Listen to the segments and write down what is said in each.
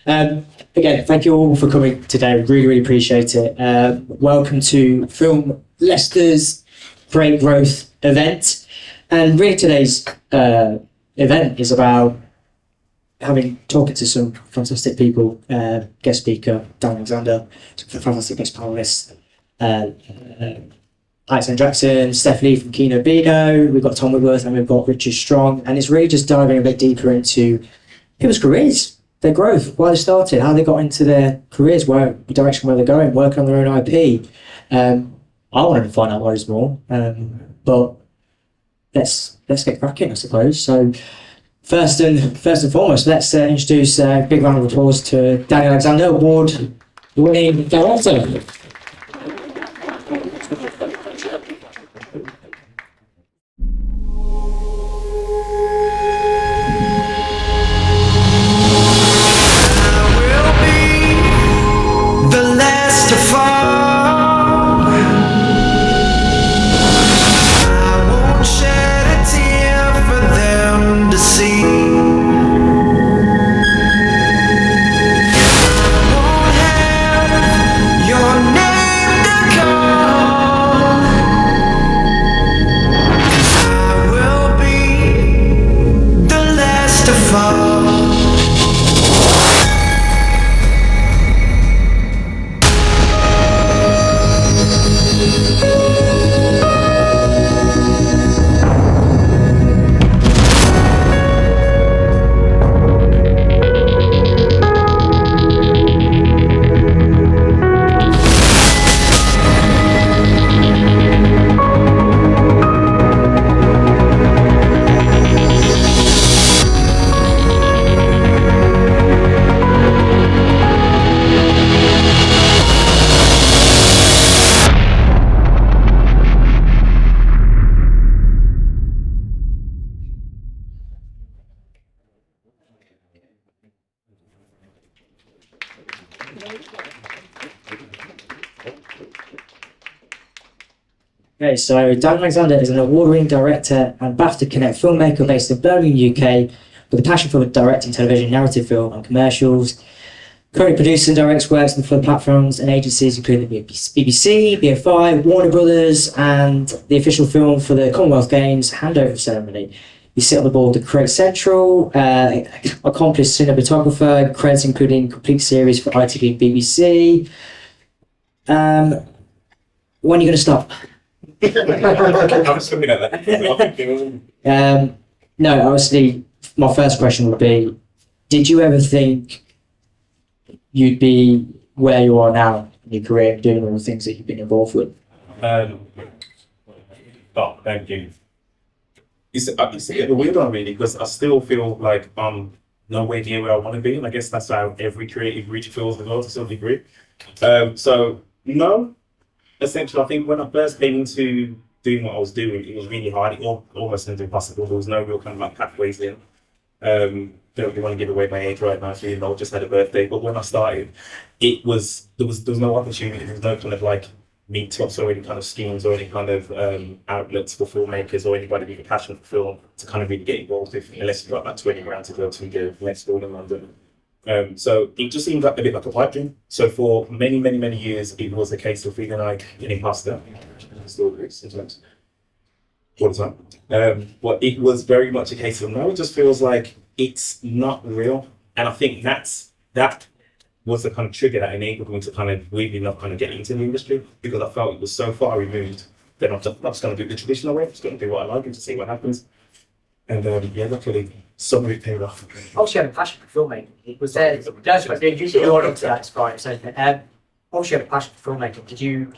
Again, thank you all for coming today. Really appreciate it. Welcome to Film Leicester's Great Growth event. And really today's event is about talking to some fantastic people. Guest speaker, Dan Alexander, some fantastic guest panelists. Alexander Jackson, Stephanie from Kino Bino, we've got Tom Woodworth and we've got Richard Strong, and it's really just diving a bit deeper into people's careers, their growth, why they started, how they got into their careers, the direction where they're going, working on their own IP. I wanted to find out loads more, but let's get cracking, I suppose. So first and foremost, let's introduce a big round of applause to Danny Alexander, award-winning director. Okay, so Dan Alexander is an award-winning director and BAFTA Connect filmmaker based in Birmingham, UK, with a passion for directing television, narrative film and commercials. Currently produces and directs works for platforms and agencies including the BBC, BFI, Warner Brothers, and the official film for the Commonwealth Games handover ceremony. You sit on the board of Create Central, accomplished cinematographer, credits including complete series for ITV and BBC. When are you going to stop? No, honestly, my first question would be, did you ever think you'd be where you are now in your career, doing all the things that you've been involved with? Thank you. It's a bit of a weird one, really, because I still feel like I'm nowhere near where I want to be, and I guess that's how every creative really feels as well, to some degree. No. Essentially, I think when I first came into doing what I was doing, it was really hard. It almost seemed impossible. There was no real kind of like pathways in. Don't really want to give away my age right now. So, I just had a birthday. But when I started, there was no opportunity. There was no kind of like meetups or any kind of schemes or any kind of outlets for filmmakers or anybody with a passion for film to kind of really get involved with, unless you got like 20 grand to go to the next school in London. So it just seemed like a bit like a pipe dream. So for many years, it was a case of feeling like an imposter. Still sometimes. All the time. But it was very much a case of now it just feels like it's not real. And I think that was the kind of trigger that enabled me to kind of really not kind of get into the industry, because I felt it was so far removed that I'm just going to do the traditional way. I'm just going to do what I like and to see what happens. And luckily, some of it paid off. Obviously, you had a passion for filmmaking. Was there? That's what you got onto that. Right. So, obviously, you had a passion for filmmaking.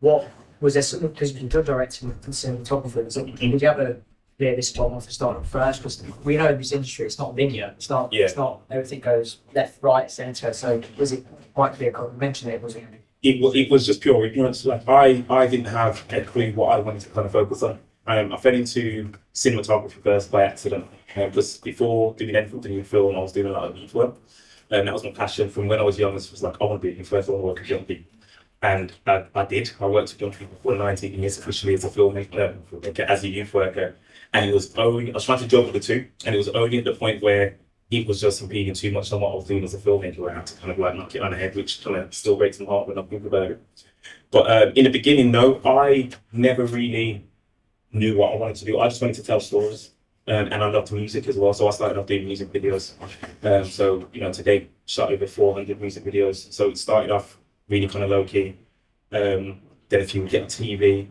What was there something, because you've done directing and cinematography? Did you have a this time off to start first? Because we know in this industry, it's not linear. It's not. Yeah. It's not. Everything goes left, right, centre. So, was it quite clear? You mentioned it, wasn't it? It was just pure ignorance. Like I didn't have a clue what I wanted to kind of focus on. I fell into cinematography first by accident. Just before doing anything to do film, I was doing a lot of youth work. And that was my passion from when I was young. It was like, I want to be a youth worker, I want to work with young people. And I did. I worked with young people for 19 years officially as a filmmaker, as a youth worker. And I was trying to juggle the two. And it was only at the point where it was just impeding too much on what I was doing as a filmmaker, where I had to kind of like knock it on the head, which kind of still breaks my heart when I think about it. But in the beginning, no, I never really knew what I wanted to do. I just wanted to tell stories. And I loved music as well, so I started off doing music videos. So, you know, today shot over 400 music videos. So it started off really kind of low key. Then if you get on TV,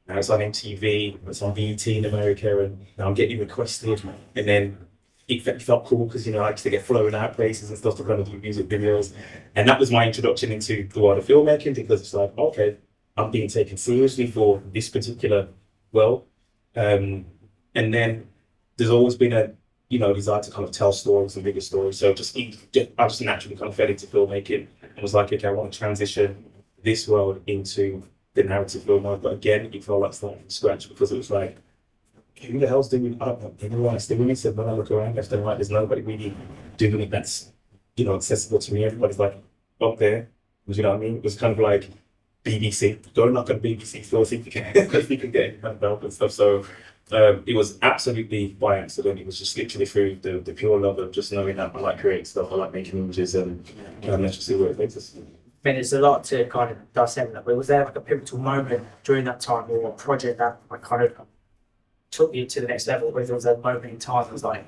now it's on MTV, it's on BET in America, and now I'm getting requested. And then it felt cool because, you know, I used to get flown out places and stuff to kind of do music videos. And that was my introduction into the world of filmmaking, because it's like, okay, I'm being taken seriously for this particular world. And then there's always been a, you know, desire to kind of tell stories and bigger stories. So I just naturally kind of fell into filmmaking and was like, okay, I want to transition this world into the narrative film world. But again, it felt like starting from scratch, because it was like, who the hell's doing, I don't know, everyone's doing it. So when I look around left and right, there's nobody really doing it that's, you know, accessible to me. Everybody's like up there. You know what I mean? It was kind of like BBC. Go knock on BBC floor, see if you can, if you can get any kind of help and stuff. So it was absolutely by accident. It was just literally through the pure love of just knowing that I like creating stuff, I like making images, and let's just see where it takes us. I mean, there's a lot to kind of dissect that, but was there like a pivotal moment during that time, or a project that like kind of took you to the next level, where there was a moment in time that was like...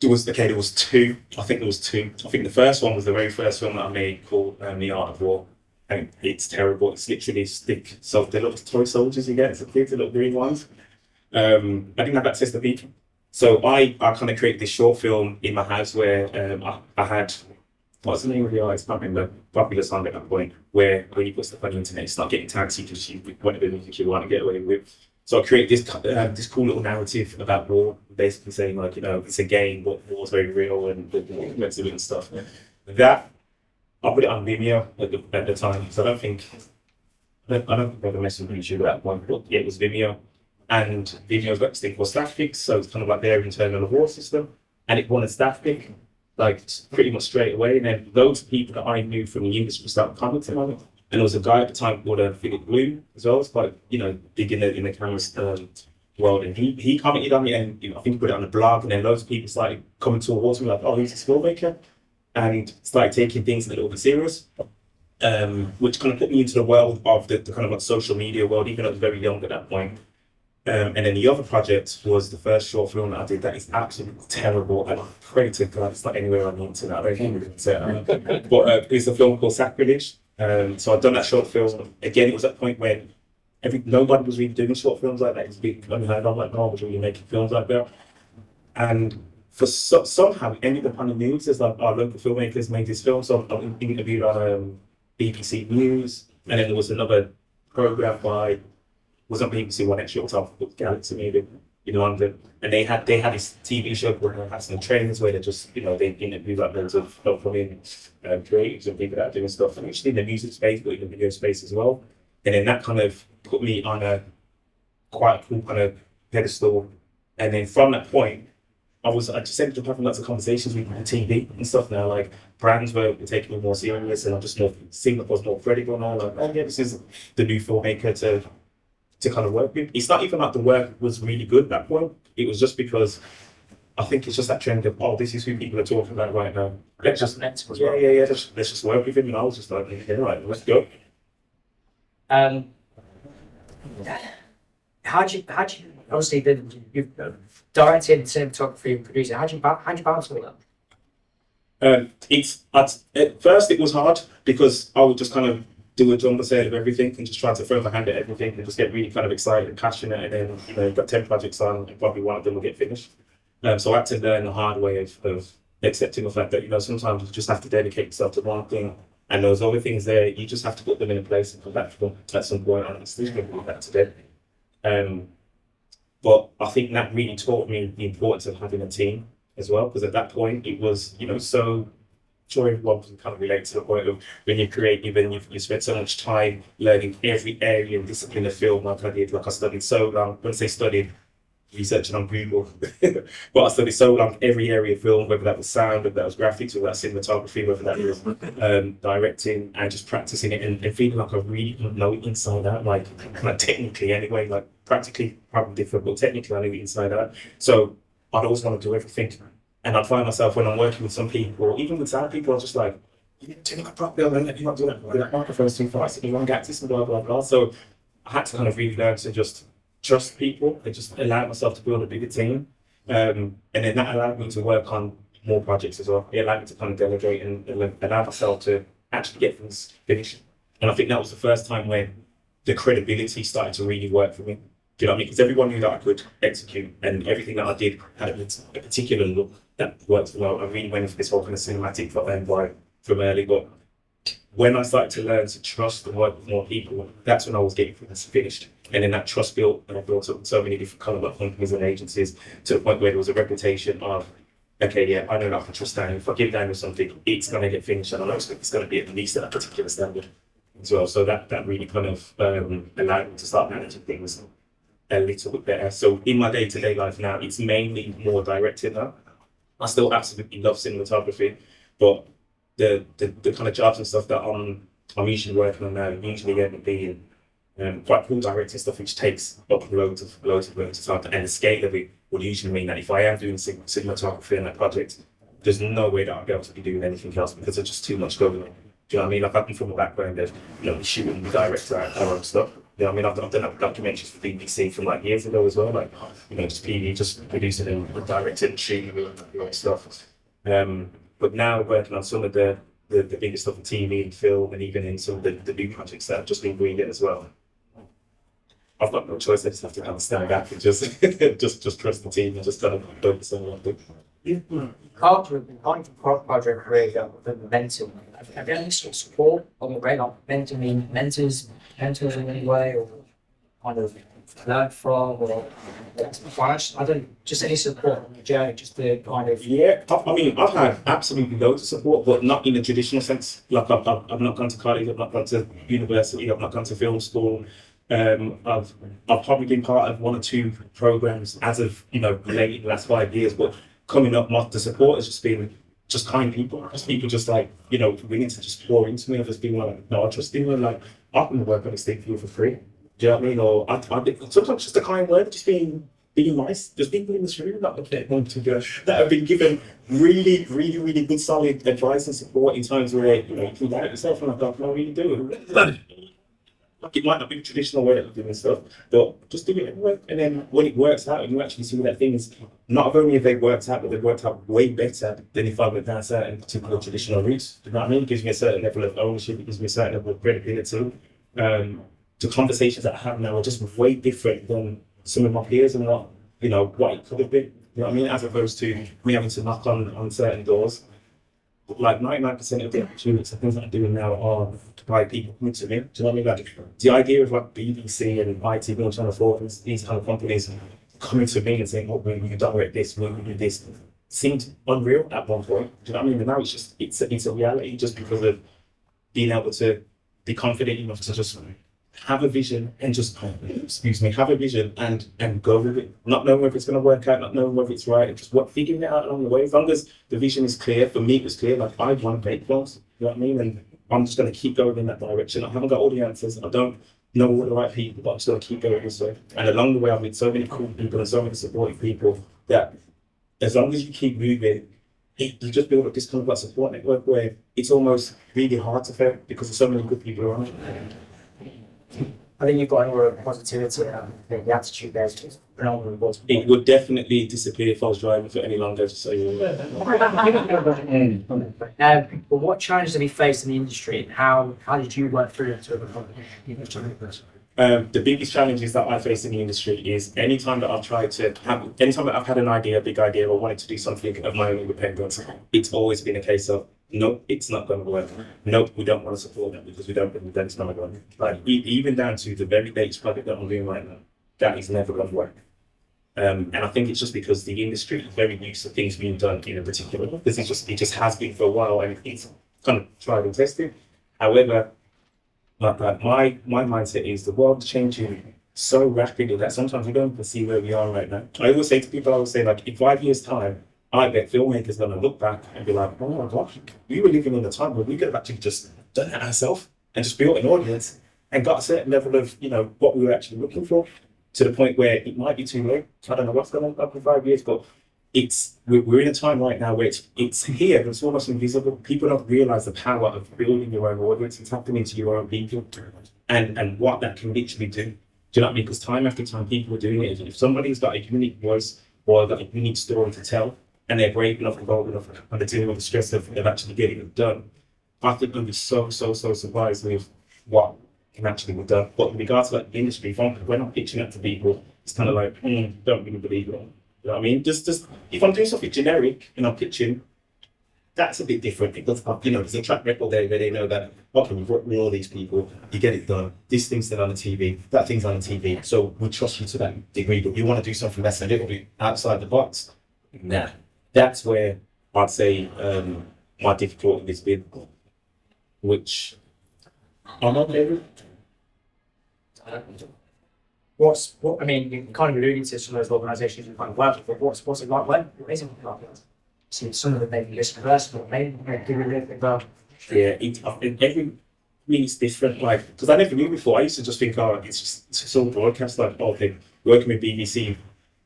There was two. I think there was two. I think the first one was the very first film that I made, called The Art of War. And it's terrible. It's literally stick. So the little toy soldiers you get as a kid, the little green ones. I didn't have access to people. So I kind of created this short film in my house where I had, what's the name of the artist? I can't remember, popular song at that point, where when you put stuff on the internet, it's not getting tagged, so you can shoot whatever music you want to get away with. So I created this cool little narrative about war, basically saying like, you know, it's a game, but war's very real and expensive and stuff. Yeah. That, I put it on Vimeo at the time, so I don't think I ever messed with YouTube at that point, but yeah, it was Vimeo. And Vimeo's got this thing called staff picks, so it's kind of like their internal award system. And it won a staff pick, like pretty much straight away. And then those people that I knew from the industry started commenting on it. And there was a guy at the time called Philip Bloom as well. It's quite, you know, big in the camera world. And he commented on it, and, you know, I think he put it on the blog. And then loads of people started coming towards me like, oh, who's this filmmaker? And started taking things a little bit serious. Which kind of put me into the world of the kind of like social media world, even though I was very young at that point. And then the other project was the first short film that I did that is absolutely terrible, and I pray to God it's not anywhere on the internet. I don't think we can say it. But it's a film called Sacrilege. So I'd done that short film. Again, it was at a point when nobody was really doing short films like that. It's big unheard of, like no one was really making films like that. And for somehow it ended up on the news as like our local filmmakers made this film. So I'm interviewed on BBC News, and then there was another program by, was on BBC One Extra called Galaxy maybe in London, and they had this TV show called Harassing Trainers, where they just, you know, they interview like loads of upcoming creators and people that are doing stuff, and usually in the music space, but in the video space as well. And then that kind of put me on a quite cool kind of pedestal. And then from that point, I just ended up having lots of conversations with TV and stuff now. Like brands were taking me more serious, and I just seeing that was more credible now. Like, oh yeah, this is the new filmmaker to kind of work with. It's not even like the work was really good at that point. It was just because I think it's just that trend of, oh, this is who people are talking about right now. Let's just let's just work with him. And I was just like, yeah, right, let's go. How do you obviously you've directed, cinematography and producing, how do you balance all that? At first it was hard because I would just kind of do a jumble set of everything and just try to throw my hand at everything and just get really kind of excited and passionate, and then, you know, you've got 10 projects on and probably one of them will get finished. So I had to learn the hard way of accepting the fact that, you know, sometimes you just have to dedicate yourself to one thing, and those other things there, you just have to put them in a place and come back to them at some point, and I'm still going to do that today. But I think that really taught me the importance of having a team as well, because at that point it was, you know, so sure everyone can kind of relate to the point of when you're creative and you spend so much time learning every area and discipline of film like I did. Like I studied so long, when I say studied, researching on Google, but I studied so long every area of film, whether that was sound, whether that was graphics, whether that was cinematography, whether that was directing, and just practicing it and feeling like I really know it inside out, like technically anyway, like practically probably different, but technically I know it inside out. So I'd always want to do everything And I find myself when I'm working with some people, even with sound people, I'm just like, you didn't turn it properly, and then you're not doing that microphone's too fast, and you wrong axis, and blah, blah, blah. So I had to kind of really learn to just trust people and just allow myself to build a bigger team. And then that allowed me to work on more projects as well. It allowed me to kind of delegate and allow myself to actually get things finished. And I think that was the first time when the credibility started to really work for me. Do you know what I mean? Because everyone knew that I could execute, and everything that I did had a particular look that worked well. I really went into this whole kind of cinematic vibe from early, but when I started to learn to trust and work with more people, that's when I was getting things finished. And then that trust built, and I built up so many different kind of companies and agencies to the point where there was a reputation of, okay, yeah, I know that I can trust Daniel. If I give Daniel something, it's going to get finished, and I know it's going to be at least at a particular standard as well. So that really kind of allowed me to start managing things a little bit better. So in my day-to-day life now, it's mainly more directed now. I still absolutely love cinematography, but the kind of jobs and stuff that I'm usually working on now usually end up being quite cool directing stuff, which takes up loads of time. And the scale of it would usually mean that if I am doing cinematography in that project, there's no way that I'll be able to be doing anything else because there's just too much going on. Do you know what I mean? Like I come from a background of, shooting, direct our own stuff. You know what I mean? I've done documentaries for BBC from like years ago as well, like, just PD, just producing and directing and shooting your own stuff. But now working on some of the biggest stuff in TV and film, and even in some of the new projects that have just been greenlit as well. I've got no choice. I just have to kind of stand back and just just trust the team and just kind of focus on what they do. After project career, the mentor, have you had any sort of support on the way, like mentors in any way, or kind of learn from, or financial, I don't, just any support on the journey, just to kind of. Yeah, I mean, I've had absolutely loads of support, but not in the traditional sense. Like I've not gone to college, I've not gone to university, I've not gone to film school. I've probably been part of one or two programs as of late in the last 5 years, but coming up, the support has just been just kind people, just people just like willing to just pour into me, and just being like, no, I trust you, and like I'm gonna work on this thing for you for free. Do you know what I mean? Or I sometimes just a kind word, just being nice. There's people in this room that have been given really, really, really good, solid advice and support in times where you can doubt yourself, and I don't really do it. Like it might not be the traditional way of doing stuff, but just do it anyway. And then when it works out, and you actually see that things, not only have they worked out, but they've worked out way better than if I went down certain particular traditional routes. Do you know what I mean? It gives me a certain level of ownership, it gives me a certain level of credibility. The conversations that I have now are just way different than some of my peers and what it could have been. You know what I mean? As opposed to me having to knock on certain doors. Like 99% of the opportunities and things that I'm doing now are by people coming to me. Do you know what I mean? Like the idea of like BBC and ITV and Channel 4 and these kind of companies coming to me and saying, "Oh, will you direct this? Will you do this?" seemed unreal at one point. Do you know what I mean? And now it's a reality just because of being able to be confident enough to just have a vision and just have a vision and go with it, not knowing whether it's going to work out, not knowing whether it's right, and just figuring it out along the way. As long as the vision is clear, for me it was clear, like I want to make films, you know what I mean? And I'm just going to keep going in that direction. I haven't got all the answers, I don't know all the right people, but I'm just going to keep going this way. And along the way I've met so many cool people and so many supportive people that as long as you keep moving, you just build up this kind of like support network where it's almost really hard to fail because there's so many good people around. I think you've got a lot of positivity. The attitude there is just phenomenal. It would definitely disappear if I was driving for any longer, just so you know. But what challenges have you faced in the industry, and how did you work through it to overcome it? The biggest challenges that I face in the industry is anytime that I've had an idea, a big idea, or wanted to do something of my own independence, it's always been a case of, no, it's not going to work. No, we don't want to support that because we don't believe that it's not going to work. Like even down to the very latest project that I'm doing right now, that is never going to work. And I think it's just because the industry is very used to things being done in a particular way. It just has been for a while, and it's kind of tried and tested. However, my mindset is the world's changing so rapidly that sometimes we don't even see where we are right now. I always say to people, like, in 5 years' time, I bet filmmakers are going to look back and be like, oh my gosh, we were living in a time where we could have actually just done it ourselves and just built an audience and got a certain level of, what we were actually looking for, to the point where it might be too late. I don't know what's going to happen in 5 years, but we're in a time right now where it's here, but it's almost invisible. People don't realize the power of building your own audience and tapping into your own people, and what that can literally do. Do you know what I mean? Because time after time, people are doing it. If somebody's got a unique voice or got a unique story to tell, and they're brave enough and bold enough, and they're dealing with the stress of actually getting it done, I think you'll be so surprised with what can actually be done. But in regards to like the industry, when I'm pitching it to people, it's kind of like, don't really believe it. You know what I mean? Just if I'm doing something generic and I'm pitching, that's a bit different because there's a track record there where they know that okay, you've worked with all these people, you get it done. This thing's still on the TV, that thing's on the TV, so we trust you to that degree. But you want to do something that's a little bit outside the box. Nah, that's where I'd say my difficulty has been, which I'm not able. I mean, you kind of alluded to some of those organisations you kind of work with, but what's it like when you're raising like that? So some of them maybe less personal, maybe do a little bit about. Yeah, I think every is different. Like, because I never knew before. I used to just think, it's all broadcast. Like, okay, working with BBC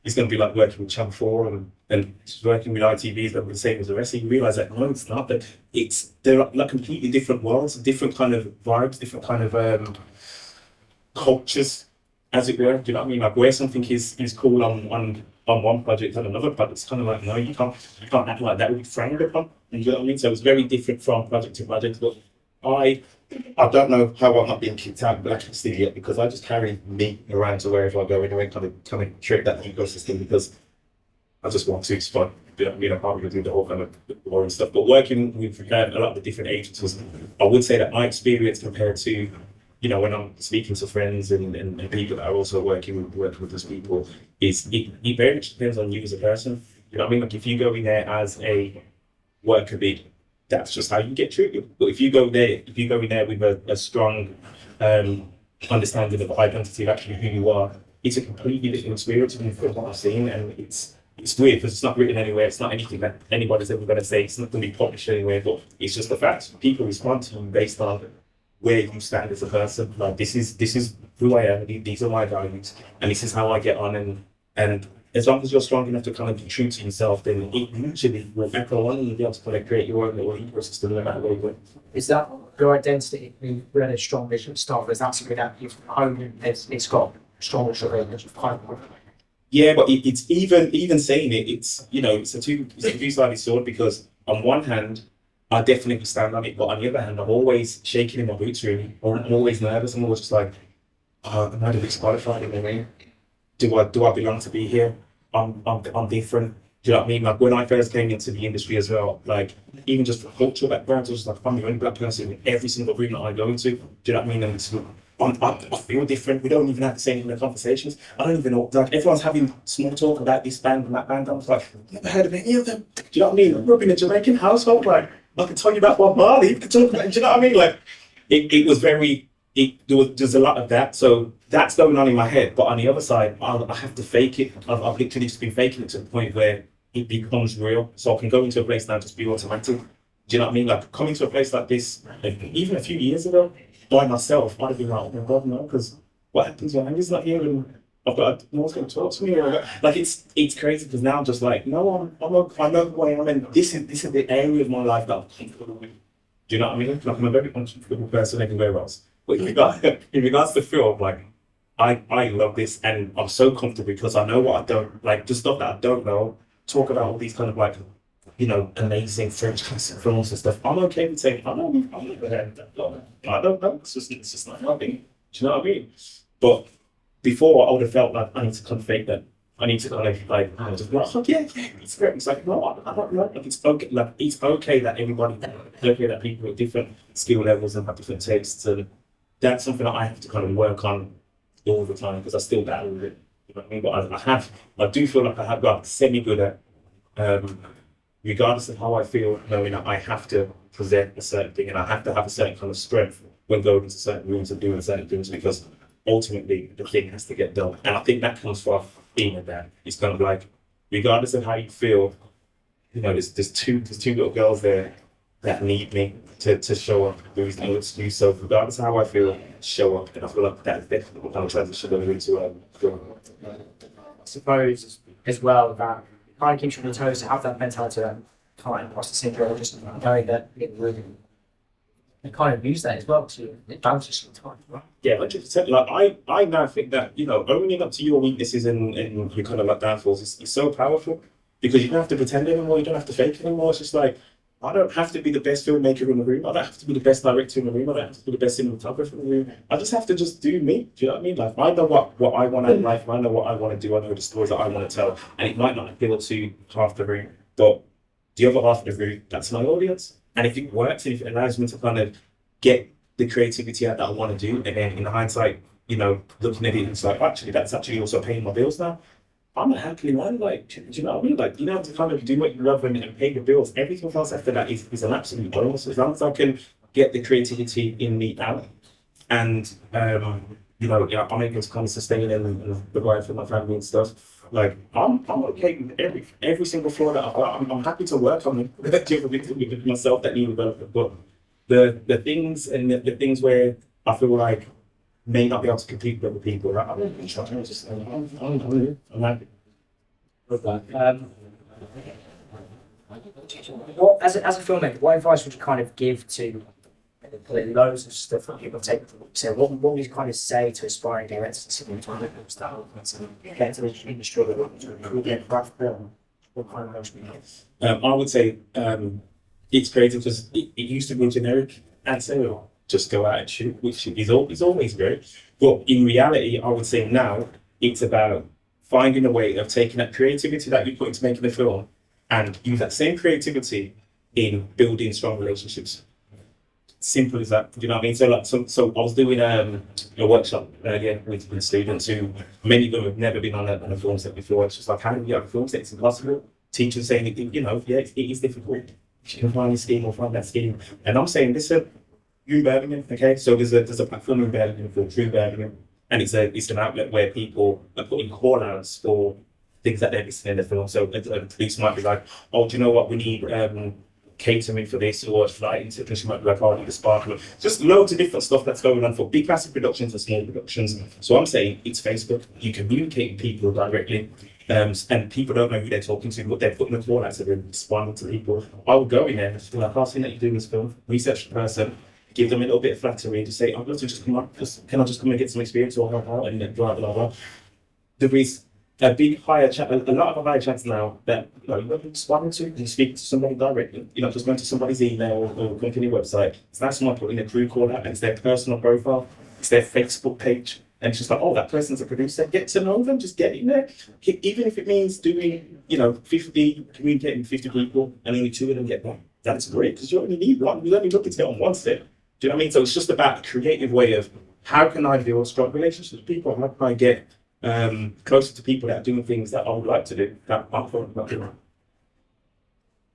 is going to be like working with Channel 4 and working with ITV is going to be the same as the rest. So you realise that no, it's not. That they're like completely different worlds, different kind of vibes, different kind of cultures, as it were. Do you know what I mean? Like where something is cool on one project and another project, it's kind of like, no, you can't act like that. We'll be frowned upon. You know what I mean? So it's very different from project to project. But I don't know how I'm not being kicked out of Blacklisted yet, because I just carry me around to wherever I go anyway, kind of trick that ecosystem, because I just want to. It's fun. You know what I mean? I can't really do the whole kind of boring stuff. But working with a lot of the different agencies, I would say that my experience compared to, when I'm speaking to friends and people that are also working with those people, is it very much depends on you as a person. You know what I mean? Like if you go in there as a worker bee, that's just how you get treated. But if you go in there with a strong understanding of the identity of actually who you are, it's a completely different experience from what I've seen, and it's weird because it's not written anywhere. It's not anything that anybody's ever going to say. It's not going to be published anywhere, but it's just the fact. People respond to you based on where you stand as a person. Like this is who I am. These are my values, and this is how I get on. And as long as you're strong enough to kind of be true to yourself, then it usually will echo on and you'll be able to kind of create your own little ecosystem no matter where you go. Is that your identity being really strong as a start? Is that something that you've honed? It's got strong kind of. Yeah, but it's even saying it. It's it's a two-sided sword, because on one hand, I definitely stand on it, but on the other hand, I'm always shaking in my boots. Really, I'm always nervous. I'm always just like, I'm not disqualified in a way. Do I belong to be here? I'm different. Do you know what I mean? Like when I first came into the industry as well, like even just for cultural backgrounds, I was just like, I'm the only black person in every single room that I go into. Do you know what I mean? And I feel different. We don't even have the same kind of conversations. I don't even know. Like everyone's having small talk about this band and that band. I was like, never heard of any of them. Do you know what I mean? I grew up in a Jamaican household. Like I can tell you about Bob Marley. I can talk about. Do you know what I mean? Like it was very. There's a lot of that. So that's going on in my head. But on the other side, I have to fake it. I've literally just been faking it to the point where it becomes real. So I can go into a place now and just be automatic. Do you know what I mean? Like coming to a place like this, like, even a few years ago, by myself, I'd have been like, oh my God, no, because what happens when Andy's not here and no one's going to talk to me? Like it's crazy, because now I'm just like, no, I know who I am, and this is the area of my life that I'm comfortable with. Do you know what I mean? Like I'm a very comfortable person everywhere else. But in regards to film, like I love this, and I'm so comfortable because I know what I don't like. Just stuff that I don't know. Talk about all these kind of like, amazing French classic films and stuff. I'm okay with saying I'm never heard that. I don't know. It's just not my thing. Do you know what I mean? But before I would have felt like I need to kind of fake that. I need to kind of like just be like, oh, yeah, it's great. It's like no, I don't know. Like it's okay. Like it's okay that it's okay that people with different skill levels and have different tastes, and that's something that I have to kind of work on all the time, because I still battle with it. You know what I mean? But I do feel like I have got semi-good at, regardless of how I feel, knowing that I have to present a certain thing and I have to have a certain kind of strength when going into certain rooms and doing certain things, because ultimately the thing has to get done. And I think that comes from being a dad. It's kind of like, regardless of how you feel, there's two little girls there that need me to show up. There is no excuse. So regardless of how I feel, show up. And I feel like that's definitely kind of transition going into film. I suppose as well that kind of keeps you on your toes to have that mentality of kind of imposter syndrome, just knowing that you're in the room. And kind of use that as well to it bounces sometimes, right? Yeah, 100%. Like I now think that, owning up to your weaknesses and your kind of like downfalls is so powerful because you don't have to pretend anymore, you don't have to fake anymore. It's just like, I don't have to be the best filmmaker in the room. I don't have to be the best director in the room. I don't have to be the best cinematographer in the room. I just have to just do me. Do you know what I mean? Like, I know what I want in life. I know what I want to do. I know the stories that I want to tell. And it might not appeal to half the room, but the other half of the room, that's my audience. And if it works and if it allows me to kind of get the creativity out that I want to do, and then in hindsight, looking at it, it's like, actually, that's actually also paying my bills now. I'm a happy man, like, do you know what I mean? Like, you have to kind of do what you love and pay your bills. Everything else after that is an absolute bonus. As long as I can get the creativity in me out and, I'm able to kind of sustain and provide for my family and stuff. Like, I'm okay with every single flaw that I've got. I'm happy to work on it with myself that need development. But the things and the things where I feel like may not be able to compete with other people, right? I'm happy. As a filmmaker, what advice would you kind of give to loads of stuff that people take? So, what would you kind of say to aspiring directors and cinematographers that get into the industry to improve their craft? What kind of advice would you give? I would say it's creative because it used to be a generic answer. Just go out and shoot, which is always great. But in reality, I would say now it's about finding a way of taking that creativity that you put into making the film and use that same creativity in building strong relationships. Simple as that. Do you know what I mean? So I was doing a workshop earlier with students who many of them have never been on a film set before. It's just like, how do you get on a film set? It's impossible. Teachers saying, it is difficult. You can find this scheme or find that scheme. And I'm saying, listen, you're in Birmingham, okay? So there's a platform in Birmingham called True Birmingham, and it's an outlet where people are putting call outs for things that they're missing in the film. So a police might be like, oh, do you know what, we need catering for this, or flight technician might be like, oh, I need a sparkler. Just loads of different stuff that's going on for big massive productions and small productions. So I'm saying it's Facebook. You communicate with people directly. And people don't know who they're talking to, but they're putting the call outs, so they're responding to people. I would go in there and just be like, I've seen that you're doing this film, research the person, give them a little bit of flattery to say, I'd love to just come up, can I just come and get some experience or help out and blah, blah, blah. There is a big higher chance, a lot of a higher chance now that you're responding to, you speak to somebody directly, you're not just going to somebody's email or company website. It's not someone putting a crew call out and it's their personal profile, it's their Facebook page. And it's just like, oh, that person's a producer. Get to know them, just get in there. Even if it means doing, 50, communicating with 50 people and only 2 of them get one. That's great because you only need one. You're only looking to get on one step. Do you know what I mean? So it's just about a creative way of how can I build strong relationships with people? How can I get closer to people that are doing things that I would like to do that I'm currently not doing?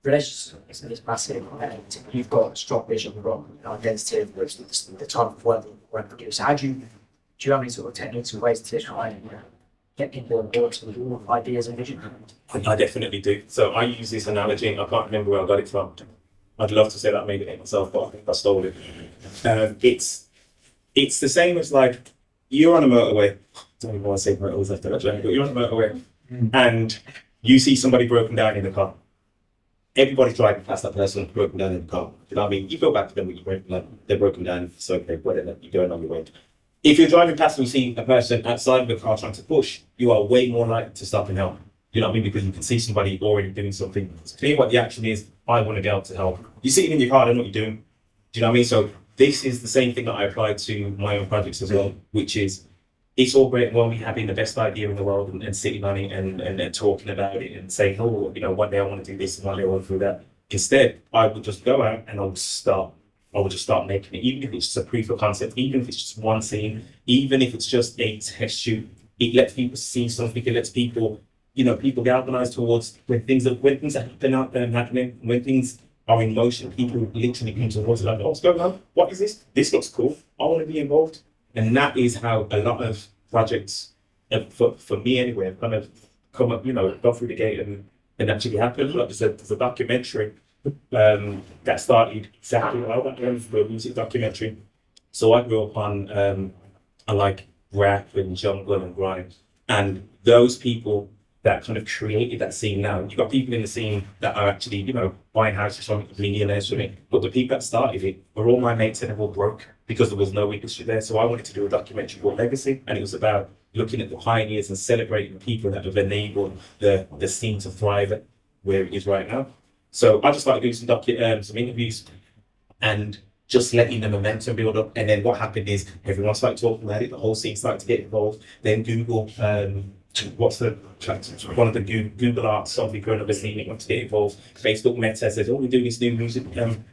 Relationships is massive, and you've got a strong vision, you've got an identity of the type of work that you want to produce. How do you have any sort of techniques and ways to try and get people on board with your ideas and vision? I definitely do. So I use this analogy. I can't remember where I got it from. I'd love to say that I made it myself, but I think I stole it. It's the same as like you're on a motorway. I don't even want to say motorways after that journey, but you're on a motorway and you see somebody broken down in the car. Everybody's driving past that person broken down in the car. You know what I mean? You feel back to them when they're broken down, so okay, whatever, you're going on your way. If you're driving past and you see a person outside of the car trying to push, you are way more likely to stop and help. You know what I mean? Because you can see somebody already doing something. It's clear what the action is. I want to be able to help. You're sitting in your car, I don't know what you're doing. Do you know what I mean? So this is the same thing that I apply to my own projects as well, which is it's all great when we having the best idea in the world and sitting on it and talking about it and saying, oh, one day I want to do this and one day I want to do that. Instead, I would just go out and I would just start making it, even if it's just a proof of concept, even if it's just one scene, even if it's just a test shoot. It lets people see something, it lets people galvanize towards when things are happening, when things are in motion, people literally come towards it like, oh, what's going on? What is this? This looks cool. I want to be involved. And that is how a lot of projects, for me anyway, have kind of come up, go through the gate and actually happen. Like there's a documentary that started exactly like that, a music documentary. So I grew up on like rap and jungle and grime. And those people that kind of created that scene now. You've got people in the scene that are actually, buying houses from millionaires from it. But the people that started it were all my mates and they were broke because there was no industry there. So I wanted to do a documentary called Legacy, and it was about looking at the pioneers and celebrating the people that have enabled the scene to thrive where it is right now. So I just started doing some interviews and just letting the momentum build up. And then what happened is everyone started talking about it, the whole scene started to get involved. Then Google, one of the Google Arts, somebody growing up as it wants to get involved. Facebook Meta says, we're doing this new music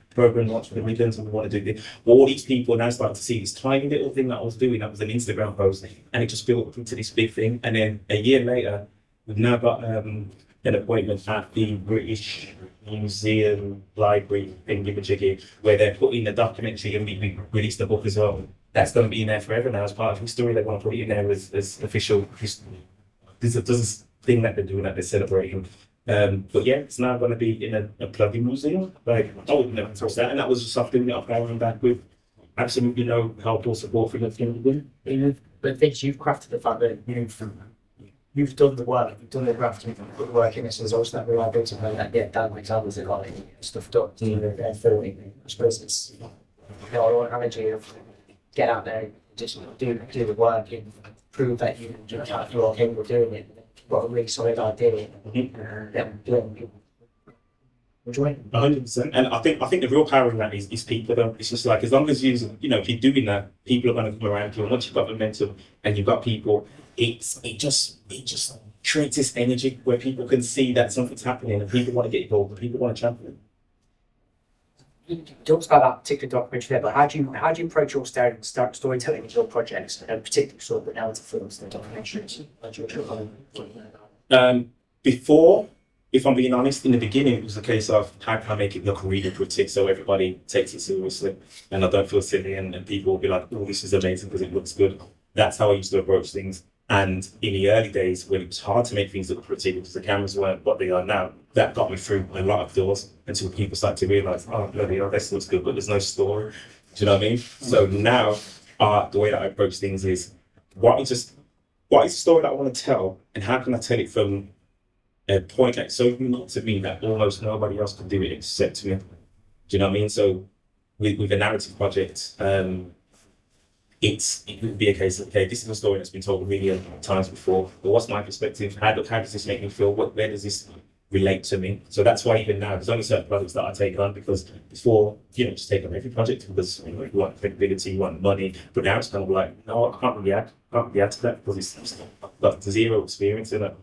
program launch for the Midlands and we want to do this. All these people now starting to see this tiny little thing that I was doing, that was an Instagram post, and it just built up into this big thing. And then a year later, we've now got an appointment at the British Museum Library in Gibberjiggy, where they're putting the documentary, and we released the book as well. That's going to be in there forever now as part of history. They want to put it in there as official history. There's this thing that they're doing that they're celebrating. But yeah, it's now going to be in a plug-in museum. Like, I would never trust that. And that was just something that I'm going back with absolutely no help or support from the team. But things you've crafted, the fact that you've done the work, you've done the graft, you've put the work in, this is also that reliability of that, yeah, Dan examples of like stuff done, filming. I suppose it's our analogy of get out there, just do the work and prove that you're capable of doing it. You've got a really solid idea, then do it. Enjoy it. 100%. And I think the real power in that is people though. It's just like, as long as if you're doing that, people are going to come around you. And once you've got momentum and you've got people, it just creates this energy where people can see that something's happening and people want to get involved and people want to champion. You talked about that particular documentary there, but how do you approach your storytelling in your projects, and particularly sort of the narrative films and documentaries? Before, if I'm being honest, in the beginning it was a case of how can I make it look really pretty so everybody takes it seriously and I don't feel silly and people will be like, oh, this is amazing because it looks good. That's how I used to approach things. And in the early days, when it was hard to make things look pretty because the cameras weren't what they are now, that got me through a lot of doors until people started to realise, oh, bloody hell, this looks good, but there's no story. Do you know what I mean? So now, the way that I approach things is, what is the story that I want to tell, and how can I tell it from a point that's so unique to me that almost nobody else can do it except me? Do you know what I mean? So with a narrative project, it would be a case of, okay, this is a story that's been told a million times before, but what's my perspective? How does this make me feel? Where does this relate to me? So that's why even now, there's only certain projects that I take on, because before, just take on every project because you want credibility, you want money, but now it's kind of like, no, I can't really add to that because I've got zero experience in it.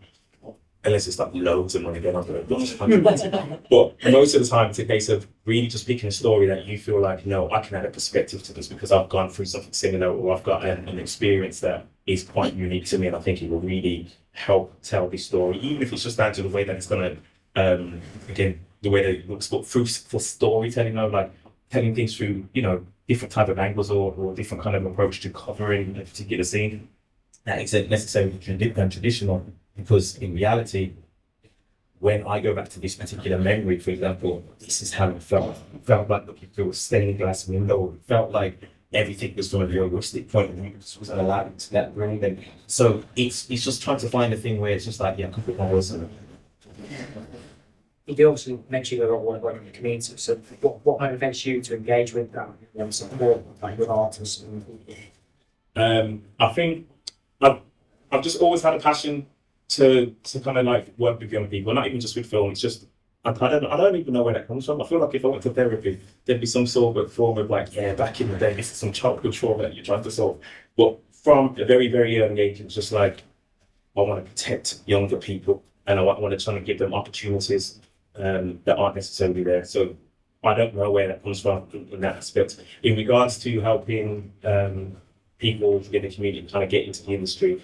Unless it's like loads of money, then I'm going to But most of the time, it's a case of really just picking a story that you feel like, no, I can add a perspective to this because I've gone through something similar, or I've got an experience that is quite unique to me, and I think it will really help tell this story, even if it's just down to the way that it's going to, again, the way that it looks, but for storytelling, like telling things through, different type of angles or different kind of approach to covering a particular scene that isn't necessarily traditional. Because in reality, when I go back to this particular memory, for example, this is how it felt. It felt like looking through a stained glass window. It felt like everything was from a realistic point of view. This was allowed to that brain. And so it's just trying to find a thing where it's just like, yeah, couple of hours. You do obviously mention you want to work in the community. So what motivates you to engage with that? Support like with artists? I think I've just always had a passion to kind of like work with young people, not even just with film. It's just I don't even know where that comes from. I feel like if I went to therapy, there'd be some sort of form of like, yeah, back in the day, this is some childhood trauma that you're trying to solve. But from a very, very early age, it's just like I want to protect younger people, and I want to try and give them opportunities that aren't necessarily there. So I don't know where that comes from in that aspect. In regards to helping people in the community kind of get into the industry,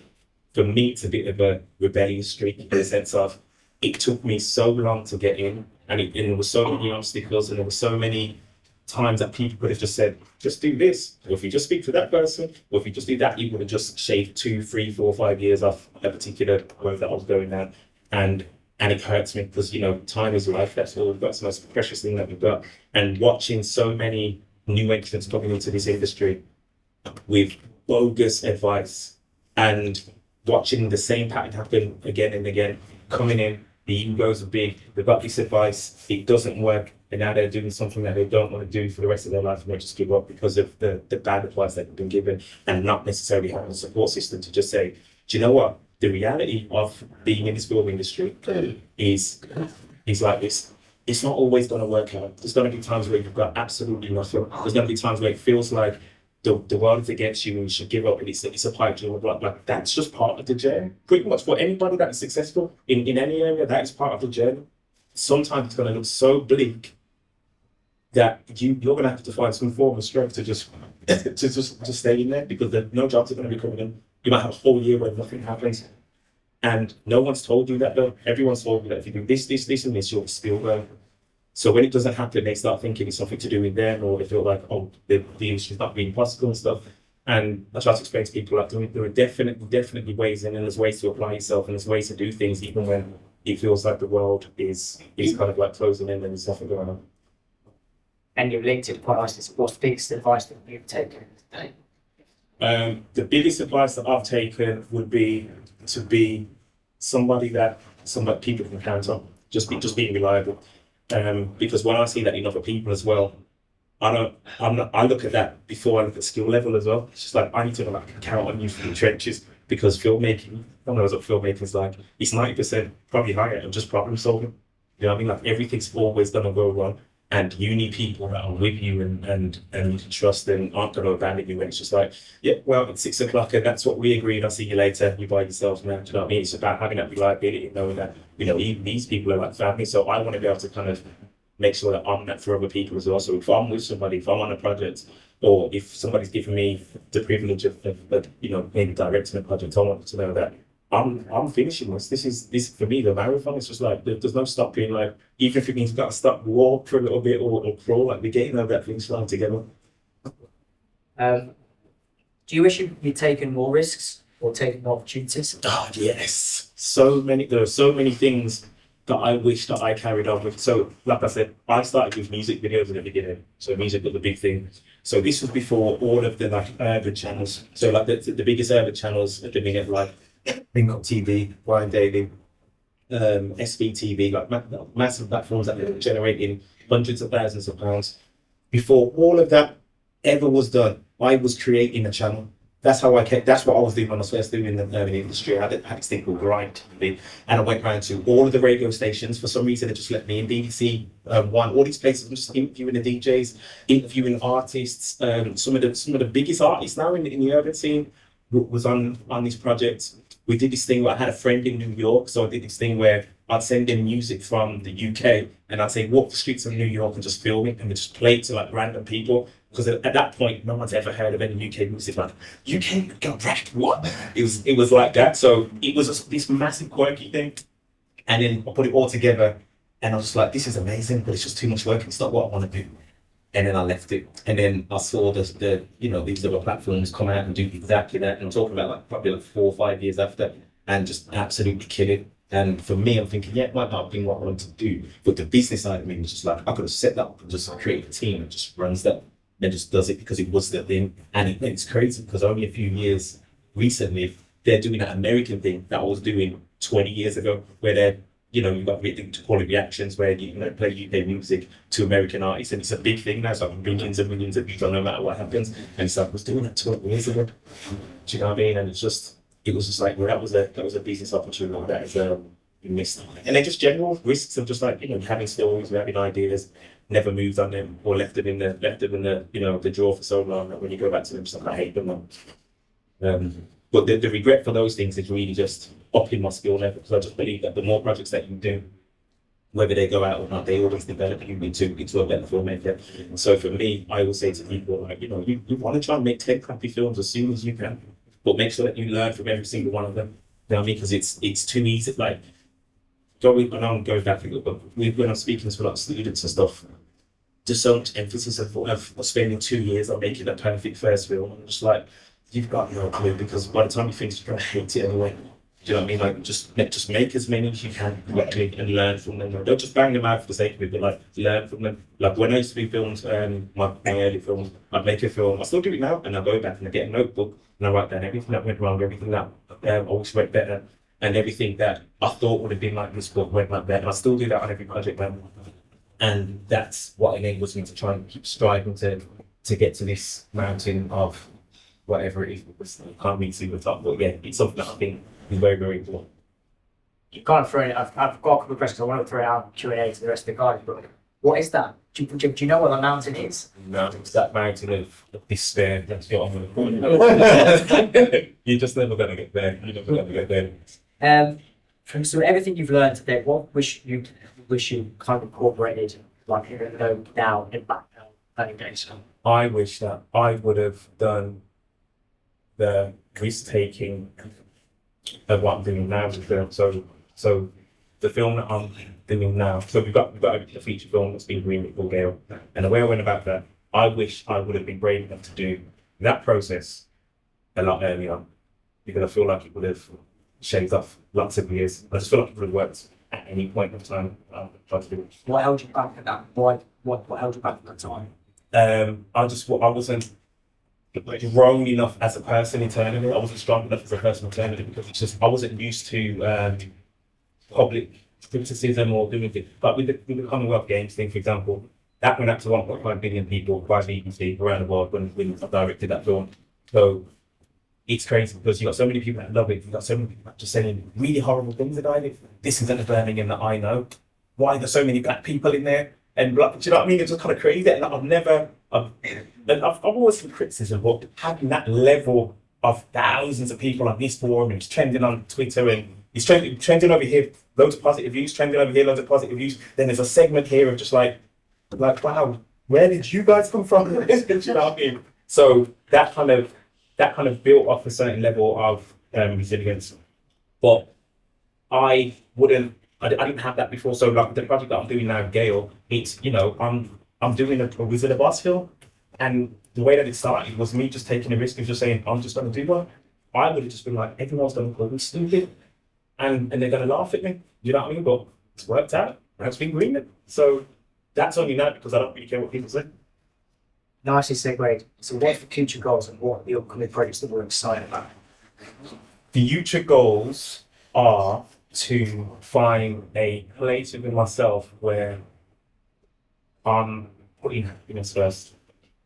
for me, it's a bit of a rebellious streak in the sense of it took me so long to get in, and there were so many obstacles, and there were so many times that people could have just said, just do this. Or if you just speak to that person, or if you just do that, you would have just shaved 2, 3, 4, 5 years off a particular road that I was going down. And it hurts me because, time is life. That's all we've got. It's the most precious thing that we've got. And watching so many new entrants coming into this industry with bogus advice and watching the same pattern happen again and again, coming in, the egos are big, they've got this advice, it doesn't work, and now they're doing something that they don't want to do for the rest of their life and they just give up because of the bad advice they've been given and not necessarily having a support system to just say, do you know what? The reality of being in this film industry is like this. It's not always going to work out. There's going to be times where you've got absolutely nothing. There's going to be times where it feels like the world is against you and you should give up and it's a pipe dream. Like that's just part of the journey. Pretty much for anybody that is successful in any area, that is part of the journey. Sometimes it's going to look so bleak that you're going to have to find some form of strength to just stay in there because no jobs are going to be coming in. You might have a whole year where nothing happens. And no one's told you that though. Everyone's told you that if you do this, and this, you'll Spielberg. So when it doesn't happen, they start thinking it's something to do with them, or they feel like, oh, the industry's not being possible and stuff. And I try to explain to people that there are definitely ways in, and there's ways to apply yourself, and there's ways to do things, even when it feels like the world is kind of like closing in and there's nothing going on. And you've linked it quite nicely. What's the biggest advice that you've taken today? The biggest advice that I've taken would be to be somebody people can count on. Just being reliable. Because when I see that in other people as well, I look at that before I look at skill level as well. It's just like I need to count on you from the trenches because filmmaking, I know what filmmaking is like. It's 90% probably higher and just problem solving. You know what I mean? Like everything's always gonna go wrong. And you need people that are with you and you can trust and aren't going to abandon you. And it's just like, yeah, well, it's 6 o'clock and that's what we agreed. I'll see you later. You by yourself now. Do you know what I mean? It's about having that reliability, knowing that, even these people are like family. So I want to be able to kind of make sure that I'm that for other people as well. So if I'm with somebody, if I'm on a project, or if somebody's giving me the privilege of maybe directing a project, I want to know that I'm finishing this. This is for me the marathon. It's just like there's no stopping. Like even if it means you've got to stop, walk for a little bit or crawl, like we're getting over that finish line together. Do you wish you'd taken more risks or taken more opportunities? Oh yes, there are so many things that I wish that I carried on with. So like I said, I started with music videos in the beginning. So music was the big thing. So this was before all of the like urban channels. So like the biggest urban channels at the minute, like Link Up TV, Ryan Daly, SVTV, like massive platforms that are generating hundreds of thousands of pounds. Before all of that ever was done, I was creating a channel. That's what I was doing when I was first doing in the industry. I had this thing called Grind TV, and I went around to all of the radio stations. For some reason, they just let me in. BBC One, all these places. I'm just interviewing the DJs, interviewing artists. Some of the biggest artists now in the urban scene was on this project. We did this thing where I had a friend in New York, so I did this thing where I'd send in music from the UK, and I'd say walk the streets of New York and just film it, and we just play it to like random people. Because at that point, no one's ever heard of any UK music. Like, UK go rap, what? It was like that. So it was just this massive quirky thing. And then I put it all together and I was just like, this is amazing, but it's just too much work. It's not what I want to do. And then I left it. And then I saw these other platforms come out and do exactly that. And I'm talking about like probably like 4 or 5 years after and just absolutely kill it. And for me, I'm thinking, yeah, it might not have been what I wanted to do. But the business side of me was just like, I could have set that up and just created a team and just runs that. And just does it because it was the thing. And it's crazy because only a few years recently, they're doing that American thing that I was doing 20 years ago, where they're, you've got to call it reactions where you play UK music to American artists. And it's a big thing now. It's like millions and millions of views no matter what happens. And it's like, I was doing that 20 years ago. Do you know what I mean? And it was just like, well, that was a business opportunity that is we missed. And then just general risks of just like, having stories, having ideas. Never moved on them or left them in the the drawer for so long that when you go back to them, it's like I hate them. But the regret for those things is really just upping my skill level because I just believe that the more projects that you do, whether they go out or not, they always develop you into a better filmmaker. So for me, I will say to people like, you want to try and make 10 crappy films as soon as you can, but make sure that you learn from every single one of them. You know what I mean? Because it's too easy. Like, and I'm going back a little bit, when I'm speaking to like students and stuff, there's so much emphasis of spending 2 years on making a perfect first film. I'm just like, you've got no clue because by the time you finish, you're going to hate it anyway. Do you know what I mean? Like, just make as many as you can quickly and learn from them. Don't just bang them out for the sake of it, but like learn from them. Like when I used to do films, my early films, I'd make a film. I still do it now, and I go back and I get a notebook and I write down everything that went wrong, everything that always went better. And everything that I thought would have been like this book went like that. And I still do that on every project, man. And that's what enables me to try and keep striving to get to this mountain of whatever it is. I can't really see the top, but yeah, it's something that I think is very, very important. You kind of thrown it. I've got a couple of questions. I want to throw it out Q&A to the rest of the guys. But what is that? Do you know what the mountain is? No, it's that mountain of despair that's your You're just never gonna get there. You're never gonna get there. From so everything you've learned today, what wish you kind of incorporated, like now in back planning days? I wish that I would have done the risk taking of what I'm doing now with the film. So the film that I'm doing now. So we've got a feature film that's been greenlit for Gale, and the way I went about that, I wish I would have been brave enough to do that process a lot earlier, because I feel like it would have shaved off lots of years. I just feel like it would have worked at any point of time. Try to do it. What held you back at that? What held you back at that time? I wasn't grown enough as a person internally. I wasn't strong enough as a person internally, because it's just I wasn't used to public criticism or doing things. But with the Commonwealth Games thing, for example, that went out to 1.5 billion people by BBC around the world when I directed that film. So it's crazy because you've got so many people that love it. You've got so many people just saying really horrible things about it. This isn't a Birmingham that I know. Why are there so many black people in there? And like, do you know what I mean? It's just kind of crazy. And I've always seen criticism, but having that level of thousands of people on this forum, and it's trending on Twitter, and it's trending over here, loads of positive views, trending over here, loads of positive views. Then there's a segment here of just like, wow, where did you guys come from? Do you know what I mean? So that kind of built off a certain level of resilience. But I didn't have that before. So like the project that I'm doing now, Gale, it's, I'm doing a Wizard of Oz film. And the way that it started was me just taking a risk of just saying, I'm just going to do one. I would have just been like, everyone's going to call me stupid. And they're going to laugh at me. You know what I mean? But it's worked out. And it's been greenlit. So that's only now because I don't really care what people say. Nicely segued. So what are the future goals and what are the upcoming projects that we're excited about? The future goals are to find a place within myself where I'm putting happiness first,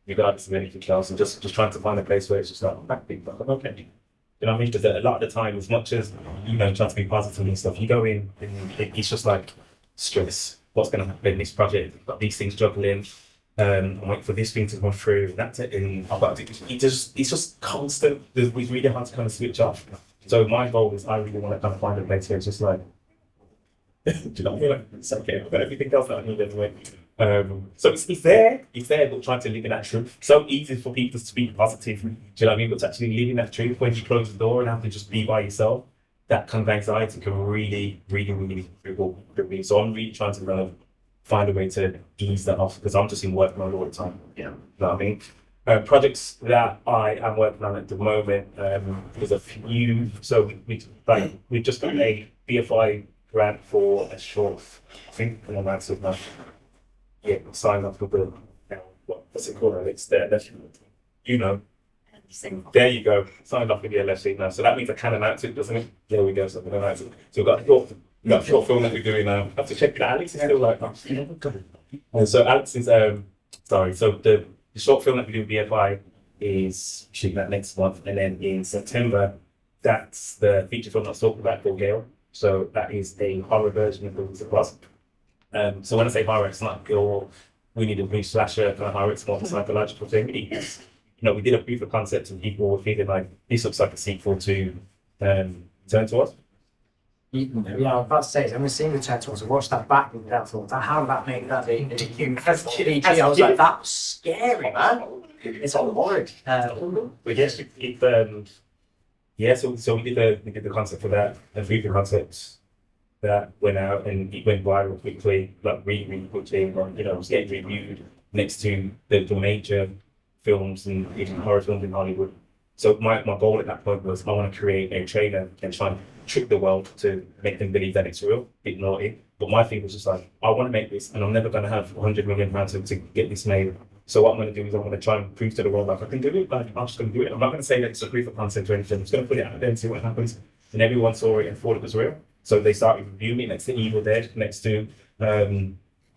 regardless of anything else, and just trying to find a place where it's just like, I'm happy, but I'm okay. You know what I mean? Because a lot of the time, as much as, trying to be positive and stuff, you go in and it's just like stress. What's going to happen in this project? I've got these things juggling. I'm waiting for this thing to come through. That's it. And I've got to do, it's just constant. It's really hard to kind of switch off. So my goal is I really want to kind of find a place where it's just like, do you know what I mean? Like, it's okay. I've got everything else that I need anyway. So it's there, but trying to live in that truth. So easy for people to speak positive. Do you know what I mean? But to actually live in that truth when you close the door and have to just be by yourself, that kind of anxiety can really, really, really cripple me. So I'm really trying to kind of find a way to ease that off because I'm just in work mode all the time. Yeah. You know what I mean? Projects that I am working on at the moment, there's a few. So we've just got a BFI grant for a short, I think, I'm on answer now. Yeah, signed up for the, what's it called? It's there. There you go. Signed up with the LFC now. So that means I can announce it, doesn't it? There we go. So I can announce it. So we've got a short film that we're doing now. I have to check it. Alex is still like, and so Alex is, so the short film that we do with BFI is shooting that next month. And then in September, that's the feature film that's talked about called Gale. So that is a horror version of the Wizard of Oz. So when I say horror, it's not pure, we need a blue slasher kind of horror, it's more of a psychological thing. It's, we did a proof of concept and people were feeling like this looks like a sequel to Turn to Oz. Yeah, I was about to say, I haven't seen Return to Oz. I watched that back and I thought, how did that make that a huge PG? I was like, that's scary, man. It's all horrid. But yes, so we did the concept for that, the proof of concept that went out and it went viral quickly, like really quickly. It was getting reviewed next to the major films and even horror films in Hollywood. So my goal at that point was I want to create a trailer and try and trick the world to make them believe that it's real, bit naughty. But my thing was just like, I want to make this and I'm never going to have £100 million to get this made. So what I'm going to do is I'm going to try and prove to the world like I can do it. Like I'm just going to do it. I'm not going to say that it's a proof of concept or anything. I'm just going to put it out there and see what happens. And everyone saw it and thought it was real. So they started reviewing it next to Evil Dead, next to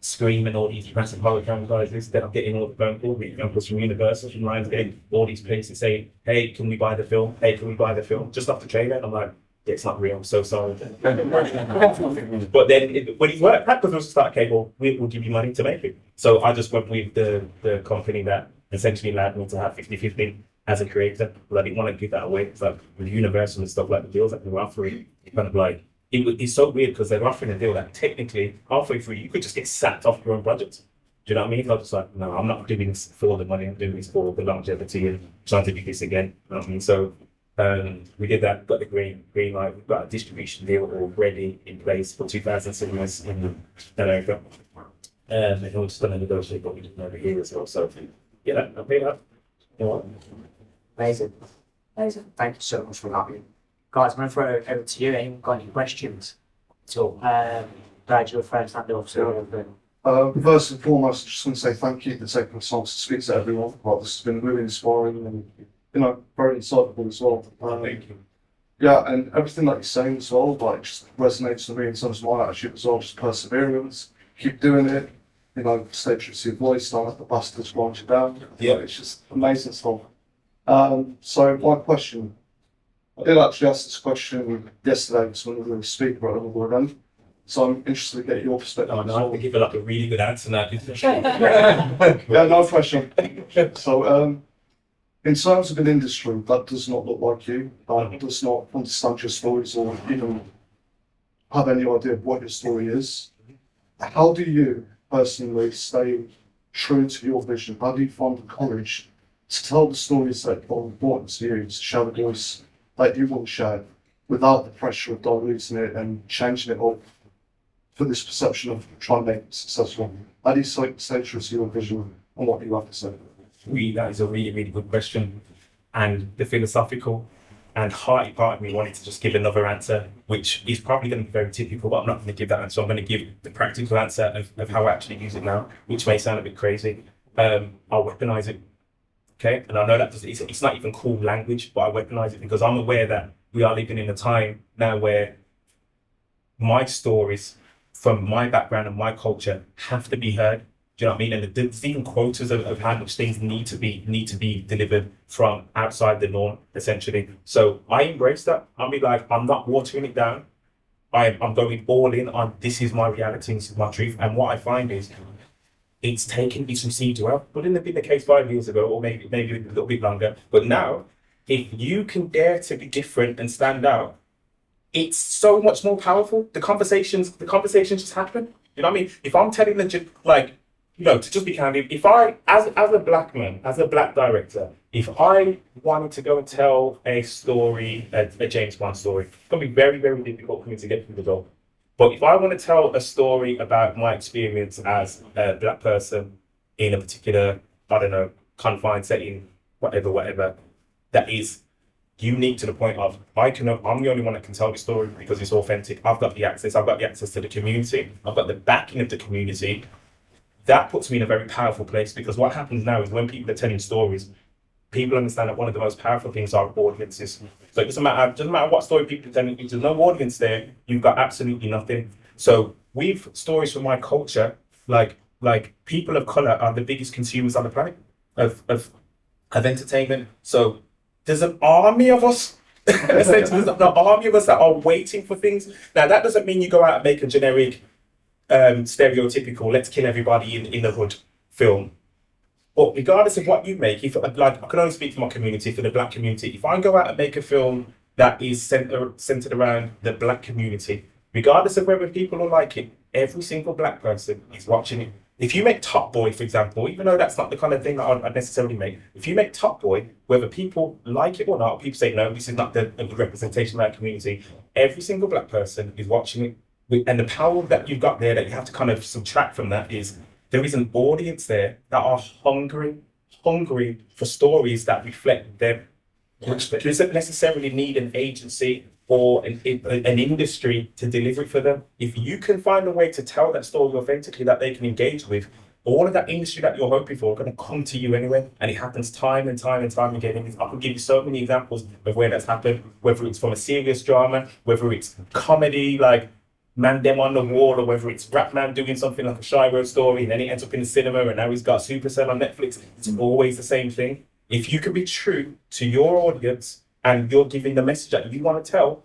Scream and all these massive horror franchises. Then I'm getting all the phone calls, examples from Universal, from Lionsgate, all these places saying, "Hey, can we buy the film? Hey, can we buy the film?" Just off the trailer, and I'm like, "Yeah, it's not real. I'm so sorry." But then when it worked, because was start cable, we'll give you money to make it. So I just went with the company that essentially allowed me to have 50-50 as a creator, but I didn't want to give that away. It's like with Universal and stuff, like the deals that they were offering, kind of like it's so weird because they're offering a deal that technically halfway through you could just get sacked off your own budget. Do you know what I mean? I was just like, no, I'm not doing this for all the money. I'm doing this for the longevity and trying to do this again. You know what I mean? So we did that, got the green light. We've got a distribution deal already in place for 2,000 cinemas in America. And we're just going to negotiate what we did over here as well. So yeah, I think that. You know what? Amazing. Amazing. Thank you so much for that. Guys, I'm going to throw it over to you. Anyone got any questions? So, glad you were first hand off. So, First and foremost, I just want to say thank you for taking the time to speak to everyone. Well, this has been really inspiring and very insightful as well. Thank you. Yeah, and everything that you're saying as well, like, just resonates with me in terms of my attitude as well, just perseverance, keep doing it, stay true to your voice, don't let the bastards grind you down. Yeah. It's just amazing stuff. So my question, I did actually ask this question yesterday to one of the speakers about another event, so I'm interested to get your perspective. Oh, as no, I well. can give like a really good answer now. Yeah, no pressure. So, in terms of an industry that does not look like you, that does not understand your stories or even have any idea of what your story is, how do you personally stay true to your vision? How do you find the courage to tell the stories that are important to you, to share the voice that you want to share without the pressure of diluting it and changing it up for this perception of trying to make it successful? How do you stay true to your vision and what you have to say? That is a really, really good question. And the philosophical and hearty part of me wanted to just give another answer, which is probably going to be very typical, but I'm not going to give that answer. I'm going to give the practical answer of how I actually use it now, which may sound a bit crazy. I'll weaponize it. Okay, and I know that it's not even cool language, but I weaponize it because I'm aware that we are living in a time now where my stories from my background and my culture have to be heard. Do you know what I mean? And there's even quotas of how much things need to be delivered from outside the norm, essentially. So I embrace that. I'll be like, I'm not watering it down. I'm going all in on this is my reality, this is my truth. And what I find is it's received well. Wouldn't have been the case 5 years ago, or maybe a little bit longer. But now, if you can dare to be different and stand out, it's so much more powerful. The conversations just happen. You know what I mean? If I'm telling to just be candid, if I, as a black man, as a black director, if I wanted to go and tell a story, a James Bond story, it's going to be very, very difficult for me to get through the door. But if I want to tell a story about my experience as a black person in a particular, confined setting, whatever, that is unique to the point of I'm the only one that can tell the story because it's authentic. I've got the access to the community, I've got the backing of the community. That puts me in a very powerful place because what happens now is when people are telling stories, people understand that one of the most powerful things are audiences. So it doesn't matter what story people are telling, if there's no audience there, you've got absolutely nothing. So we've stories from my culture, like people of color are the biggest consumers on the planet of entertainment. So there's an army of us. Essentially, there's an army of us that are waiting for things. Now that doesn't mean you go out and make a generic, stereotypical let's kill everybody in the hood film. But regardless of what you make, if I can only speak for my community, for the black community, if I go out and make a film that is centered around the black community, regardless of whether people will like it, every single black person is watching it. If you make Top Boy, for example, even though that's not the kind of thing that I'd necessarily make, if you make Top Boy, whether people like it or not, people say, no, this is not a good representation of our community, every single black person is watching it. And the power that you've got there that you have to kind of subtract from that is there is an audience there that are hungry for stories that reflect them, which doesn't necessarily need an agency or an industry to deliver it for them. If you can find a way to tell that story authentically that they can engage with, all of that industry that you're hoping for are going to come to you anyway. And it happens time and time and time again. And I can give you so many examples of where that's happened, whether it's from a serious drama, whether it's comedy, like Man Them on the Wall, or whether it's Rap Man doing something like a Shiro story and then he ends up in the cinema and now he's got Supercell on Netflix. It's always the same thing. If you can be true to your audience and you're giving the message that you want to tell,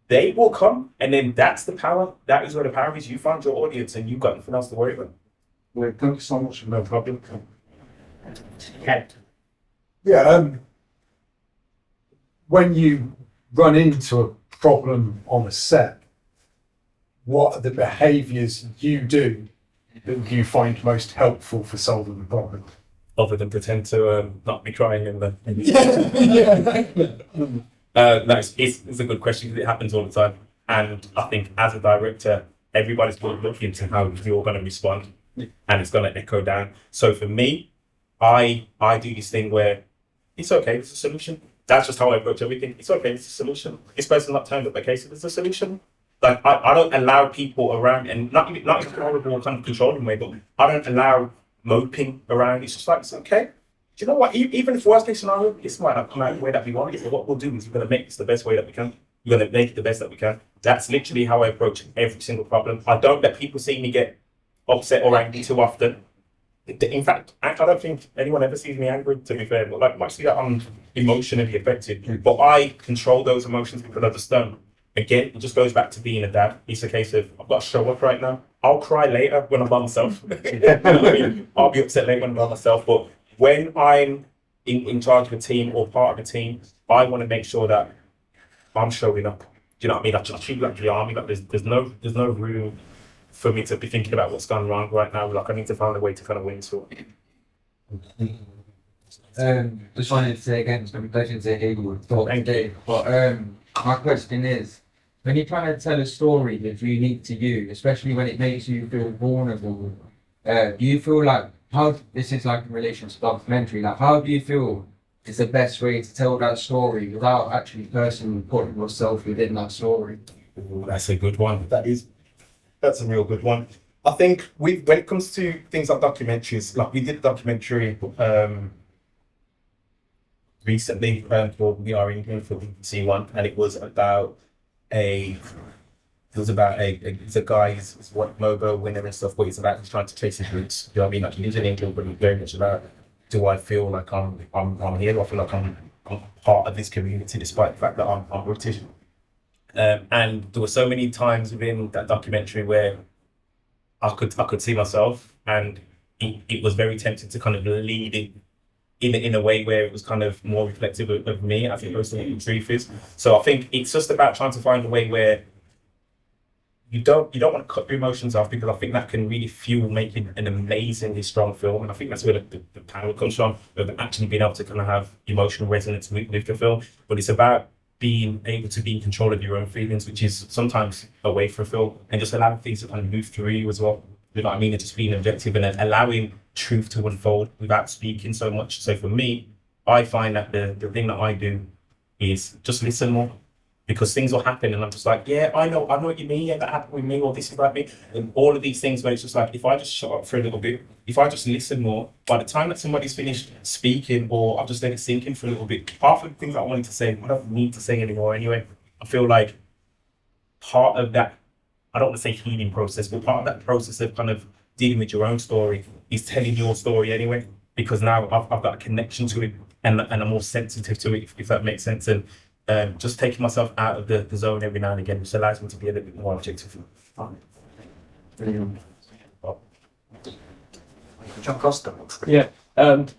they will come. And then that's the power. That is where the power is. You find your audience and you've got nothing else to worry about. Well, thank you so much. No problem. Okay. Yeah, when you run into a problem on a set, what are the behaviours you do that you find most helpful for solving the problem? Other than pretend to not be crying in the. No, it's a good question because it happens all the time. And I think as a director, everybody's going to look into how you're going to respond and it's going to echo down. So for me, I do this thing where it's okay, it's a solution. That's just how I approach everything. It's okay, it's a solution. This person not turned up their case, it's a solution. Like I don't allow people around, and not in a horrible kind of controlling way, but I don't allow moping around. It's just like, it's okay. Do you know what? Even if worst case scenario, this might not come out the way that we want it, but what we'll do is we're going to make this the best way that we can. We're going to make it the best that we can. That's literally how I approach every single problem. I don't let people see me get upset or angry too often. In fact, I don't think anyone ever sees me angry, to be fair, but like, mostly that I'm emotionally affected. But I control those emotions because I just don't. Again, it just goes back to being a dad. It's a case of, I've got to show up right now. I'll cry later when I'm by myself. I'll be upset later when I'm by myself. But when I'm in charge of a team or part of a team, I want to make sure that I'm showing up. Do you know what I mean? I treat like the army. Like there's no room for me to be thinking about what's gone wrong right now. Like I need to find a way to kind of win. So. Just wanted to say again, it's been a pleasure to hear you talk today. But my question is, when you're trying to tell a story that's unique to you, especially when it makes you feel vulnerable, do you feel like this is like in relation to documentary, like how do you feel is the best way to tell that story without actually personally putting yourself within that story? Ooh, that's a good one. That's a real good one. I think when it comes to things like documentaries, like we did a documentary recently for We Are England for BBC One, and it was about a guy, he's what MOBO winner and stuff, but it's about he's trying to chase his roots. You know what I mean? Like he lives in England, but it's very much about, do I feel like I'm here? Do I feel like I'm part of this community despite the fact that I'm British? And there were so many times within that documentary where I could see myself, and it was very tempting to kind of lead it in a way where it was kind of more reflective of me as opposed to what the truth is. So I think it's just about trying to find a way where you don't want to cut your emotions off, because I think that can really fuel making an amazingly strong film. And I think that's where the power comes from, of actually being able to kind of have emotional resonance with the film. But it's about being able to be in control of your own feelings, which is sometimes a way for a film, and just allowing things to kind of move through you as well. You know what I mean? And just being objective and then allowing truth to unfold without speaking so much. So for me, I find that the thing that I do is just listen more, because things will happen and I'm just like, yeah, I know what you mean, yeah, that happened with me, or this is about me. And all of these things where it's just like, if I just shut up for a little bit, if I just listen more, by the time that somebody's finished speaking, or I've just let it sink in for a little bit, half of the things I wanted to say, I don't need to say anymore anyway. I feel like part of that, I don't want to say healing process, but part of that process of kind of dealing with your own story is telling your story anyway, because now I've got a connection to it and I'm more sensitive to it, if that makes sense. And just taking myself out of the zone every now and again, which allows me to be a little bit more objective. John Costa. Yeah,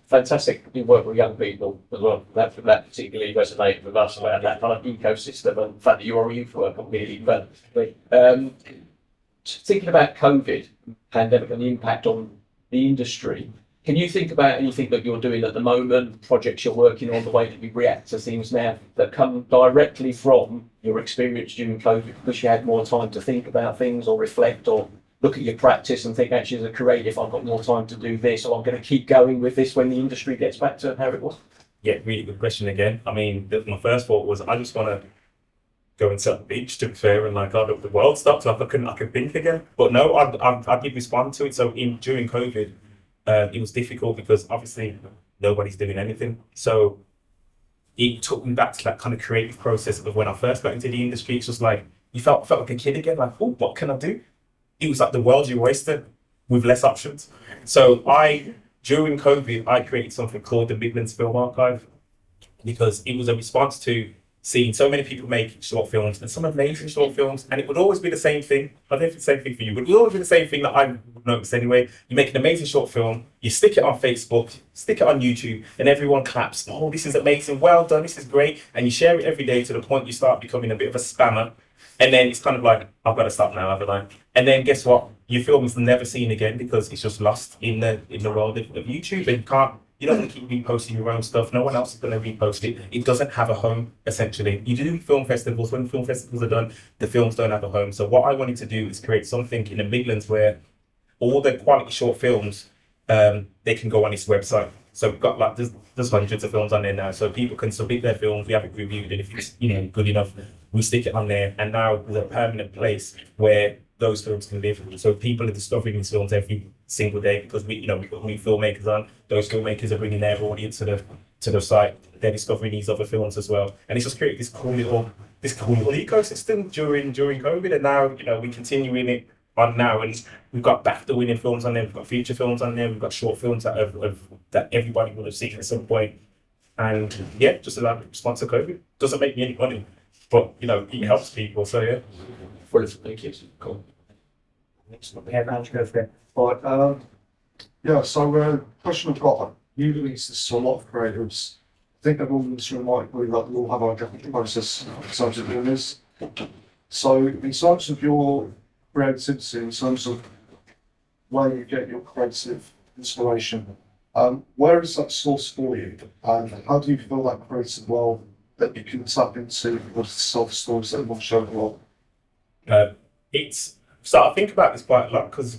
fantastic. You work with young people as well. That particularly resonated with us about that kind of ecosystem and the fact that you're a youth worker really. But thinking about COVID pandemic and the impact on the industry, can you think about anything that you're doing at the moment, projects you're working on, the way that you react to things now that come directly from your experience during COVID, because you had more time to think about things or reflect or look at your practice and think, actually, as a creative, I've got more time to do this, or I'm going to keep going with this when the industry gets back to how it was? Yeah, really good question again. I mean, my first thought was, I just want to go and sit on the beach, to be fair, and like, the world stopped, like I could think again. But no, I did respond to it. So during COVID, it was difficult because obviously nobody's doing anything. So it took me back to that kind of creative process of when I first got into the industry. It's just like you felt like a kid again, like, oh, what can I do? It was like the world you wasted with less options. So during COVID, I created something called the Midlands Film Archive because it was a response to seeing so many people make short films and some amazing short films, and it would always be the same thing. I don't know if it's the same thing for you, but it would always be the same thing that I noticed anyway. You make an amazing short film, you stick it on Facebook, stick it on YouTube, and everyone claps. Oh, this is amazing, well done, this is great. And you share it every day to the point you start becoming a bit of a spammer. And then it's kind of like, I've got to stop now, haven't I? And then guess what? Your film is never seen again because it's just lost in the world of YouTube, and you don't want to keep reposting your own stuff. No one else is going to repost it. It doesn't have a home, essentially. You do film festivals. When film festivals are done, the films don't have a home. So what I wanted to do is create something in the Midlands where all the quality short films, they can go on this website. So we've got there's hundreds of films on there now. So people can submit their films. We have it reviewed, and if it's good enough, we stick it on there. And now there's a permanent place where those films can live. So people are discovering these films every single day because we've got new filmmakers on. Those filmmakers are bringing their audience to the site. They're discovering these other films as well, and it's just created this cool little ecosystem during COVID. And now we're continuing it on now, and we've got BAFTA winning films on there. We've got feature films on there. We've got short films that everybody would have seen at some point. And yeah, just a response to COVID. Doesn't make me any money, but it helps people. So yeah. Brilliant, thank you. Cool. Yeah, man, go for it. But yeah, so question I've got, you release this to a lot of creatives. I think everyone in this room might agree that we all have our different process in terms of doing this. So in terms of your creativity, in terms of where you get your creative inspiration, where is that source for you? And how do you feel that creative world that you can tap into with self-stories that you want to show the world? So I think about this quite a lot because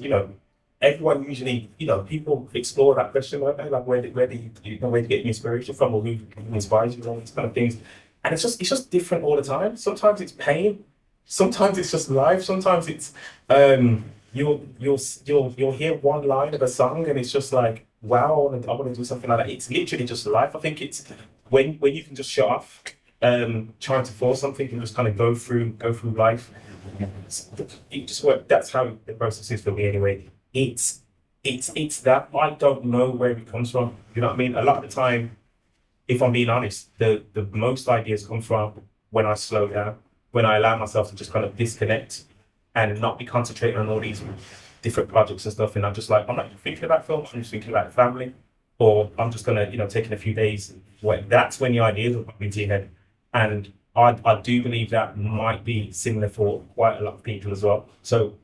everyone usually people explore that question, right? Like where do you get your inspiration from, or who inspires you, and all these kind of things. And it's just different all the time. Sometimes it's pain, sometimes it's just life, sometimes it's you'll hear one line of a song and it's just like, wow, I want to do something like that. It's literally just life. I think it's when you can just shut off trying to force something and just kind of go through life. It just works. That's how the process is for me anyway. It's that I don't know where it comes from. You know what I mean? A lot of the time, if I'm being honest, the most ideas come from when I slow down, when I allow myself to just kind of disconnect and not be concentrating on all these different projects and stuff. And I'm just like, I'm not even thinking about film. I'm just thinking about the family, or I'm just gonna taking a few days. That's when the ideas will pop into your head. And I do believe that might be similar for quite a lot of people as well. So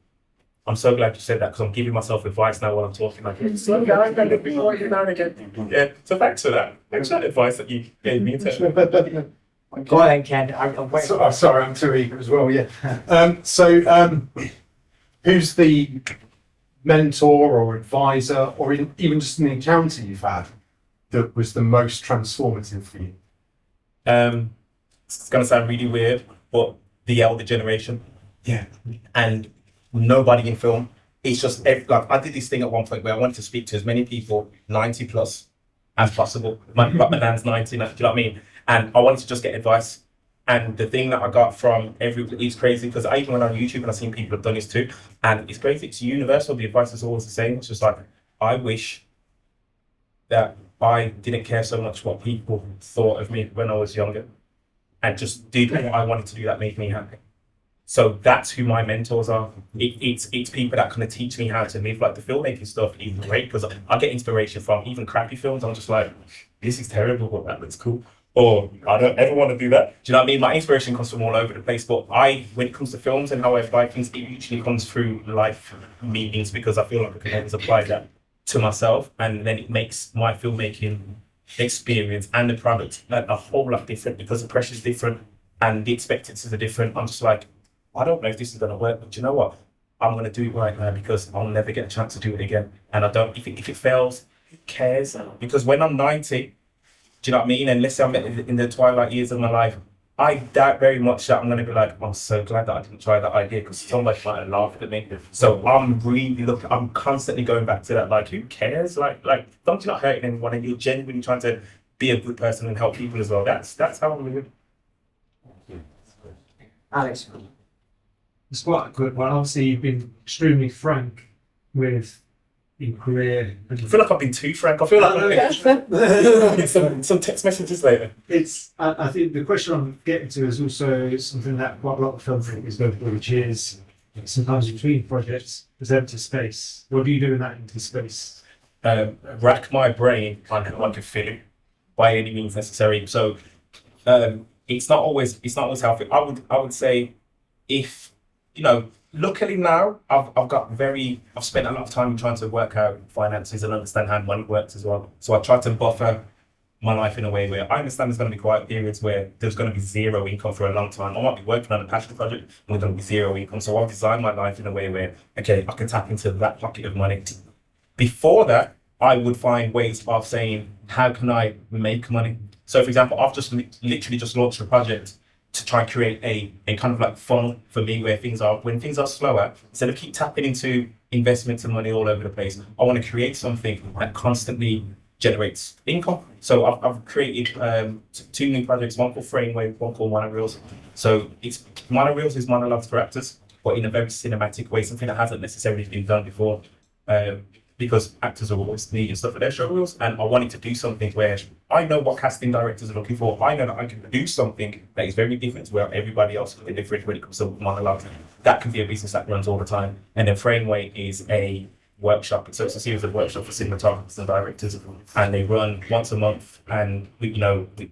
I'm so glad you said that because I'm giving myself advice now while I'm talking. Like, slow down, before you down again. Yeah. So thanks for that. Thanks for that advice that you gave me. Go ahead, Ken. I'm waiting. Sorry, I'm too eager as well. Yeah. Who's the mentor or advisor, or even just an encounter you've had that was the most transformative for you? It's gonna sound really weird, but the elder generation. Yeah. And nobody in film. It's just like I did this thing at one point where I wanted to speak to as many people 90 plus as possible. My nan's 90, do you know what I mean? And I wanted to just get advice. And the thing that I got from everybody is crazy because I even went on YouTube and I've seen people have done this too. And it's crazy, it's universal. The advice is always the same. It's just like, I wish that I didn't care so much what people thought of me when I was younger and just did what I wanted to do that made me happy. So that's who my mentors are. It's people that kind of teach me how to live. Like the filmmaking stuff is great because I get inspiration from even crappy films. I'm just like, this is terrible, but that looks cool. Or I don't ever want to do that. Do you know what I mean? My inspiration comes from all over the place. But when it comes to films and how I apply things, it usually comes through life meetings because I feel like I can always apply that to myself. And then it makes my filmmaking experience and the product a whole lot different because the pressure's different and the expectancies are different. I'm just like, I don't know if this is going to work, but do you know what? I'm going to do it right now because I'll never get a chance to do it again. And I don't, if it fails, who cares? Because when I'm 90, do you know what I mean? And let's say I'm in the twilight years of my life, I doubt very much that I'm going to be like, I'm so glad that I didn't try that idea because somebody might have laughed at me. So I'm really looking, I'm constantly going back to that, like, who cares? Don't you're not hurting anyone and you're genuinely trying to be a good person and help people as well. That's how I'm living. Alex. It's quite a good one. Obviously, you've been extremely frank with your career. I feel like I've been too frank. I feel like I'm going to get some text messages later. I think the question I'm getting to is also something that quite a lot of filmmakers go through, which is sometimes between projects, there's empty space. What do you do in that empty space? Rack my brain on how I can fill it by any means necessary. So it's not always healthy. I would say if luckily now I've spent a lot of time trying to work out finances and understand how money works as well. So I try to buffer my life in a way where I understand there's going to be quiet periods where there's going to be zero income for a long time. I might be working on a passion project and there's going to be zero income. So I've designed my life in a way where, okay, I can tap into that pocket of money. Before that, I would find ways of saying, how can I make money? So for example, I've just literally just launched a project to try and create a kind of like funnel for me where when things are slower, instead of keep tapping into investments and money all over the place, I want to create something that constantly generates income. So I've created 2 new projects, one called Framewave, one called Monoreels. So Monoreels is monologues for actors, but in a very cinematic way, something that hasn't necessarily been done before. Because actors are always needing stuff for their show reels, and I wanted to do something where I know what casting directors are looking for. I know that I can do something that is very different to where everybody else is different when it comes to monologues. That can be a business that runs all the time. And then Frameway is a workshop. So it's a series of workshops for cinematographers and directors, and they run once a month. And we've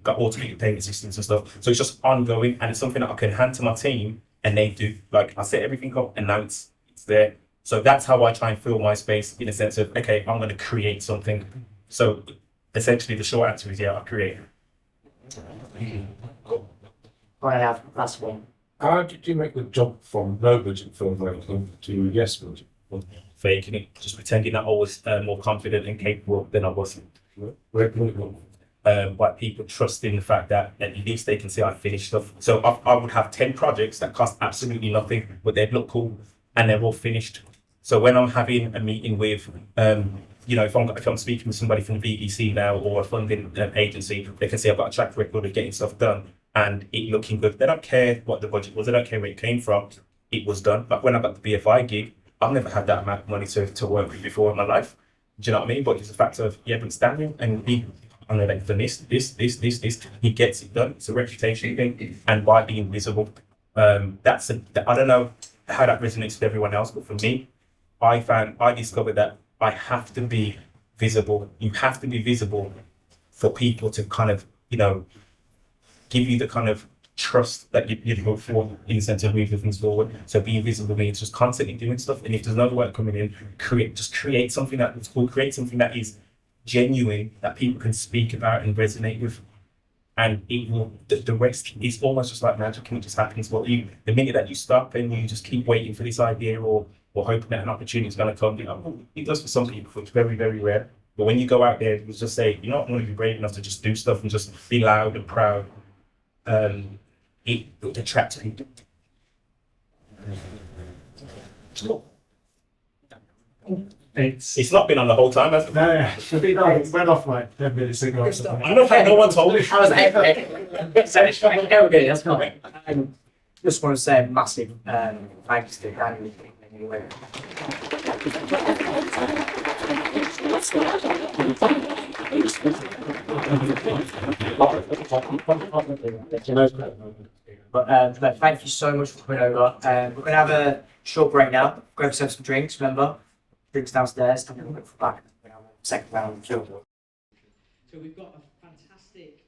got automated payment systems and stuff. So it's just ongoing, and it's something that I can hand to my team, and they do. Like, I set everything up, and now it's there. So that's how I try and fill my space, in a sense of, okay, I'm going to create something. So essentially the short answer is, yeah, I create. I have last one. How did you make the jump from no budget filmmaking to yes budget? Faking it, just pretending that I was more confident and capable than I wasn't. Where can it go? By people trusting the fact that at least they can see I finished stuff. So I would have 10 projects that cost absolutely nothing, but they'd look cool and they're all finished. So when I'm having a meeting with, if I'm speaking with somebody from the BBC now or a funding agency, they can see I've got a track record of getting stuff done and it looking good. They don't care what the budget was. They don't care where it came from. It was done. But when I got the BFI gig, I've never had that amount of money to work with before in my life. Do you know what I mean? But it's a fact of, yeah, but standing and I know that he's done this. He gets it done. It's a reputation thing. And by being visible, I don't know how that resonates with everyone else, but for me, I discovered that I have to be visible. You have to be visible for people to kind of, give you the kind of trust that you'd hope for in the sense of moving things forward. So being visible means just constantly doing stuff. And if there's no work coming in, create something that's cool, create something that is genuine, that people can speak about and resonate with. And it will, the rest is almost just like magic, and it just happens. Well, the minute that you stop and you just keep waiting for this idea or hoping that an opportunity is going to come, it does for some people, it's very, very rare. But when you go out there, you just say, I'm going to be brave enough to just do stuff and just be loud and proud. It attracts people. It's not been on the whole time, has it? No, it went off like 10 minutes ago. I don't know, no one told me. I was okay, that's not. Just want to say a massive thanks to Daniel. Anyway. But thank you so much for coming over. We're going to have a short break now. Grab yourself some drinks, remember? Drinks downstairs, and then we'll look for back. We're going to have a second round of film. So we've got a fantastic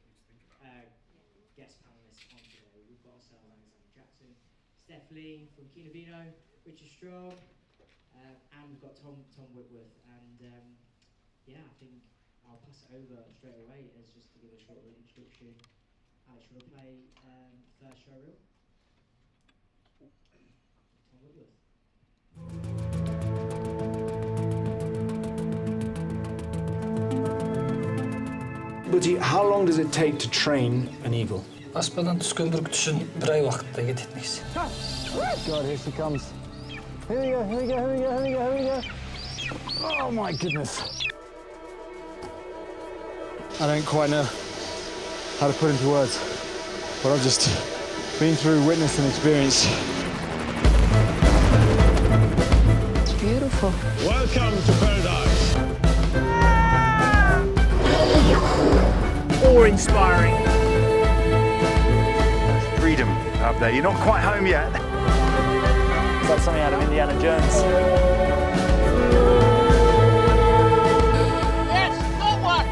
guest panelist on today. We've got ourselves Alexander Jackson, Steph Lee from Kinavino, Richard Strong, and we've got Tom Whitworth. And I think I'll pass it over straight away as just to give a short introduction. Alex, will play first show reel. Tom Whitworth. Buddy, how long does it take to train an eagle? Аспадан түскен бүркіт үшін бір ай уақытта кететінекіз. God, here she comes. Here we go, here we go, here we go, here we go, here we go. Oh my goodness. I don't quite know how to put into words what I've just been through, witnessed and experienced. It's beautiful. Welcome to paradise. Awe-inspiring. Freedom up there. You're not quite home yet. Is that something out of Indiana Jones? Yes, got one!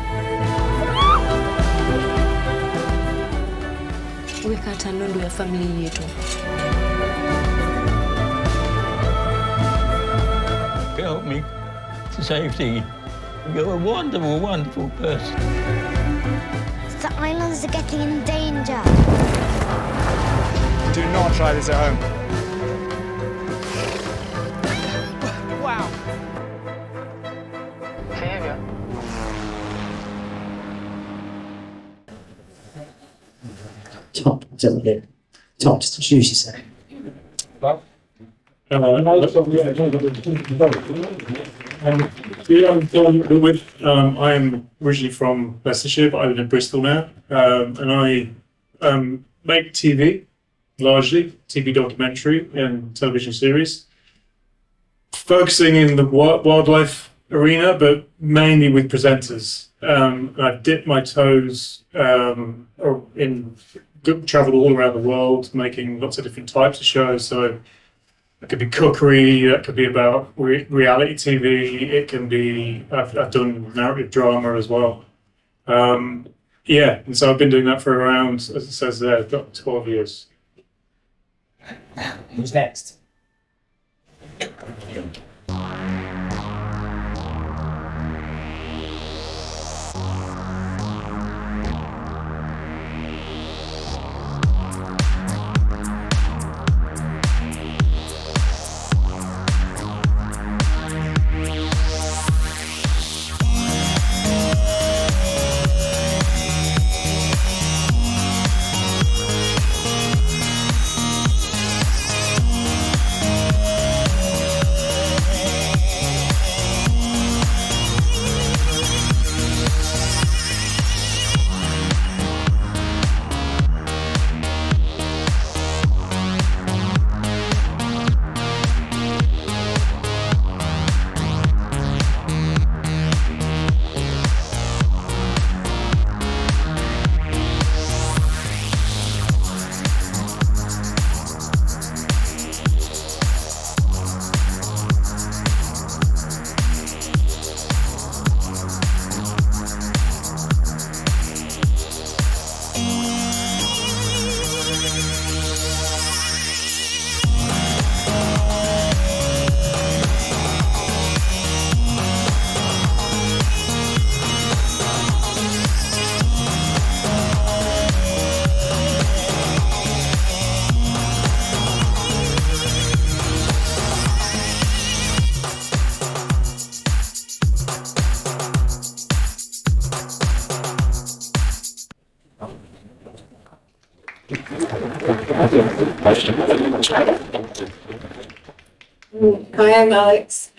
Weka tanondo ya familia yetu. Help me to safety. You're a wonderful, wonderful person. The islands are getting in danger. Do not try this at home. Wow. Tom, Tom, just introduce yourself. I'm originally from Leicestershire, but I live in Bristol now, and I make TV, largely TV documentary and television series, focusing in the wildlife arena, but mainly with presenters. I've dipped my toes traveled all around the world, making lots of different types of shows. So it could be cookery, that could be about reality TV, it can be, I've done narrative drama as well. Yeah, and so I've been doing that for around, as it says there, about 12 years. Who's next? Hi, I'm Alex.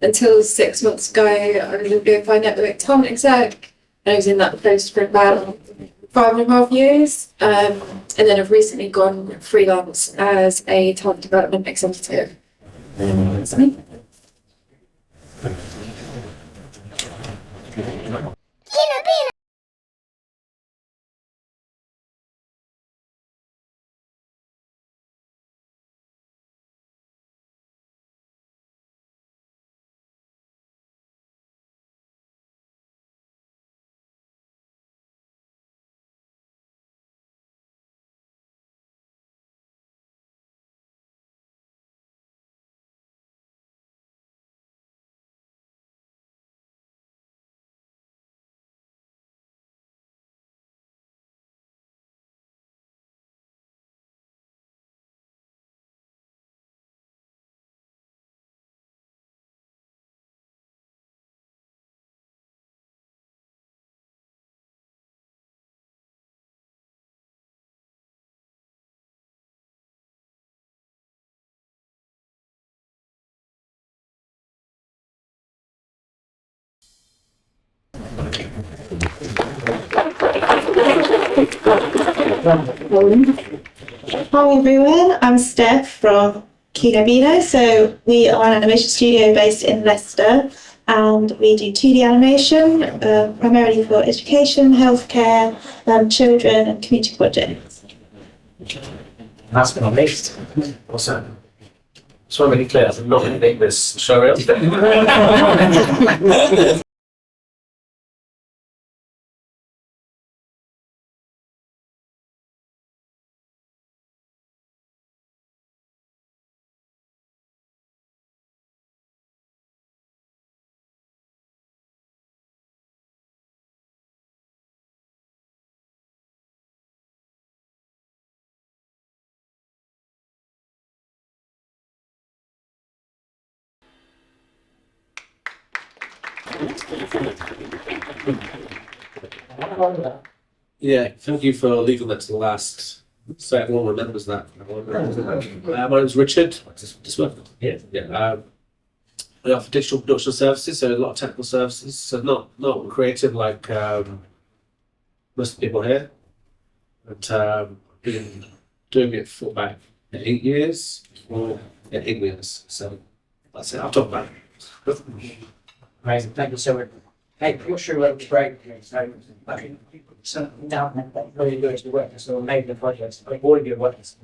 Until 6 months ago, I was a Verify Network talent exec, and I was in that post for about 5.5 years. And then I've recently gone freelance as a talent development executive. That's me. Hi everyone, I'm Steph from Kinobino. So we are an animation studio based in Leicester and we do 2D animation, primarily for education, healthcare, children and community projects. Last but not least, Awesome. So I'm really clear, I'm not going to make this show real. Yeah, thank you for leaving that to the last, so everyone remembers that. My name's Richard. Yeah. We offer digital production services, so a lot of technical services. So not creative like most of the people here, but been doing it for about 8 years. Or 8 years. So that's it. I'll talk about it. amazing, thank you so much. Hey, I'm not sure whether it's break, so I can put down that really good to work, so maybe the projects, but all of your work is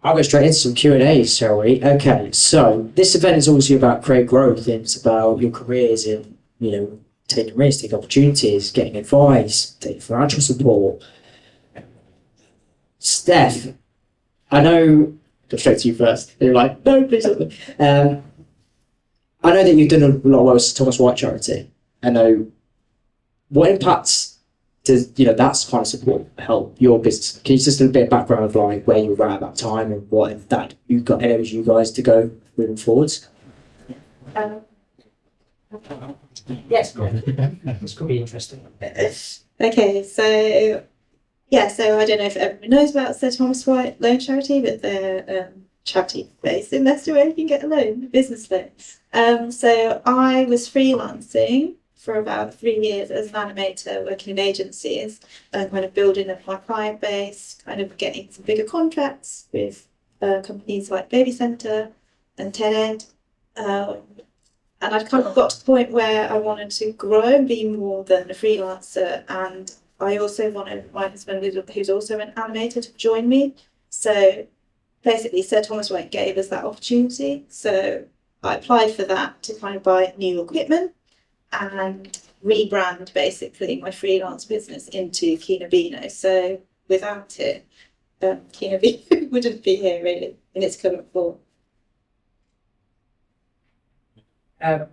I'll go straight into some Q&A, shall we? Okay, so this event is obviously about create growth. It's about your careers in, taking risks, taking opportunities, getting advice, taking financial support. Steph, I know, go straight to you first. You're like, no, please don't. I know that you've done a lot of work with Thomas White Charity. I know, what impacts does that's kind of support help your business? Can you just do a bit of background of like where you were at that time and what that you got enables you guys to go moving forwards? Yes, this could be interesting. Okay, so I don't know if everyone knows about Sir Thomas White Loan Charity, but they're charity based in Leicester where you can get a loan, a business loan. So I was freelancing for about 3 years as an animator, working in agencies and kind of building up my client base, kind of getting some bigger contracts with companies like Baby Centre and TED. And I'd kind of got to the point where I wanted to grow and be more than a freelancer. And I also wanted my husband, who's also an animator, to join me. So basically, Sir Thomas White gave us that opportunity. So I applied for that to kind of buy new equipment and rebrand basically my freelance business into Kinobino. So without it, Kinobino wouldn't be here really in its current form.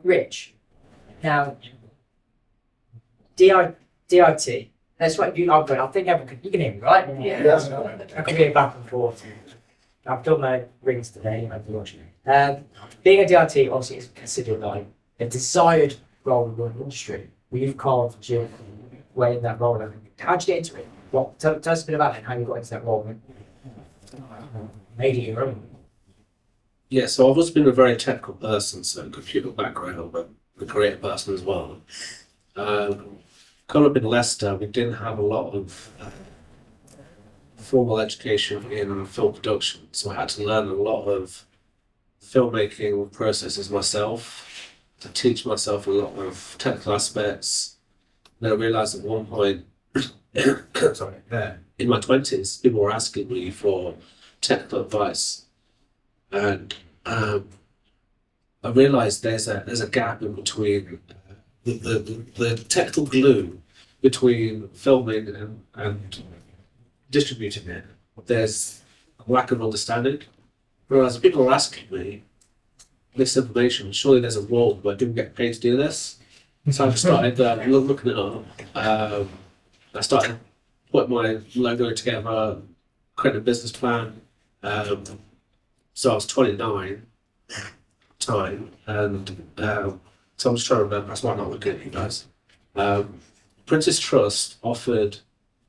Rich, now DIT. That's what I think everyone you can hear me, right? Yeah. I can hear back and forth. I've done my rings today. Being a DIT obviously is considered like a desired role in the industry. You've carved your way in that role. How did you get into it? Tell us a bit about it and how you got into that role and made it your own. Yeah, so I've always been a very technical person, so computer background, but a creative person as well. Growing up in Leicester, we didn't have a lot of formal education in film production, so I had to learn a lot of filmmaking processes myself, to teach myself a lot of technical aspects. And I realised at one point, in my 20s, people were asking me for technical advice. And I realised there's a gap in between the technical glue between filming and distributing it. There's a lack of understanding. Whereas people are asking me this information, surely there's a world where people get paid to do this. So I started looking it up. I started putting my logo together, creating a business plan. So I was 29 time, and so I'm just trying to remember. That's why I'm not looking at you guys. Princess Trust offered a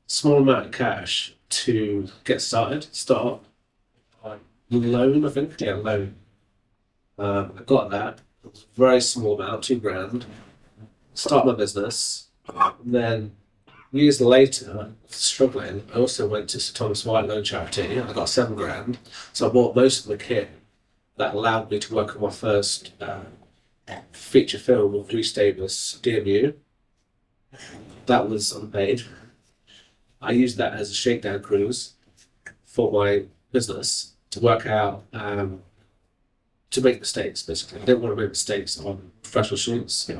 small amount of cash to get started, start loan, I think. Yeah, loan. I got that. It was a very small amount, £2,000. Start my business. And then years later, struggling, I also went to Sir Thomas White Loan Charity. I got £7,000, so I bought most of the kit that allowed me to work on my first feature film with Rhys Davis, DMU. That was unpaid. I used that as a shakedown cruise for my business to work out, to make mistakes, basically. I didn't want to make mistakes on professional shoots.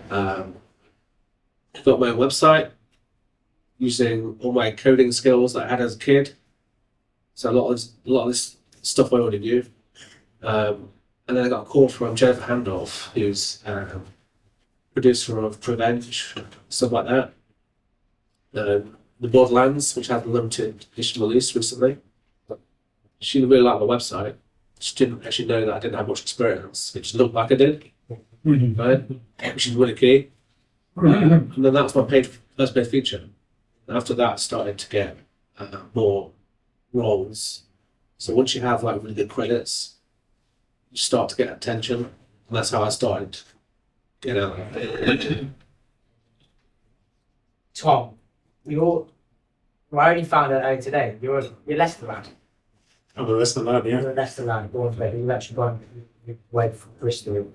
Got my own website using all my coding skills that I had as a kid. So a lot of this stuff I already knew. And then I got a call from Jennifer Handolf, who's producer of Revenge, stuff like that. The Borderlands, which had a limited edition release recently. She really liked my website. She didn't actually know that I didn't have much experience. It just looked like I did, right? Which is really key. And then that was my first paid feature. After that, I started to get more roles. So once you have like really good credits, you start to get attention, and that's how I started getting out there. Tom, I only found out earlier today. You're Leicester lad. I'm a Leicester lad, yeah. You're a Leicester lad, born and bred. You've actually gone away from Bristol.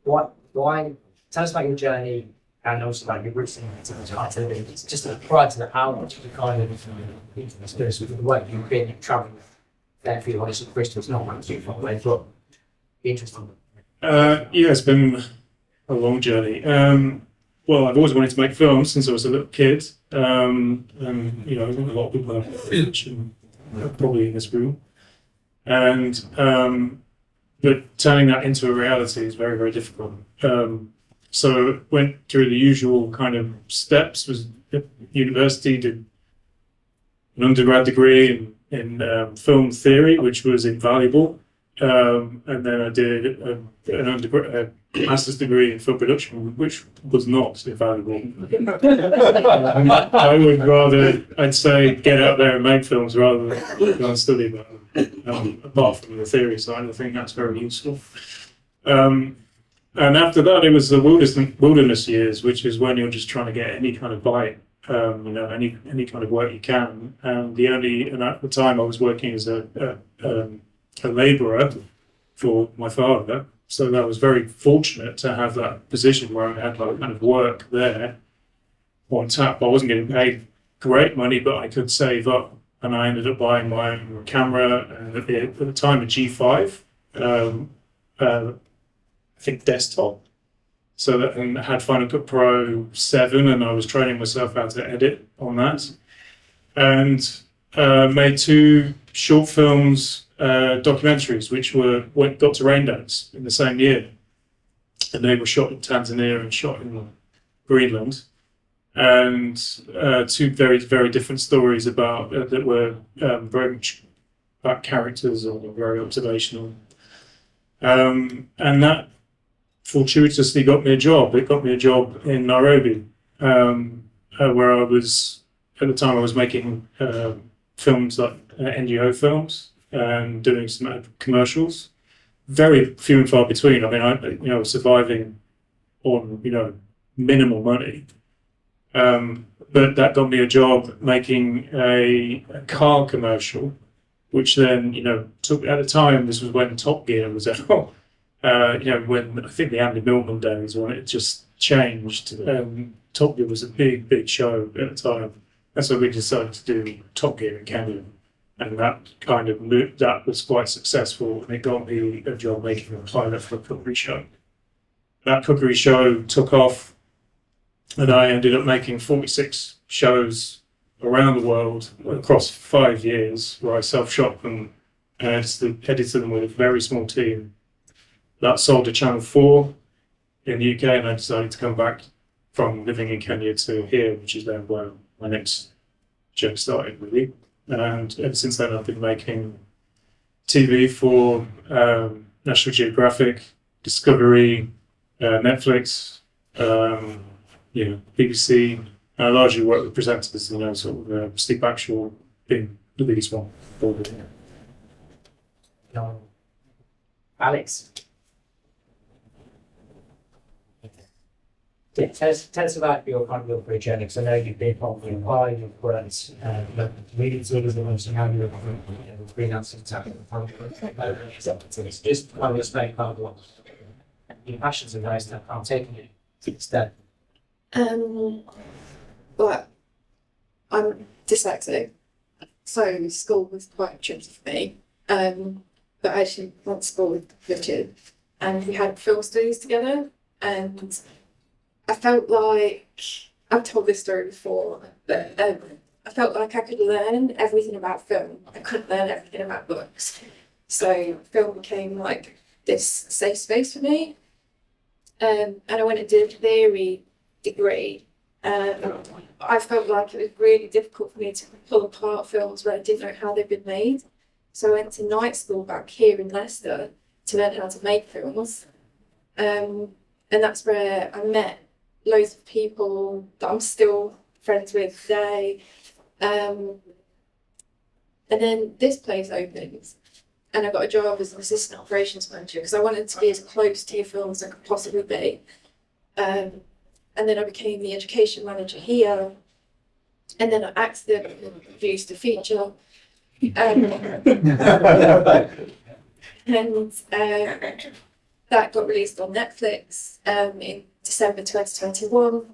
Why? Tell us about your journey and also about your roots into television. It's just prior to that, how much of the kind of experience with the work you've travelling there for you? Obviously, Bristol's not much too far away, but interesting. Yeah, it's been a long journey. Well, I've always wanted to make films since I was a little kid. And, you know, a lot of people have probably in this room. And, but turning that into a reality is very, very difficult. So went through the usual kind of steps, was at university, did an undergrad degree in film theory, which was invaluable. And then I did a master's degree in film production, which was not invaluable. I would rather, I'd say, get out there and make films rather than go and study about them. Apart from the theory side, I think that's very useful. And after that, it was the wilderness years, which is when you're just trying to get any kind of bite, you know, any kind of work you can. And at the time I was working as a labourer for my father, so that was very fortunate to have that position where I had like kind of work there on tap. I wasn't getting paid great money, but I could save up, and I ended up buying my own camera, and at the time a G5, I think desktop. So that, and I had Final Cut Pro 7, and I was training myself how to edit on that, and made 2 short films, documentaries, which got to Raindance in the same year, and they were shot in Tanzania and shot in Greenland, and 2 very, very different stories about that were very much about characters or very observational, and that fortuitously got me a job. It got me a job in Nairobi, where I was, at the time I was making films like NGO films and doing some commercials. Very few and far between. I mean, I was surviving on, minimal money. But that got me a job making a car commercial, which then, took, at the time, this was when Top Gear was out. When I think the Andy Millman days, when it just changed. Top Gear was a big, big show at the time. And so we decided to do Top Gear in Kenya. And that was quite successful. And it got me a job making a pilot for a cookery show. That cookery show took off, and I ended up making 46 shows around the world across 5 years, where I self-shot them and edited them with a very small team. That sold to Channel 4 in the UK, and I decided to come back from living in Kenya to here, which is then where my next journey started, really. And ever since then, I've been making TV for National Geographic, Discovery, Netflix, BBC. And I largely work with presenters, Steve Baxhaw being the biggest one. Alex. Yeah, tell us about your kind of your career journey, because I know you've been on the Empire, you've worked media tourism, and now you're freelancing just kind of explain kind of what your passions and those that I'm taking you to the step. Well, I'm dyslexic, so school was quite tricky for me. But I actually went to school with Richard, and we had film studies together, and I felt like, I've told this story before, but I felt like I could learn everything about film. I couldn't learn everything about books. So film became like this safe space for me. And I went and did a theory degree. I felt like it was really difficult for me to pull apart films where I didn't know how they'd been made. So I went to night school back here in Leicester to learn how to make films. And that's where I met loads of people that I'm still friends with today. And then this place opens, and I got a job as an assistant operations manager because I wanted to be as close to your film as I could possibly be. And then I became the education manager here, and then I accidentally produced a feature. And that got released on Netflix in December 2021.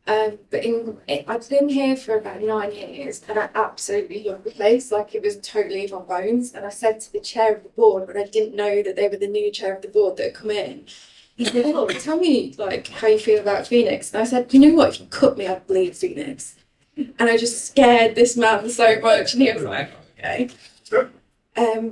But I'd been here for about 9 years, and I absolutely loved the place. Like, it was totally in my bones. And I said to the chair of the board, but I didn't know that they were the new chair of the board that had come in. He said, "Oh, tell me like how you feel about Phoenix." And I said, "You know what? If you cut me, I'd bleed Phoenix." And I just scared this man so much, and he was like, "Okay." But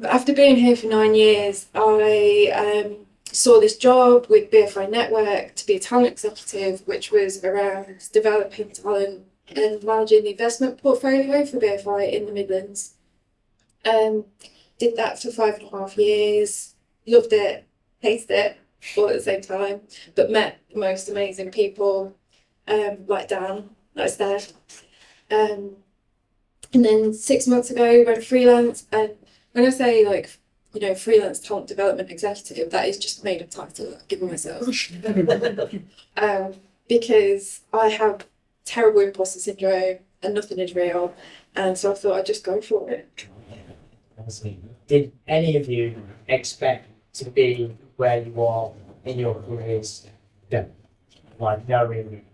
after being here for 9 years, I saw this job with BFI Network to be a talent executive, which was around developing talent and managing the investment portfolio for BFI in the Midlands. Did that for 5.5 years, loved it, hated it all at the same time, but met the most amazing people, like Dan, that's there. And then 6 months ago, went freelance, and when I say like, you know, freelance talent development executive, that is just made up title I've given myself. Because I have terrible imposter syndrome and nothing is real, and so I thought I'd just go for it. Did any of you expect to be where you are in your careers? Yeah. Like knowing,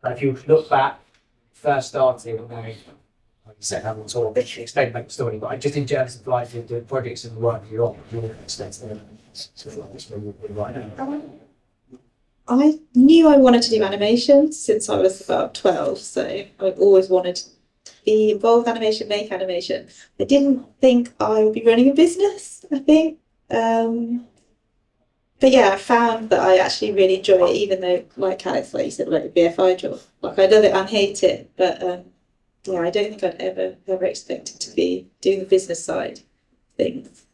if you look back, first starting, like you said, I haven't sort of explained about the story, but just in terms of like the projects and the work you're on, your extent, right now. I knew I wanted to do animation since I was about 12, so I've always wanted to be involved with animation, make animation. I didn't think I would be running a business, I think. But yeah, I found that I actually really enjoy it, even though, like Alex, like you said, like a BFI job. Like, I love it and hate it, but yeah, I don't think I'd ever expected to be doing the business side things.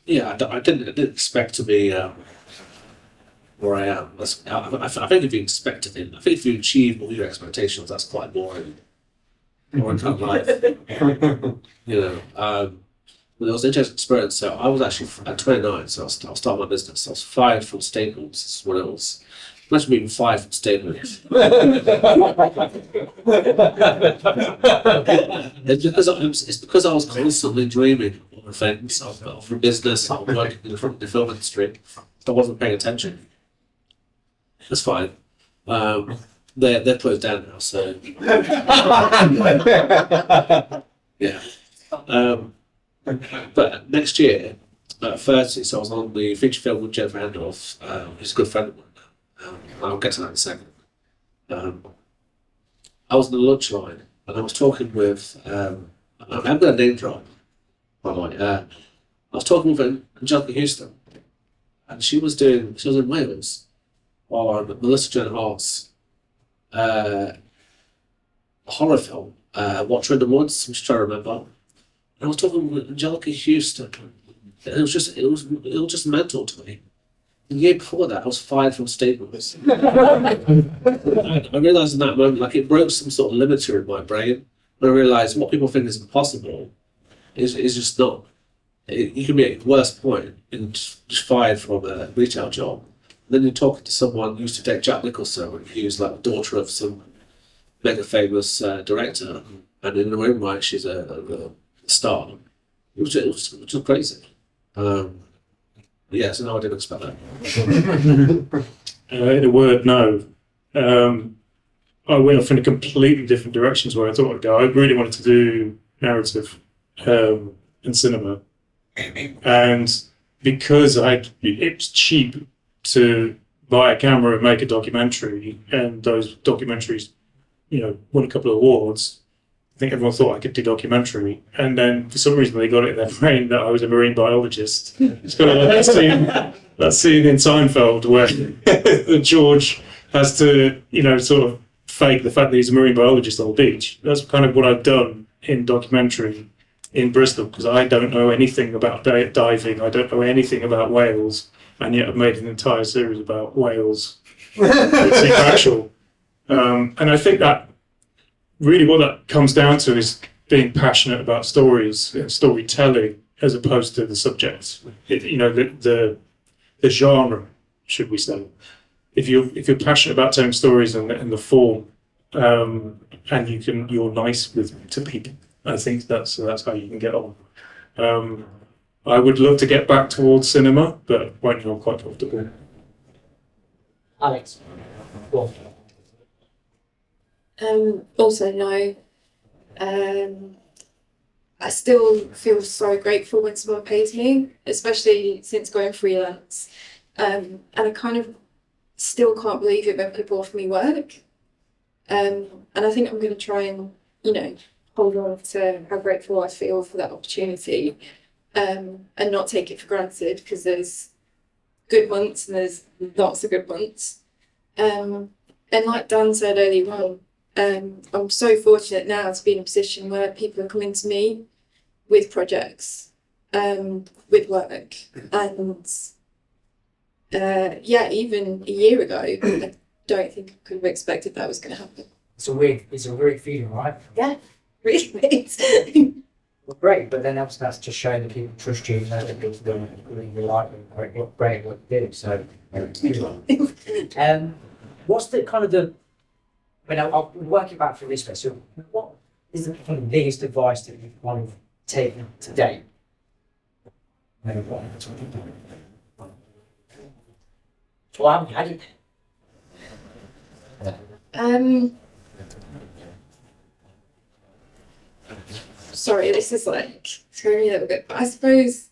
Yeah, I didn't expect to be where I am. I think if you expect it, I think if you achieve all your expectations, that's quite boring. Boring kind of life. You know, but it was an interesting experience. So I was actually at 29, so I started my business. I was fired from Staples. This is what it was. Imagine being fired from Staples. It's because I was constantly dreaming of things, of a business, of working in the film industry. I wasn't paying attention. That's fine. They're closed down now, so yeah. But next year, at 30, so I was on the feature film with Jeff Randolph, who's a good friend of mine. I'll get to that in a second. I was on the lunch line, and I was talking with, I'm going to name drop, by the way. I was talking with Angelica Houston, and she was in Wales on Melissa Joan Hart's horror film, Watcher in the Woods, I'm just trying to remember. And I was talking with Angelica Houston, and it was just mental to me. The year before that, I was fired from Staples. I realised in that moment, like, it broke some sort of limiter in my brain. And I realised what people think is impossible is just not. you can be at the worst point and just fired from a retail job. Then you're talking to someone who used to date Jack Nicholson, who's like the daughter of some mega famous director, and in her own right, she's a star. It was just crazy. So no, I didn't expect that. In a word, no. I went off in a completely different directions where I thought I'd go. I really wanted to do narrative in cinema, and because it's cheap to buy a camera and make a documentary, and those documentaries, won a couple of awards. I think everyone thought I could do documentary, and then for some reason they got it in their brain that I was a marine biologist. It's kind of like that scene in Seinfeld where George has to, sort of fake the fact that he's a marine biologist on the beach. That's kind of what I've done in documentary in Bristol, because I don't know anything about diving, I don't know anything about whales, and yet I've made an entire series about whales. It's factual. And I think that really what that comes down to is being passionate about stories and storytelling as opposed to the subject. The genre, should we say. If you're passionate about telling stories and the form, and you're nice to people, I think that's how you can get on. I would love to get back towards cinema, but right now I'm quite comfortable. Alex, go on. Also no. I still feel so grateful when someone pays me, especially since going freelance. And I kind of still can't believe it when people offer me work. And I think I'm going to try and, hold on to how grateful I feel for that opportunity, and not take it for granted, because there's good months and there's lots of good months. And like Dan said earlier on, I'm so fortunate now to be in a position where people are coming to me with projects, with work, and even a year ago, I don't think I could have expected that was going to happen. It's a weird feeling, right? Yeah, really. Well, great, but then that's just showing that people trust you, that people don't really like great what you do. So, what's the kind of the? I'll work it back from this way. So, what is the kind of biggest advice that you've kind of taken to date? Well, I haven't had it. Sorry, this is throwing me a little bit, but I suppose,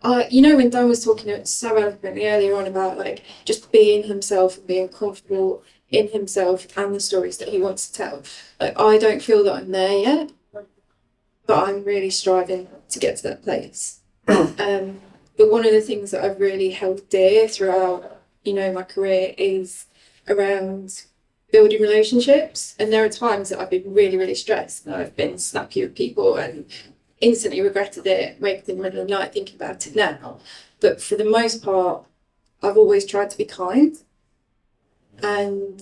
when Dan was talking so eloquently earlier on about just being himself and being comfortable in himself and the stories that he wants to tell, I don't feel that I'm there yet, but I'm really striving to get to that place. But one of the things that I've really held dear throughout, my career is around building relationships. And there are times that I've been really, really stressed and I've been snappy with people and instantly regretted it, waking up in the middle of the night thinking about it now. But for the most part, I've always tried to be kind. And,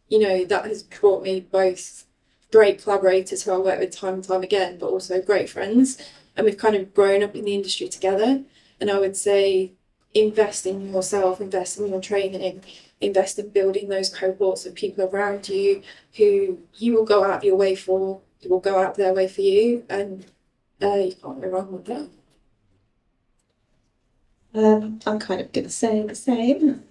that has brought me both great collaborators who I work with time and time again, but also great friends. And we've kind of grown up in the industry together. And I would say invest in yourself, invest in your training, invest in building those cohorts of people around you who you will go out your way for, who will go out their way for you, and you can't go wrong with that. I'm kind of going to say the same.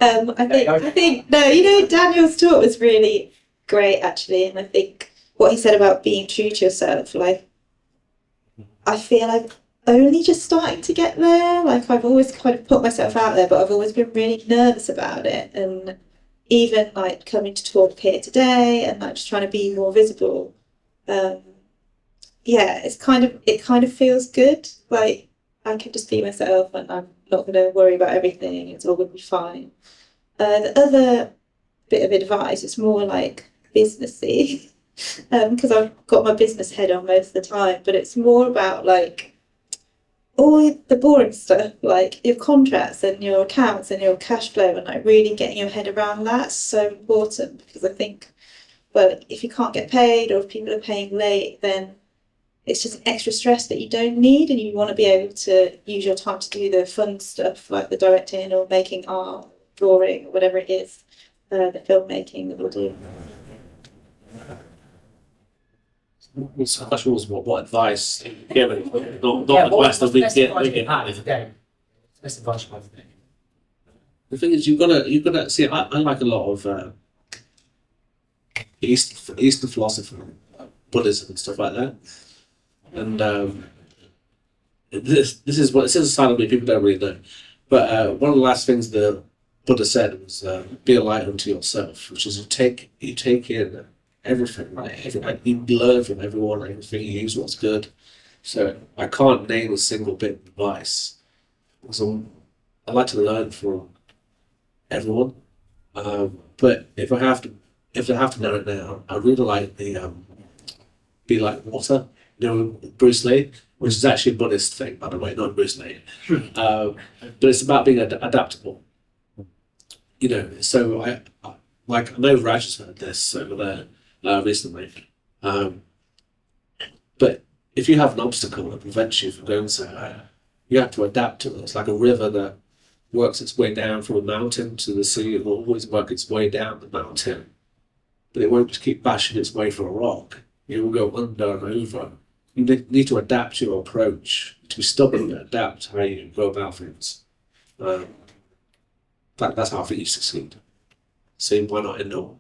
I think Daniel's talk was really great actually, and I think what he said about being true to yourself, I feel like only just starting to get there. I've always kind of put myself out there, but I've always been really nervous about it. And even coming to talk here today and just trying to be more visible. It kind of feels good. I can just be myself and I'm not going to worry about everything. It's all going to be fine. The other bit of advice is more businessy, because I've got my business head on most of the time, but it's more about all the boring stuff, your contracts and your accounts and your cash flow, and really getting your head around that's so important, because I think, if you can't get paid or if people are paying late, then it's just extra stress that you don't need, and you want to be able to use your time to do the fun stuff like the directing or making art, drawing, or whatever it is, the filmmaking that we'll do. So the question was what advice given, not advice that we get. today? Best advice you have today? The thing is, you've got to see. I like a lot of Eastern philosophy, Buddhism, and stuff like that. And this is a side of me people don't really know. But one of the last things the Buddha said was, "Be a light unto yourself," which is you take in everything, right? You learn from everyone, everything. You use what's good. So I can't name a single bit of advice because I like to learn from everyone. But if I have to narrow it down, I really like the be like water, Bruce Lee, which is actually a Buddhist thing, by the way, not Bruce Lee. But it's about being adaptable. So I know Raj has heard this over there recently. But if you have an obstacle that prevents you from going somewhere, you have to adapt to it. It's like a river that works its way down from a mountain to the sea. It will always work its way down the mountain, but it won't just keep bashing its way for a rock. It will go under and over. You need to adapt your approach, to be stubborn and adapt how you go about things. That's how I think you succeed. So why not end up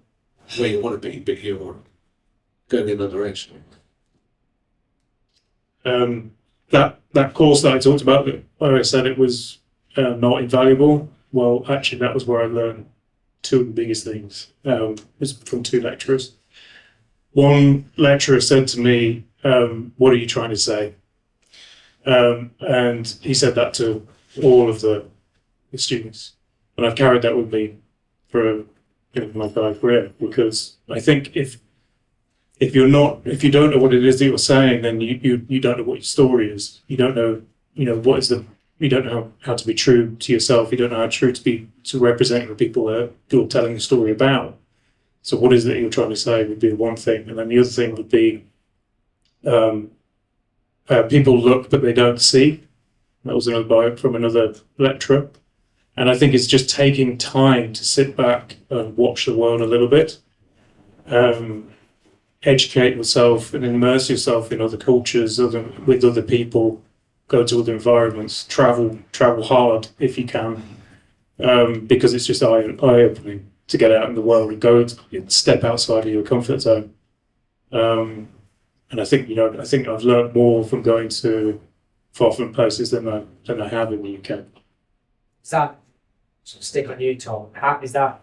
where you want to be, but you're going in another direction? That course that I talked about, where I said it was not invaluable, well, actually that was where I learned two of the biggest things. It was from two lecturers. One lecturer said to me, "What are you trying to say?" And he said that to all of the students, and I've carried that with me for my entire career, because I think if you don't know what it is that you're saying, then you don't know what your story is. You don't know, you don't know how to be true to yourself. You don't know how true to represent the people that you're telling the story about. So what is it that you're trying to say would be one thing, and then the other thing would be people look but they don't see. That was another quote from another lecturer. And I think it's just taking time to sit back and watch the world a little bit, educate yourself and immerse yourself in other cultures, with other people, go to other environments, travel hard if you can, because it's just eye-opening to get out in the world and step outside of your comfort zone. And I think I've learned more from going to far-flung places than I have in the UK. Is that, so stick on you, Tom, how is that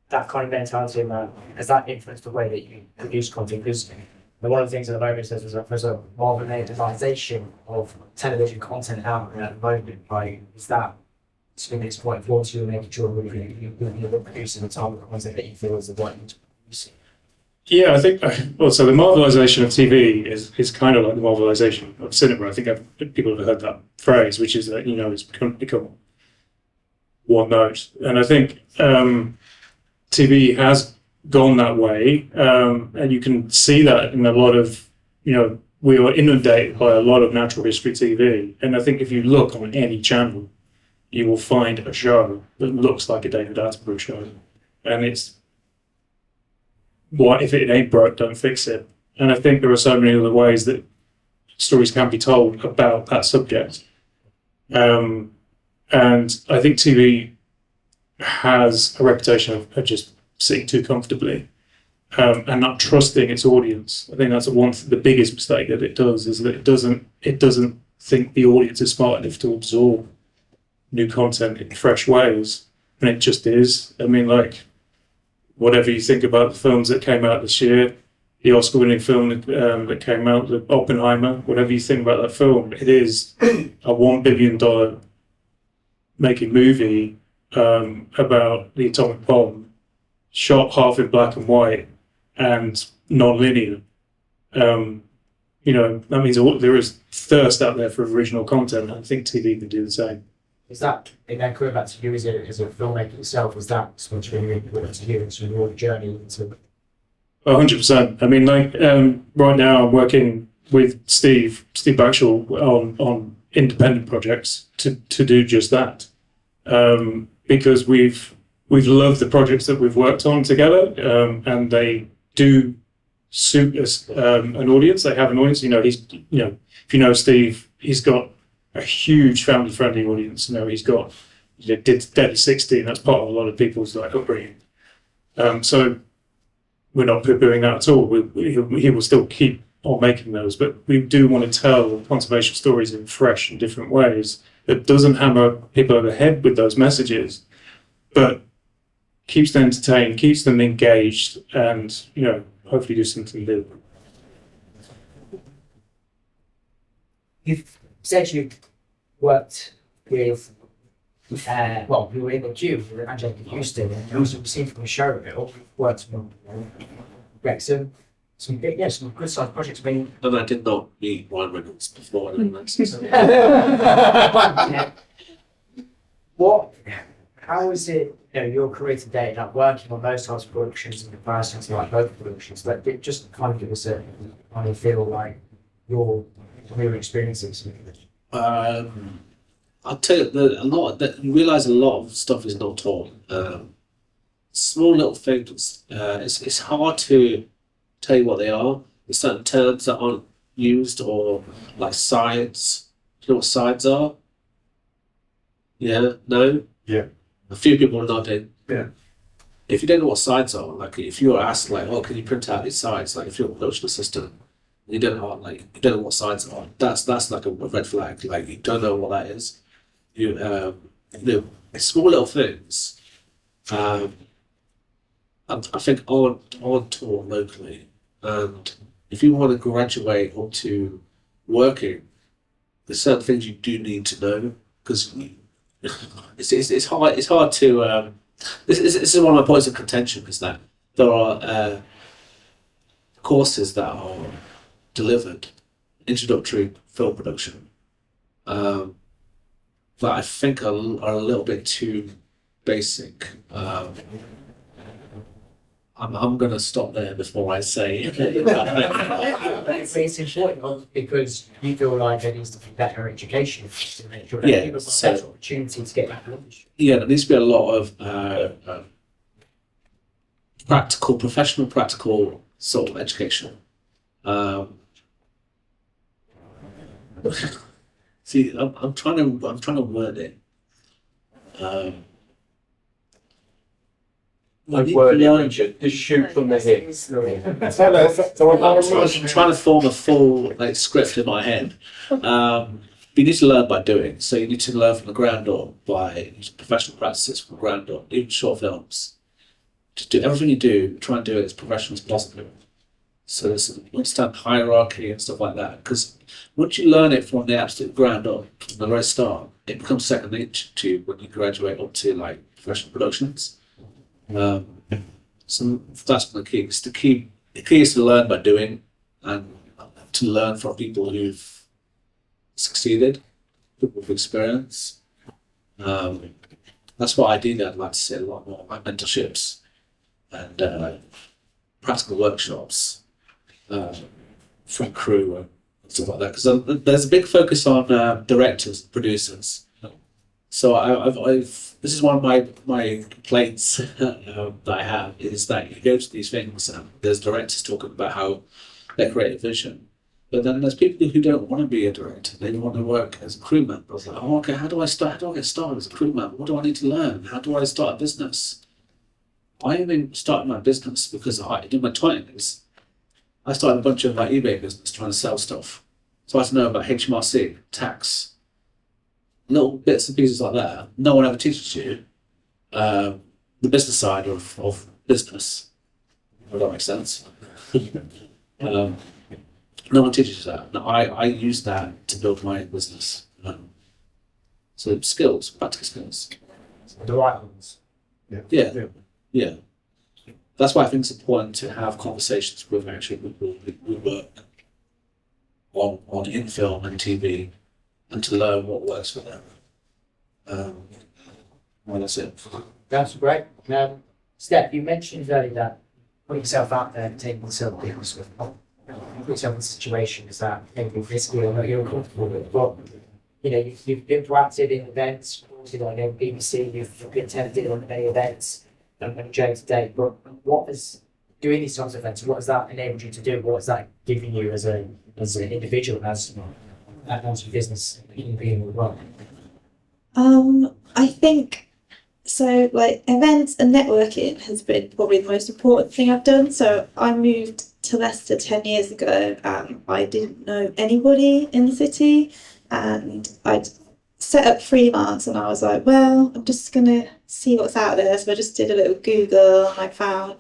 kind of mentality, man, has that influenced the way that you produce content? Because one of the things at the moment is there's a modernisation of television content out there at the moment. Like, is that something that's quite important to you, making sure you're producing the type of content that you feel is the right thing to produce? Yeah, I think, so the Marvelisation of TV is kind of like the Marvelisation of cinema. I think people have heard that phrase, which is that, it's become one note. And I think TV has gone that way, and you can see that in a lot of, we are inundated by a lot of natural history TV. And I think if you look on any channel, you will find a show that looks like a David Attenborough show. And it's, if it ain't broke, don't fix it. And I think there are so many other ways that stories can be told about that subject. And I think TV has a reputation of just sitting too comfortably and not trusting its audience. I think that's the biggest mistake that it does, is that it doesn't think the audience is smart enough to absorb new content in fresh ways, and it just is. I mean, like, whatever you think about the films that came out this year, the Oscar-winning film that came out, the Oppenheimer, whatever you think about that film, it is a $1 billion making movie about the atomic bomb, shot half in black and white and non-linear. That means there is thirst out there for original content. I think TV can do the same. Is that, and then coming back to you as a filmmaker yourself, was that something really important to you in your journey into? 100%. I mean, right now I'm working with Steve Baxhall on independent projects to do just that, because we've loved the projects that we've worked on together, and they do suit us, an audience. They have an audience. If you know Steve, he's got a huge family-friendly audience. He's got did Deadly 60, and that's part of a lot of people's upbringing. So we're not poo-pooing that at all. He will still keep on making those, but we do want to tell conservation stories in fresh and different ways that doesn't hammer people over the head with those messages, but keeps them entertained, keeps them engaged, and hopefully do something new. You've said you worked with, you were in the queue with Angelica Houston, and also we've seen from the show Bill, worked with Wrexham, some good sized projects. And I did not meet Ryan Reynolds before. How is it, your career today, working on those types of productions in comparison to local productions? It just kind of give us a kind of feel like your experiences. I'll tell you you realise a lot of stuff is not taught. Small little things. It's hard to tell you what they are. There's certain terms that aren't used, or like sides. Do you know what sides are? Yeah? No? Yeah. A few people are nodding. Yeah. If you don't know what sides are, if you were asked can you print out these sides? If you're a production assistant, and you don't know what sides are. That's like a red flag. You don't know what that is. Small little things. I think aren't taught locally, and if you want to graduate onto working, there's certain things you do need to know, because it's hard to. This is one of my points of contention, is that there are courses that are delivered, introductory film production, that I think are a little bit too basic. I'm going to stop there before I say. It's important because you feel like there needs to be better education to make sure that Yeah, people have so- better opportunity to get back in the industry. Yeah, there needs to be a lot of professional sort of education. See, I'm trying to word it. No word, Richard. Just shoot from the hip. I'm trying to form a full script in my head. You need to learn by doing. So you need to learn from the ground up by professional practices from the ground up, even short films. Just do everything you do, try and do it as professional as possible. So there's understand hierarchy and stuff like that. Because once you learn it from the absolute ground up, from the very start, it becomes second nature to you when you graduate up to professional productions. So that's the key. The key is to learn by doing, and to learn from people who've succeeded, people with experience. That's what ideally I'd like to see a lot more, like mentorships and practical workshops from crew and stuff like that. Because there's a big focus on directors, producers. So this is one of my complaints that I have, is that you go to these things and there's directors talking about how they create a vision, but then there's people who don't want to be a director. They want to work as a crew member. It's like, okay, how do I get started as a crew member? What do I need to learn? How do I start a business? I even started my business because I did my 20s. I started a bunch of eBay business trying to sell stuff. So I had to know about HMRC, tax, little bits and pieces like that. No one ever teaches you the business side of business. If that makes sense. No one teaches you that. No, I use that to build my business. So skills, practical skills. The right ones. Yeah. That's why I think it's important to have conversations with actually people who work on in film and TV, and to learn what works for them. Well, that's it. That's great. Steph, you mentioned earlier that putting yourself out there and taking yourself people's with. put yourself in situations that maybe risky or not you're comfortable with, but you know, you've interacted in events, you know, BBC, you've been attended on many events and during today, but what has doing these sorts of events, what has that enabled you to do? What has that given you as an individual, as a business being as well? I think so. Like events and networking has been probably the most important thing I've done. So I moved to Leicester 10 years ago. I didn't know anybody in the city, and I'd set up freelance, and I was like, well, I'm just gonna see what's out there. So I just did a little Google, and I found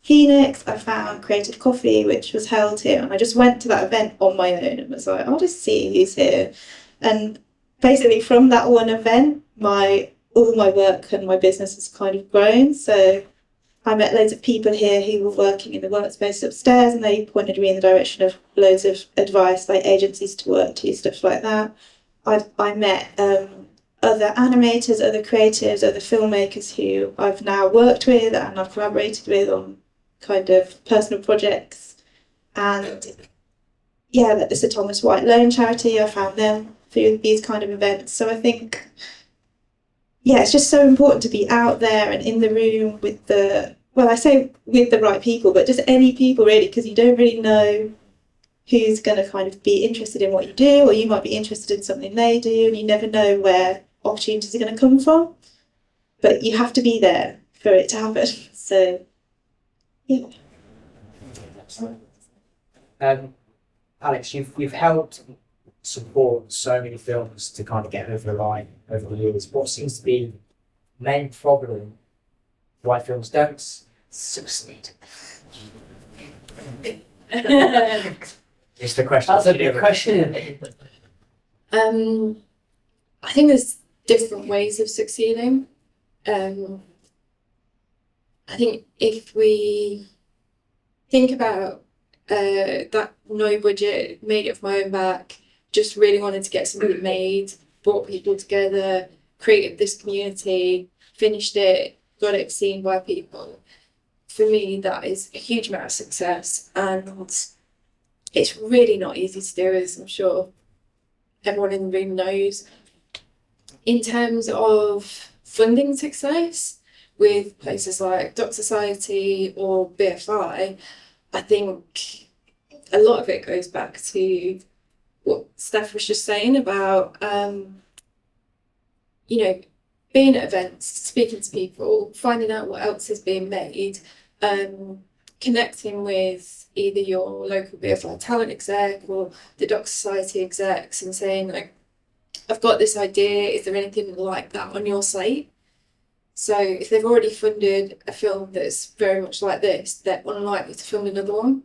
Phoenix, I found Creative Coffee, which was held here, and I just went to that event on my own and was like, I'll just see who's here. And basically from that one event, all my work and my business has kind of grown. So I met loads of people here who were working in the workspace upstairs, and they pointed me in the direction of loads of advice, like agencies to work to, stuff like that. I met other animators, other creatives, other filmmakers who I've now worked with and I've collaborated with on kind of personal projects. And yeah, like the Sir Thomas White Loan Charity, I found them through these kind of events. So I think, yeah, it's just so important to be out there and in the room with I say with the right people, but just any people really, because you don't really know who's going to kind of be interested in what you do, or you might be interested in something they do, and you never know where opportunities are going to come from. But you have to be there for it to happen. So, yeah. Alex, you've helped support so many films to kind of get over the line over the years. What seems to be the main problem why films don't succeed? It's the question. That's a big question. I think there's different ways of succeeding. I think if we think about that no budget, made it off my own back, just really wanted to get something made, brought people together, created this community, finished it, got it seen by people. For me, that is a huge amount of success, and it's really not easy to do, as I'm sure everyone in the room knows. In terms of funding success with places like Doc Society or BFI, I think a lot of it goes back to what Steph was just saying about, being at events, speaking to people, finding out what else is being made, connecting with either your local BFI talent exec or the Doc Society execs and saying, like, I've got this idea, is there anything like that on your site? So if they've already funded a film that's very much like this, they're unlikely to fund another one.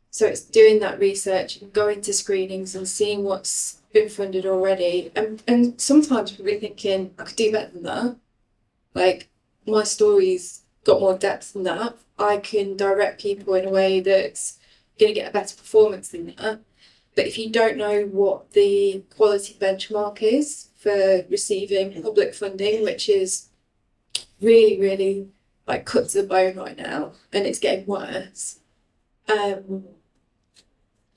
So it's doing that research and going to screenings and seeing what's been funded already. And sometimes probably thinking, I could do better than that. Like, my story's got more depth than that. I can direct people in a way that's going to get a better performance than that. But if you don't know what the quality benchmark is for receiving public funding, which is really, really like cut to the bone right now, and it's getting worse,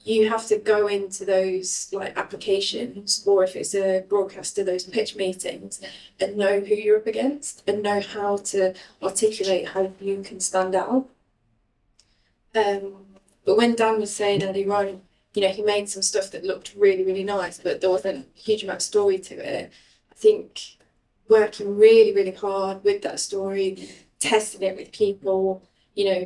you have to go into those like applications, or if it's a broadcaster, those pitch meetings, and know who you're up against and know how to articulate how you can stand out. But when Dan was saying earlier on, he made some stuff that looked really, really nice, but there wasn't a huge amount of story to it. I think working really, really hard with that story, testing it with people,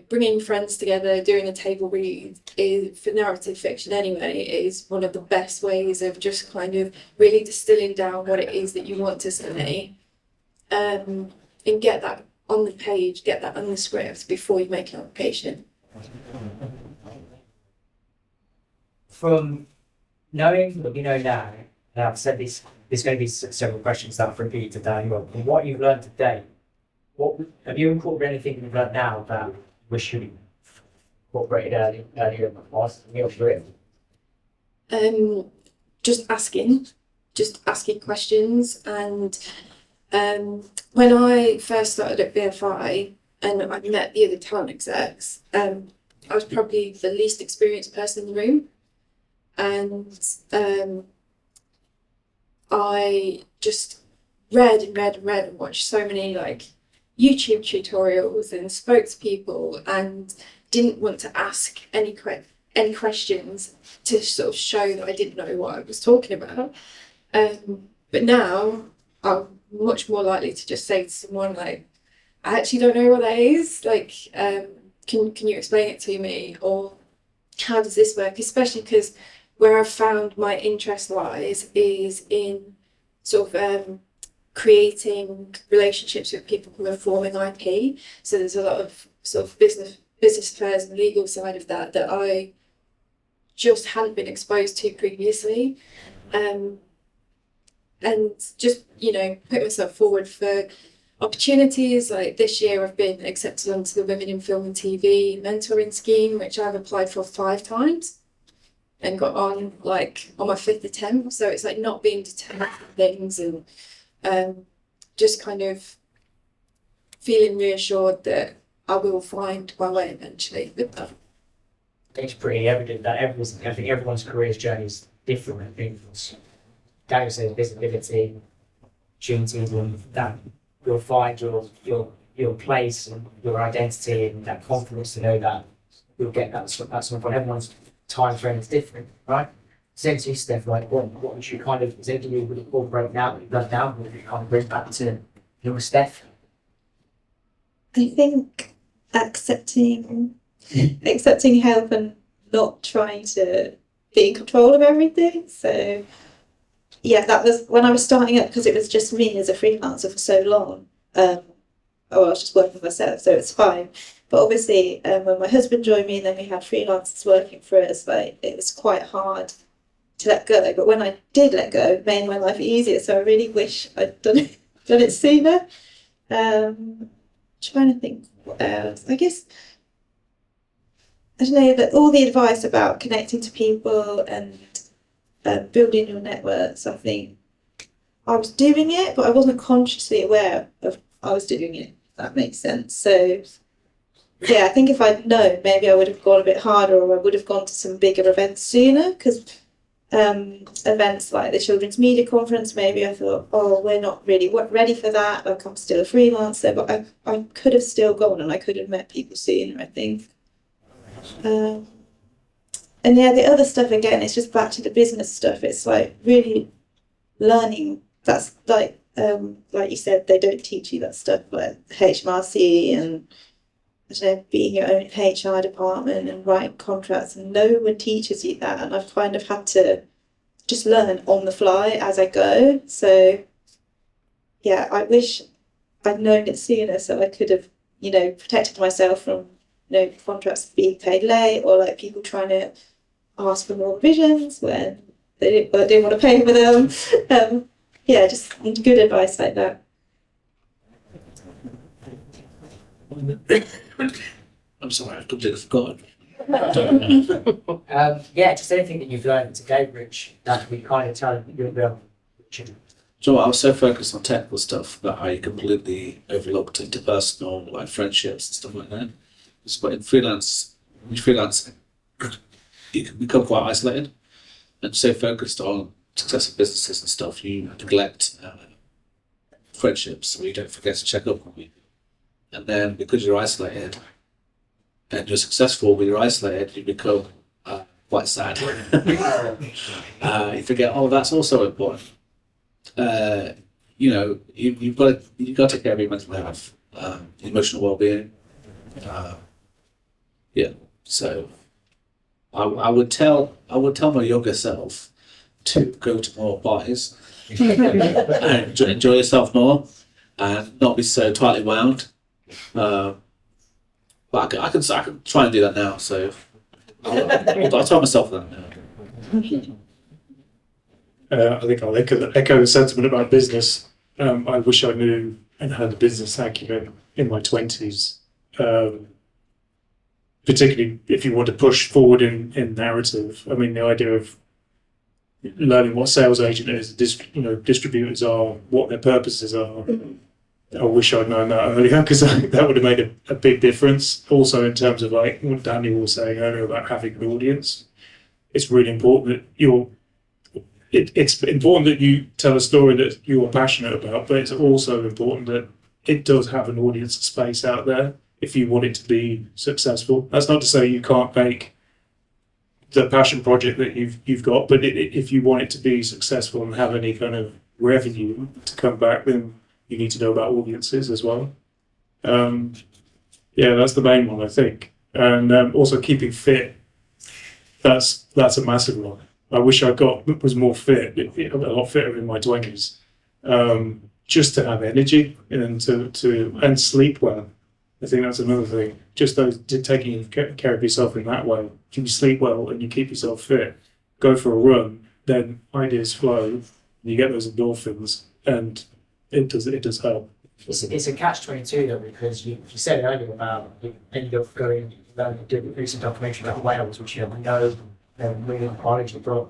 bringing friends together, doing a table read is, for narrative fiction anyway, is one of the best ways of just kind of really distilling down what it is that you want to say, and get that on the page, get that on the script before you make an application. From knowing what you know now, and I've said there's going to be several questions that I've repeated today, but from what you've learned today, what have you incorporated anything you've learned now that you wish you incorporated earlier in your career? Just asking questions. And when I first started at BFI and I met the other talent execs, I was probably the least experienced person in the room, and I just read and watched so many like YouTube tutorials and spoke to people and didn't want to ask any questions to sort of show that I didn't know what I was talking about. But now I'm much more likely to just say to someone like, I actually don't know what that is. Like, can you explain it to me? Or how does this work? Especially because where I've found my interest lies is in sort of creating relationships with people who are forming IP. So there's a lot of sort of business affairs and legal side of that I just hadn't been exposed to previously. And just, you know, put myself forward for opportunities. Like this year I've been accepted onto the Women in Film and TV mentoring scheme, which I've applied for 5 times and got on like on my 5th attempt. So it's like not being deterred from things and just kind of feeling reassured that I will find my way eventually with that. It's pretty evident that everyone's career journey is different. I think Daniel says visibility, opportunities, and that you'll find your place and your identity and that confidence to know that you'll get that some point. Everyone's time frame is different, right? Essentially, Steph, like what would you kind of essentially would incorporate now that you've done now, what would you kind of bring back to your Steph? I think accepting help and not trying to be in control of everything. So yeah, that was when I was starting up, because it was just me as a freelancer for so long. I was just working for myself, so it's fine. But obviously, when my husband joined me and then we had freelancers working for us, like it was quite hard to let go. But when I did let go, it made my life easier. So I really wish I'd done it sooner. Trying to think what else. I guess I don't know, that all the advice about connecting to people and building your networks. I think I was doing it, but I wasn't consciously aware of I was doing it. If that makes sense. So yeah, I think if I'd known, maybe I would have gone a bit harder, or I would have gone to some bigger events sooner. Because events like the Children's Media Conference, maybe I thought, oh, we're not really ready for that. Like I'm still a freelancer, but I could have still gone and I could have met people sooner, I think. And yeah, the other stuff again, it's just back to the business stuff. It's like really learning. That's like you said, they don't teach you that stuff, like HMRC and I don't know, being your own HR department and writing contracts, and no one teaches you that. And I've kind of had to just learn on the fly as I go. So yeah, I wish I'd known it sooner, so I could have, protected myself from, contracts being paid late, or like people trying to ask for more revisions when they didn't want to pay for them. Yeah, just good advice like that. I'm sorry, I've completely forgotten. Yeah, just anything that you've learned to Cambridge that we kind of tell you about. So I was so focused on technical stuff that I completely overlooked interpersonal, like friendships and stuff like that. But in freelance, you can become quite isolated and so focused on success of businesses and stuff, you neglect friendships, so you don't forget to check up on people. And then because you're isolated and you're successful when you're isolated, you become quite sad. You forget, oh, that's also important. You've got to take care of your mental health, emotional well-being. So I would tell my younger self to go to more parties and enjoy yourself more and not be so tightly wound. But I can try and do that now. So I'll tell myself that now. I think I'll echo the sentiment about business. I wish I knew and had a business acumen in my 20s. Particularly if you want to push forward in narrative. I mean, the idea of learning what sales agent is, distributors are, what their purposes are, I wish I'd known that earlier because that would have made a big difference. Also, in terms of like what Daniel was saying earlier about having an audience, it's really important that it's important that you tell a story that you're passionate about, but it's also important that it does have an audience space out there if you want it to be successful. That's not to say you can't make the passion project that you've got, but if you want it to be successful and have any kind of revenue to come back, then you need to know about audiences as well. Yeah, that's the main one, I think. And also keeping fit. That's a massive one. I wish was more fit, a lot fitter in my 20s, just to have energy and and sleep well. I think that's another thing. Just taking care of yourself in that way. If you sleep well and you keep yourself fit, go for a run, then ideas flow. You get those endorphins, and it does help. It's a catch-22 though, because you said earlier about you ended up going and doing a recent documentary about whales, which you know really knowledge, but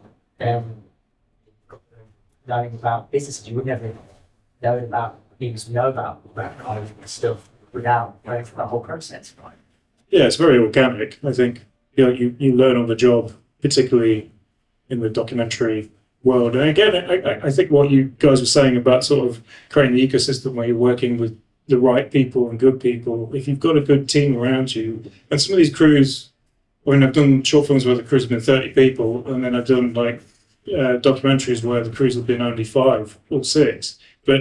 learning about businesses you would never know about, even know about kind of stuff without going through that whole process, right? Yeah, it's very organic. I think you learn on the job, particularly in the documentary world. And again, I think what you guys were saying about sort of creating the ecosystem where you're working with the right people and good people, if you've got a good team around you, and some of these crews, I've done short films where the crews have been 30 people, and then I've done like documentaries where the crews have been only 5 or 6, but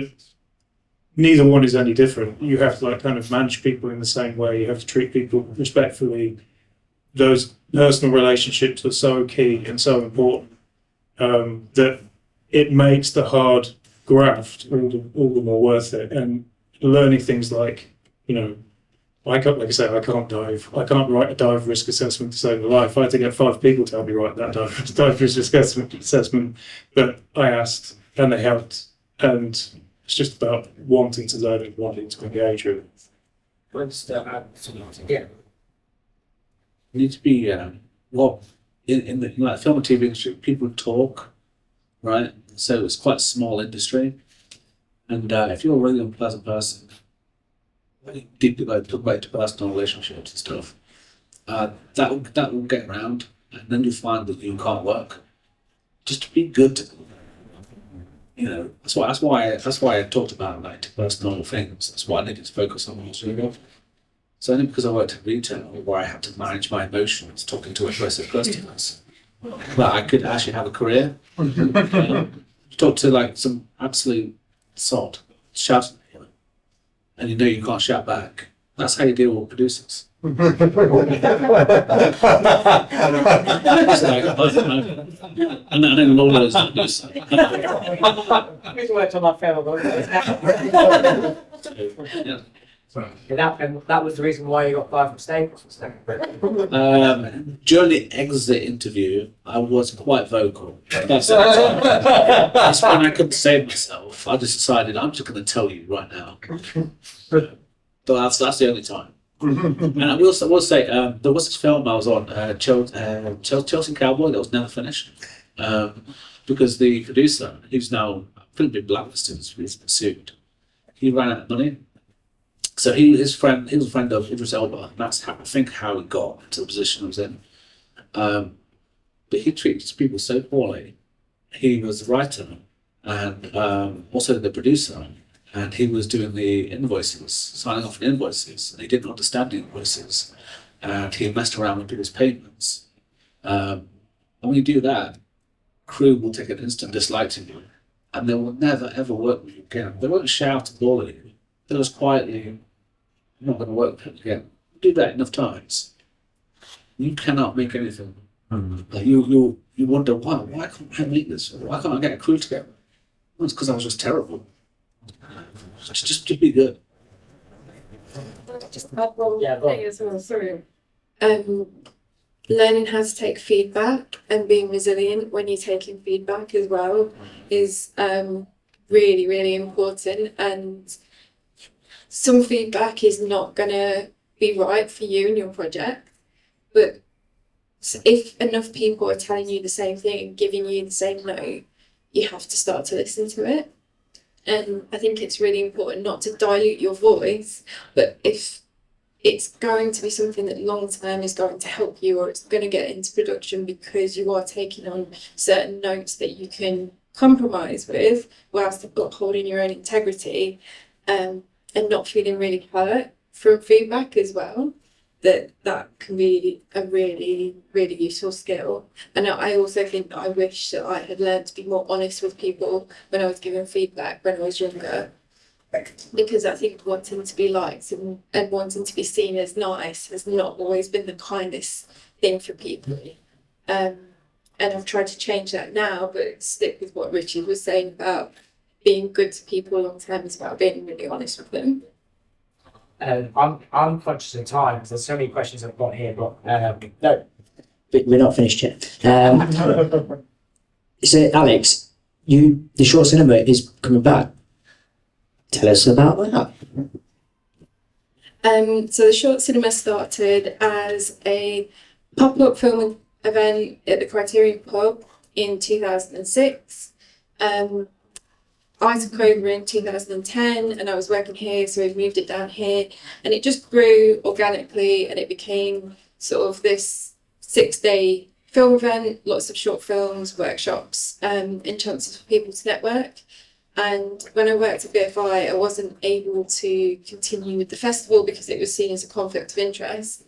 neither one is any different. You have to like kind of manage people in the same way. You have to treat people respectfully. Those personal relationships are so key and so important that it makes the hard graft all the more worth it. And learning things like, I can't dive. I can't write a dive risk assessment to save a life. I had to get 5 people to help me write that dive risk assessment. But I asked, and they helped. And it's just about wanting to learn and wanting to engage with it. Yeah. You need to be in the like film and TV industry, people talk, right? So it's quite a small industry, and if you're a really unpleasant person, really deeply talk about interpersonal relationships and stuff, that will get around, and then you find that you can't work. Just be good to people. That's why I talked about like interpersonal things. That's why I needed to focus on what I was. So only because I worked in retail where I had to manage my emotions talking to aggressive customers, that I could actually have a career. Talk to like some absolute sod, shouting at you, and you can't shout back. That's how you deal with producers. And then lawyers do so. Who's worked on my film? Yeah. That was the reason why you got fired from Staples. During the exit interview, I was quite vocal. That's when I couldn't save myself. I just decided I'm just going to tell you right now. But that's the only time. And I will say there was this film I was on, Chelsea Cowboy, that was never finished, because the producer, who's now been blacklisted, he's been sued. He ran out of money. So he was a friend of Idris Elba. That's I think how he got into the position he was in. But he treats people so poorly. He was the writer and also the producer, and he was doing the invoices, signing off the invoices, and he didn't understand the invoices, and he messed around with people's payments. And when you do that, crew will take an instant dislike to you, and they will never ever work with you again. They won't shout and bawl at you. They'll just quietly, I'm not going to work with you again. Do that enough times, you cannot make anything. Like you wonder why can't I make this? Why can't I get a crew together? Well, it's because I was just terrible. Just be good. Just add one thing as well, sorry. Learning how to take feedback and being resilient when you're taking feedback as well is really, really important. And some feedback is not going to be right for you and your project, but if enough people are telling you the same thing, giving you the same note, you have to start to listen to it. And I think it's really important not to dilute your voice, but if it's going to be something that long term is going to help you, or it's going to get into production because you are taking on certain notes that you can compromise with whilst holding your own integrity, and not feeling really hurt from feedback as well, that can be a really, really useful skill. And I also think that I wish that I had learned to be more honest with people when I was giving feedback when I was younger. Because I think wanting to be liked and wanting to be seen as nice has not always been the kindest thing for people. And I've tried to change that now, but stick with what Richard was saying about being good to people long term is about being really honest with them. I'm conscious of time because there's so many questions I've got here, but No, but we're not finished yet. So, Alex, the short cinema is coming back. Tell us about that. So the short cinema started as a pop-up film event at the Criterion Pub in 2006. I took over in 2010 and I was working here, so we moved it down here, and it just grew organically and it became sort of this 6-day film event, lots of short films, workshops, and chances for people to network. And when I worked at BFI, I wasn't able to continue with the festival because it was seen as a conflict of interest.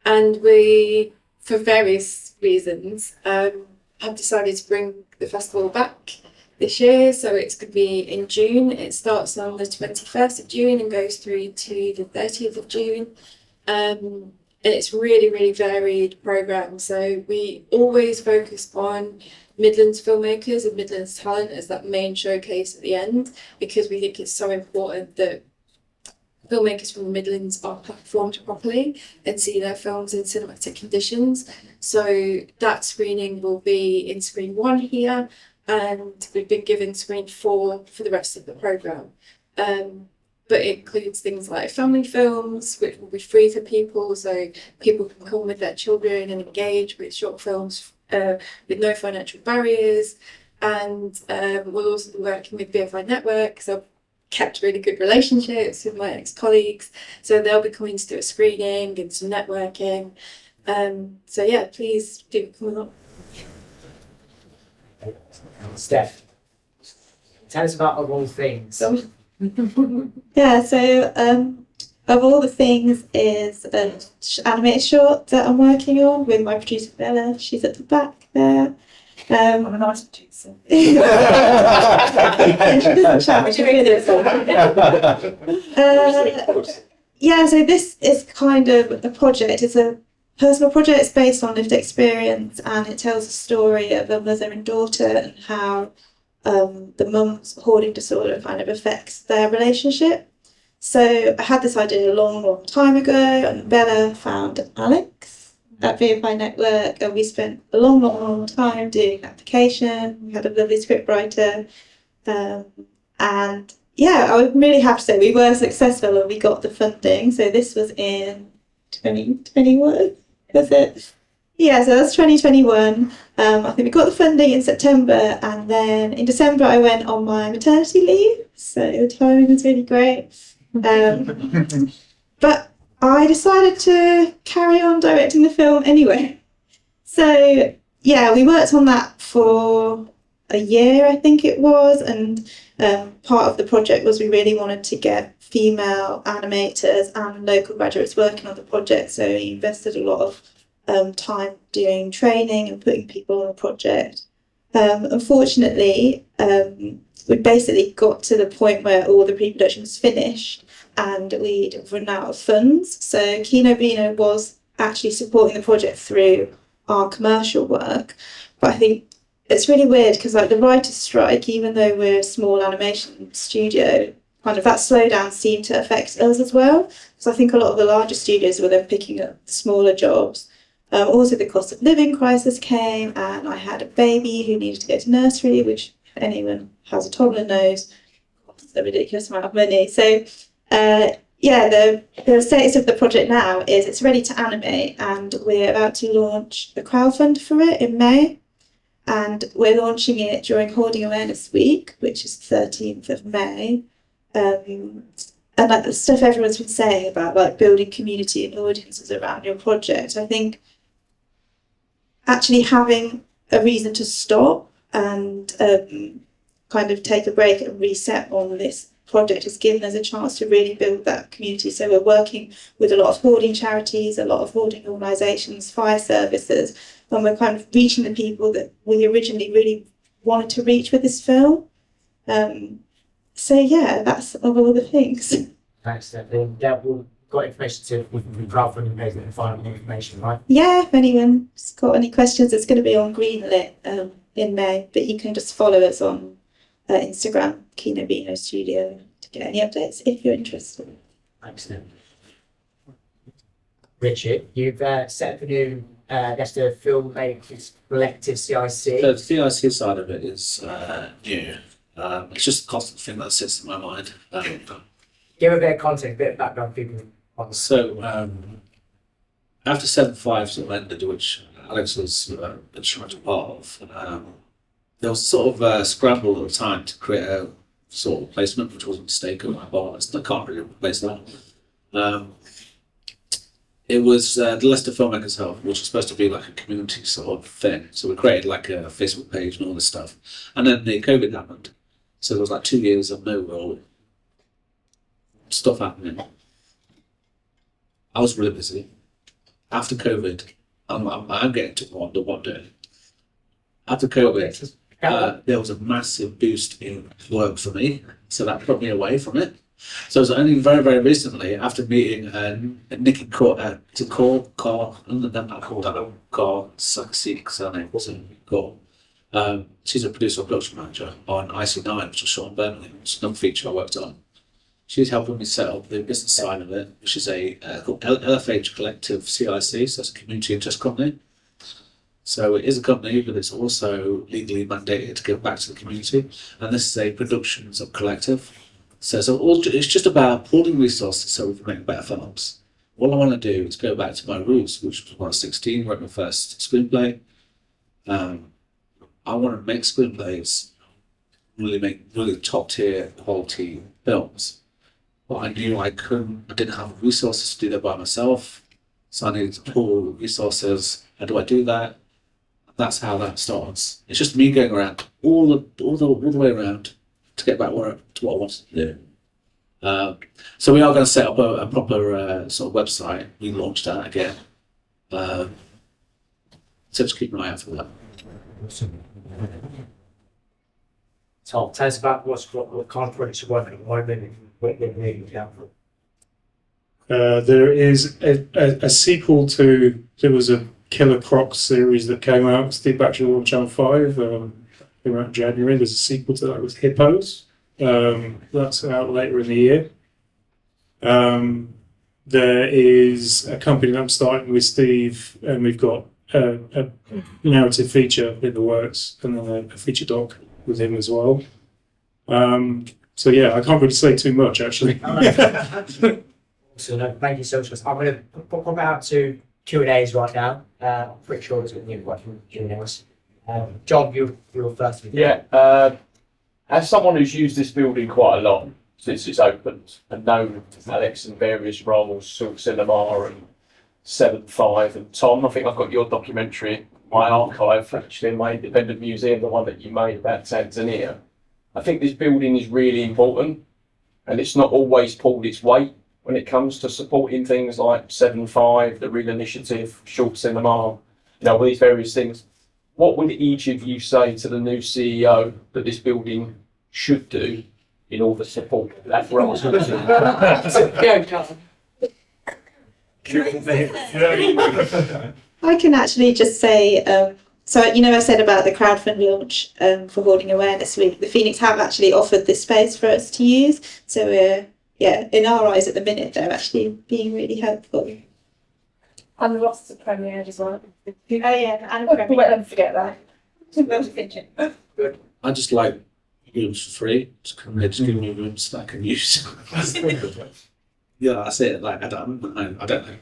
And we, for various reasons, have decided to bring the festival back this year. So it's going to be in June. It starts on the 21st of June and goes through to the 30th of June. And it's really, really varied programme. So we always focus on Midlands filmmakers and Midlands talent as that main showcase at the end, because we think it's so important that filmmakers from the Midlands are platformed properly and see their films in cinematic conditions. So that screening will be in screen 1 here, and we've been given screen 4 for the rest of the programme. But it includes things like family films, which will be free for people, so people can come with their children and engage with short films with no financial barriers. And we'll also be working with BFI Network, because I've kept really good relationships with my ex-colleagues, so they'll be coming to do a screening and some networking. So yeah, please do come along. Steph, tell us about Of All Things. Yeah, so Of All the Things is an animated short that I'm working on with my producer Bella. She's at the back there. I'm a nice producer. She doesn't shout, she really is. Yeah, so this is kind of a project. It's a personal project. It's based on lived experience, and it tells the story of a mother and daughter and how the mum's hoarding disorder kind of affects their relationship. So I had this idea a long, long time ago, and Bella found Alex at BFI Network, and we spent a long, long, long time doing an application. We had a lovely scriptwriter, and yeah, I was really happy to say we were successful and we got the funding. So this was in 2021, was it? Yeah, so that's 2021. I think we got the funding in September, and then in December I went on my maternity leave, so the timing was really great. But I decided to carry on directing the film anyway. So yeah, we worked on that for a year, I think it was, and part of the project was we really wanted to get female animators and local graduates working on the project, so we invested a lot of time doing training and putting people on the project. Unfortunately, we basically got to the point where all the pre-production was finished and we'd run out of funds. So Kino Bino was actually supporting the project through our commercial work. But I think it's really weird because like the writer's strike, even though we're a small animation studio, kind of that slowdown seemed to affect us as well. So I think a lot of the larger studios were then picking up the smaller jobs. Also the cost of living crisis came, and I had a baby who needed to go to nursery, which anyone has a toddler knows costs a ridiculous amount of money. So yeah, the status of the project now is it's ready to animate, and we're about to launch a crowdfund for it in May. and we're launching it during Hoarding Awareness Week, which is 13th of May. And like the stuff everyone's been saying about like building community and audiences around your project, I think actually having a reason to stop and kind of take a break and reset on this project has given us a chance to really build that community. So we're working with a lot of hoarding charities, a lot of hoarding organisations, fire services, and we're kind of reaching the people that we originally really wanted to reach with this film. So yeah, that's of all the things. Thanks, Stephanie. Yeah, we've got information to we can crowdfunding page and find out information, right? Yeah, if anyone's got any questions, it's going to be on Greenlit in May, but you can just follow us on Instagram, Kino Bino Studio, to get any updates if you're interested. Thanks, Steph. Richard, you've set up a new Leicester Filmmakers Collective CIC. The CIC side of it is new. It's just a constant thing that sits in my mind. Give a bit of context, a bit of background, people. So after 7.5 sort of ended, which Alex was instrumental part of, there was sort of a scramble at the time to create a sort of placement, which was a mistake on my part. I can't really replace that. It was the Leicester Filmmakers Hub, which was supposed to be like a community sort of thing. So we created like a Facebook page and all this stuff. And then the COVID happened. So there was like 2 years of no real stuff happening. I was really busy. After COVID, I'm getting to one day. After COVID, there was a massive boost in work for me, so that put me away from it. So it was only very, very recently, after meeting Nikki Carr, she's a producer and production manager on IC9, which was shot in Birmingham, which is another feature I worked on. She's helping me set up the business side of it, which is a called LFH Collective CIC, so it's a community interest company. So it is a company, but it's also legally mandated to give back to the community. And this is a productions of collective. So it's just about pooling resources so we can make better films. All I want to do is go back to my roots, which was when I was 16, wrote my first screenplay. I want to make screenplays, really top tier quality films. But I knew I didn't have resources to do that by myself. So I needed to pool resources. How do I do that? That's how that starts. It's just me going around all the way around to get back to what I wanted to do. So we are going to set up a proper sort of website. We launched that again. So just keep an eye out for that. Tom, tell us about what kind of projects you're working on at the moment. There is a sequel to, there was a Killer Croc series that came out, Steve Batchelor on Channel 5, came out in January. There's a sequel to that with Hippos. That's out later in the year. There is a company that I'm starting with Steve, and we've got a narrative feature in the works, and then a feature doc with him as well. So yeah, I can't really say too much actually. So no, thank you so much. I'm going to pop out to Q&As right now. I'm pretty sure there's going to be quite a few Q&As. John, you're first. Yeah, as someone who's used this building quite a lot since it's opened and known Alex in various roles, Silk Cinema and 7.5 and Tom, I think I've got your documentary, my archive, actually in my independent museum, the one that you made about Tanzania. I think this building is really important and it's not always pulled its weight when it comes to supporting things like 7.5, the Real Initiative, Short Cinema, all these various things. What would each of you say to the new CEO that this building should do in order to support that role? I can actually just say, so I said about the crowdfund launch for Hoarding Awareness Week. The Phoenix have actually offered this space for us to use. So in our eyes at the minute, they're actually being really helpful. And the roster premiered as well. Oh yeah, and a premiere. Don't forget that. Good. I just like rooms for free. Just give me rooms that I can use. Yeah, that's it. Like I don't know.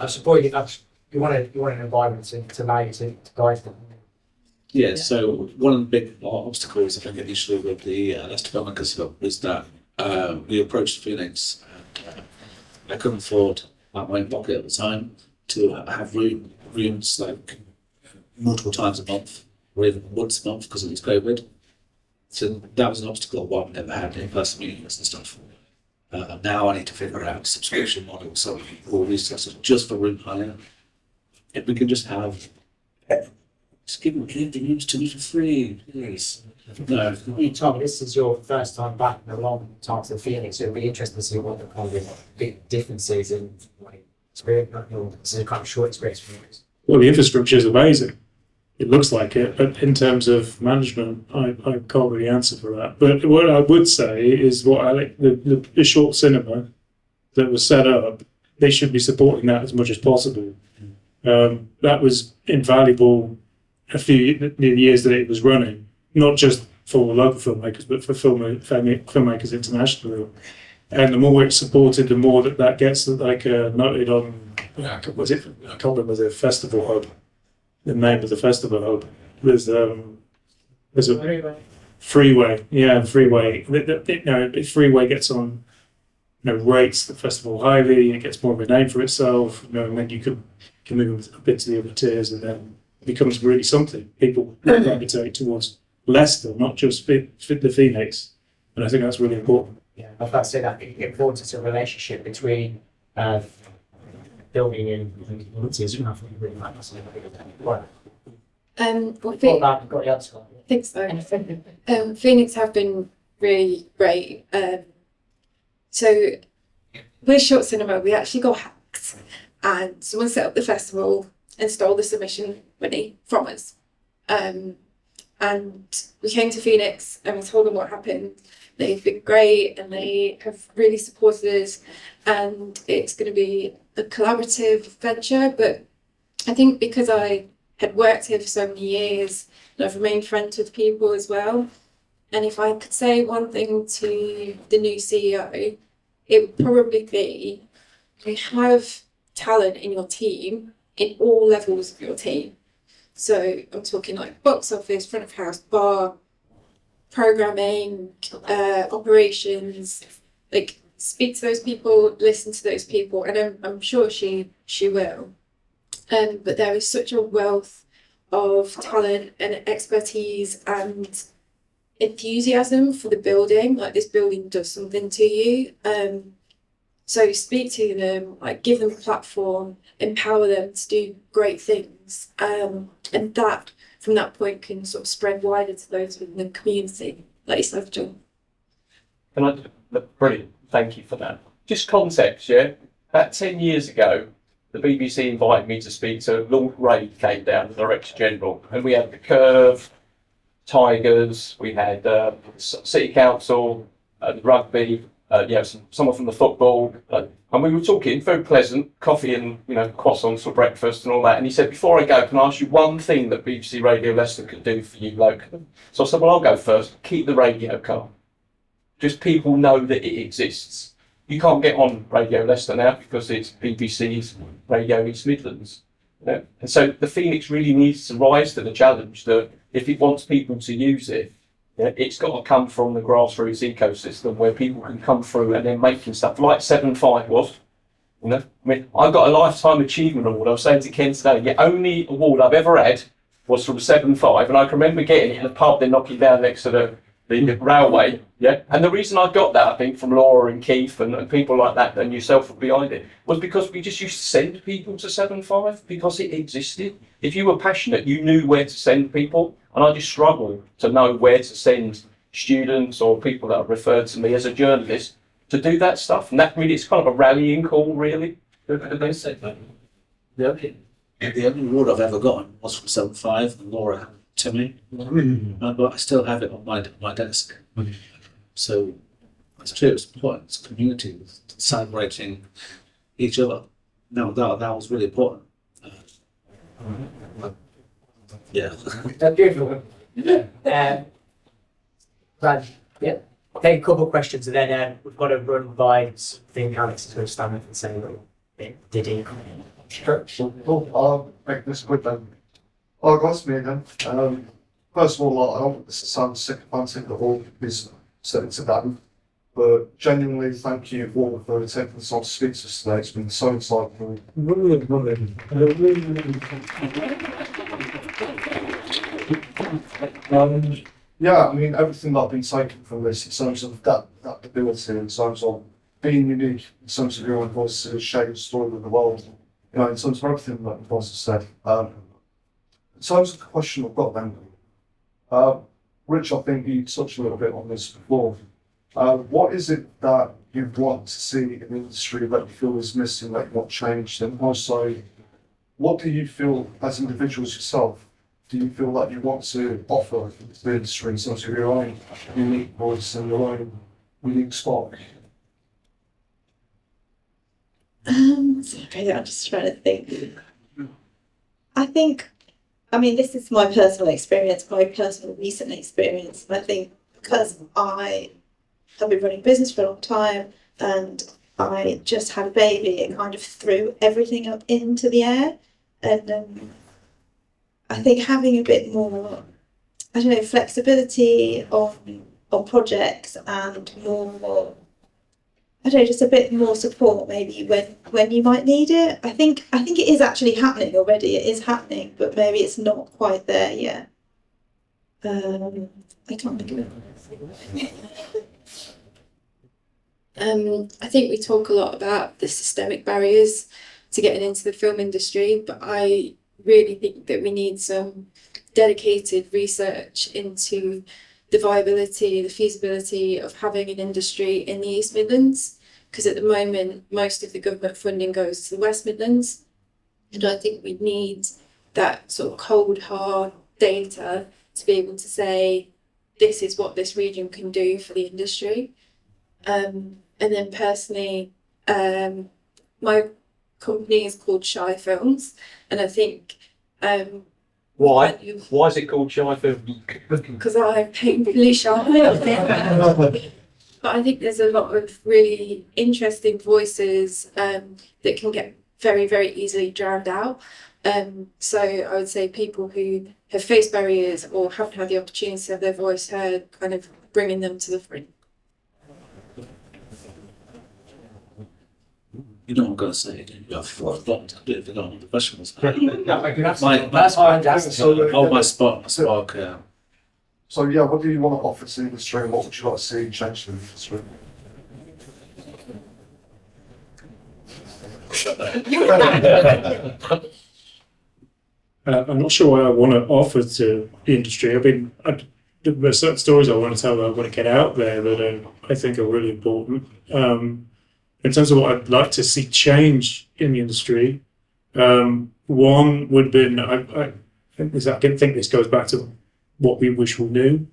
I support you. You want an environment to allow you to guide them. Yeah, so one of the big obstacles I think initially with the Leicester Filmmakers Film was that we approached Phoenix and I couldn't afford out my own pocket at the time to have rooms like multiple times a month or even once a month because it was COVID. So that was an obstacle why I've never had in-person meetings and stuff. Now I need to figure out a subscription model, so all these stuff just for room hire. If we can just have, just give the rooms to me for free, please. No. Tom, this is your first time back in a long time to Phoenix. So it'd be interesting to see what the kind of big differences in like experience. This is a kind of short experience for you. Well, the infrastructure is amazing. It looks like it, but in terms of management, I can't really answer for that. But what I would say is what the short cinema that was set up, they should be supporting that as much as possible. That was invaluable a few years that it was running, not just for local filmmakers, but for filmmakers internationally. And the more it's supported, the more that gets noted on. I can't remember the festival hub. The name of the festival hub. There's a Freeway. Yeah, Freeway. Freeway gets on, rates the festival highly. It gets more of a name for itself. And then you can move a bit to the other tiers, and then it becomes really something. People gravitate towards Leicester, not just the Phoenix. And I think that's really important. Yeah, I've got to say that the importance of relationship between building and community is nothing really matters. Right. Well, I've got the answer. I think so. Phoenix have been really great. So with Short Cinema, we actually got hacked, and someone set up the festival and stole the submission money from us. And we came to Phoenix and we told them what happened. They've been great and they have really supported us, and it's going to be a collaborative venture. But I think because I had worked here for so many years, and I've remained friends with people as well. And if I could say one thing to the new CEO, it would probably be you have talent in your team in all levels of your team. So I'm talking like box office, front of house, bar, programming, operations. Like speak to those people, listen to those people, and I'm sure she will. But there is such a wealth of talent and expertise and enthusiasm for the building. Like this building does something to you. So speak to them, like give them a platform, empower them to do great things. And that from that point can sort of spread wider to those within the community, like yourself, John. Brilliant, thank you for that. Just context, yeah? About 10 years ago, the BBC invited me to speak to Lord Ray, came down, the Director General, and we had the Curve, Tigers, we had City Council, the rugby, someone from the football, and we were talking, very pleasant, coffee and croissants for breakfast and all that. And he said, before I go, can I ask you one thing that BBC Radio Leicester could do for you locally? So I said, well, I'll go first. Keep the radio calm. Just people know that it exists. You can't get on Radio Leicester now because it's BBC's Radio East Midlands. And so the Phoenix really needs to rise to the challenge that if it wants people to use it, it's got to come from the grassroots ecosystem where people can come through and then making stuff like 7.5 was. I got a Lifetime Achievement Award. I was saying to Ken today, the only award I've ever had was from 7.5, and I can remember getting it in the pub, they're knocking down next to the railway. Yeah, and the reason I got that, I think, from Laura and Keith and people like that, and yourself were behind it, was because we just used to send people to 7.5 because it existed. If you were passionate, you knew where to send people. And I just struggle to know where to send students or people that are referred to me as a journalist to do that stuff. And that really is kind of a rallying call, really. They said that. The only award I've ever gotten was from 7.5 and Laura handed it to me. But I still have it on my desk. So it's true, it's important. It's a community celebrating each other. No, that was really important. Yeah. That's beautiful. Glad. Yeah. Take a couple of questions and then we've got to run by something Alex is going to stand up and say a little bit. Did he? Sure. I'll make this quick then. I'll go me then. first of all, I don't want this to sound sycophantic, the whole is set to that. But genuinely, thank you all for taking the time to speak to us today. It's been so insightful. Yeah, I mean, everything that I've been taking from this in terms of that ability, in terms of being unique, in terms of your own voice to share your story with the world, in terms of everything that you guys have said. In terms of the question I've got then, Rich, I think you touched a little bit on this before. What is it that you want to see in the industry that you feel is missing, that you want changed? And also, what do you feel as individuals yourself? Do you feel that you want to offer to the industry in terms of your own unique voice and your own unique spark? Sorry, I'm just trying to think. I mean, this is my personal experience, my personal recent experience. I think because I have been running a business for a long time and I just had a baby, it kind of threw everything up into the air. And I think having a bit more, I don't know, flexibility on projects and more, I don't know, just a bit more support maybe when you might need it. I think it is actually happening already. It is happening, but maybe it's not quite there yet. I can't think of it. I think we talk a lot about the systemic barriers to getting into the film industry, but I really think that we need some dedicated research into the viability, the feasibility of having an industry in the East Midlands, because at the moment most of the government funding goes to the West Midlands, and I think we need that sort of cold hard data to be able to say this is what this region can do for the industry. And then personally, my company is called Shy Films, and I think why is it called Shy Films? Because I'm painfully shy. But I think there's a lot of really interesting voices that can get very, very easily drowned out. So I would say people who have faced barriers or haven't had the opportunity to have their voice heard, kind of bringing them to the front. You know what I'm going to say, don't you? I've blocked. I did it on the professionals. That's why I'm asking. Oh, my spark. So yeah, what do you want to offer to the industry and what would you like to see change in the industry? I'm not sure what I want to offer to the industry. I mean, there are certain stories I want to tell that I want to get out there that I think are really important. In terms of what I'd like to see change in the industry, one would be, I think this goes back to what we wish we knew.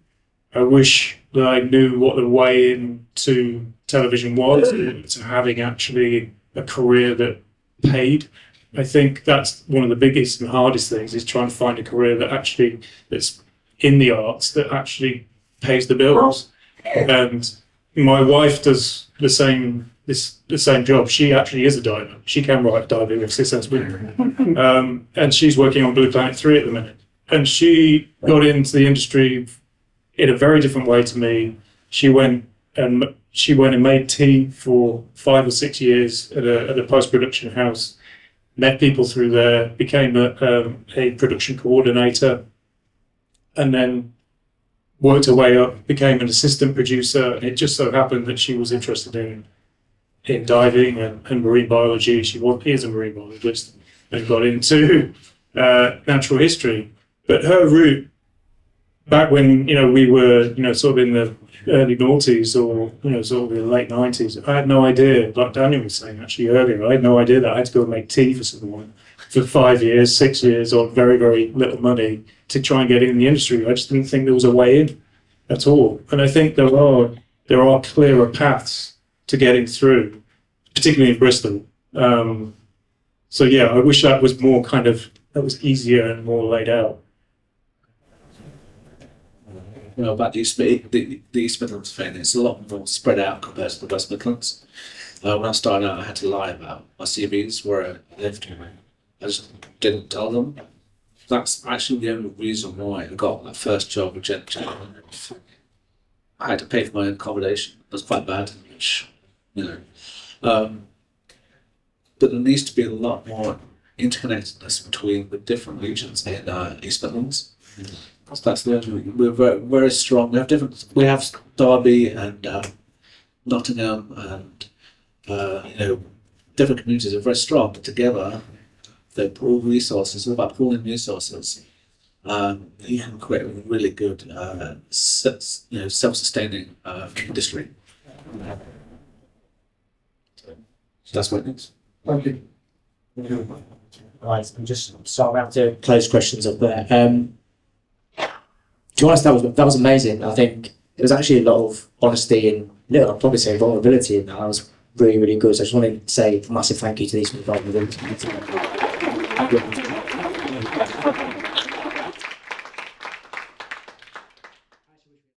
I wish that I knew what the way into television was, to having actually a career that paid. I think that's one of the biggest and hardest things, is trying to find a career that's in the arts that actually pays the bills. And my wife does the same job. She actually is a diver. She can write diving with Six Sense Women. And she's working on Blue Planet 3 at the minute. And she got into the industry in a very different way to me. She went and made tea for 5 or 6 years at a post-production house, met people through there, became a production coordinator, and then worked her way up, became an assistant producer. And it just so happened that she was interested in diving and marine biology. She is a marine biologist and got into natural history. But her route, back when we were sort of in the early noughties or sort of in the late 90s, I had no idea. Like Daniel was saying actually earlier, I had no idea that I had to go and make tea for someone for 5 years, 6 years on very, very little money to try and get in the industry. I just didn't think there was a way in at all. And I think there are clearer paths to getting through, particularly in Bristol. So yeah, I wish that was more that was easier and more laid out. About the East Midlands thing, it's a lot more spread out compared to the West Midlands. When I started out, I had to lie about my CVs, where I lived. I just didn't tell them. that's actually the only reason why I got that first job with Gen. I had to pay for my own accommodation. It was quite bad, which, you know. But there needs to be a lot more interconnectedness between the different regions in East Midlands. So that's the only. We're very, very strong. We have Derby and Nottingham and different communities are very strong, but together they pool resources. It's all about pooling resources. You can create a really good, self-sustaining industry. So that's what it is. Thank you. Right, I'm just start around to close questions up there. To be honest, that was amazing. I think there was actually a lot of honesty and I'd probably say vulnerability in that. That was really, really good. So I just wanted to say a massive thank you to these people involved with it.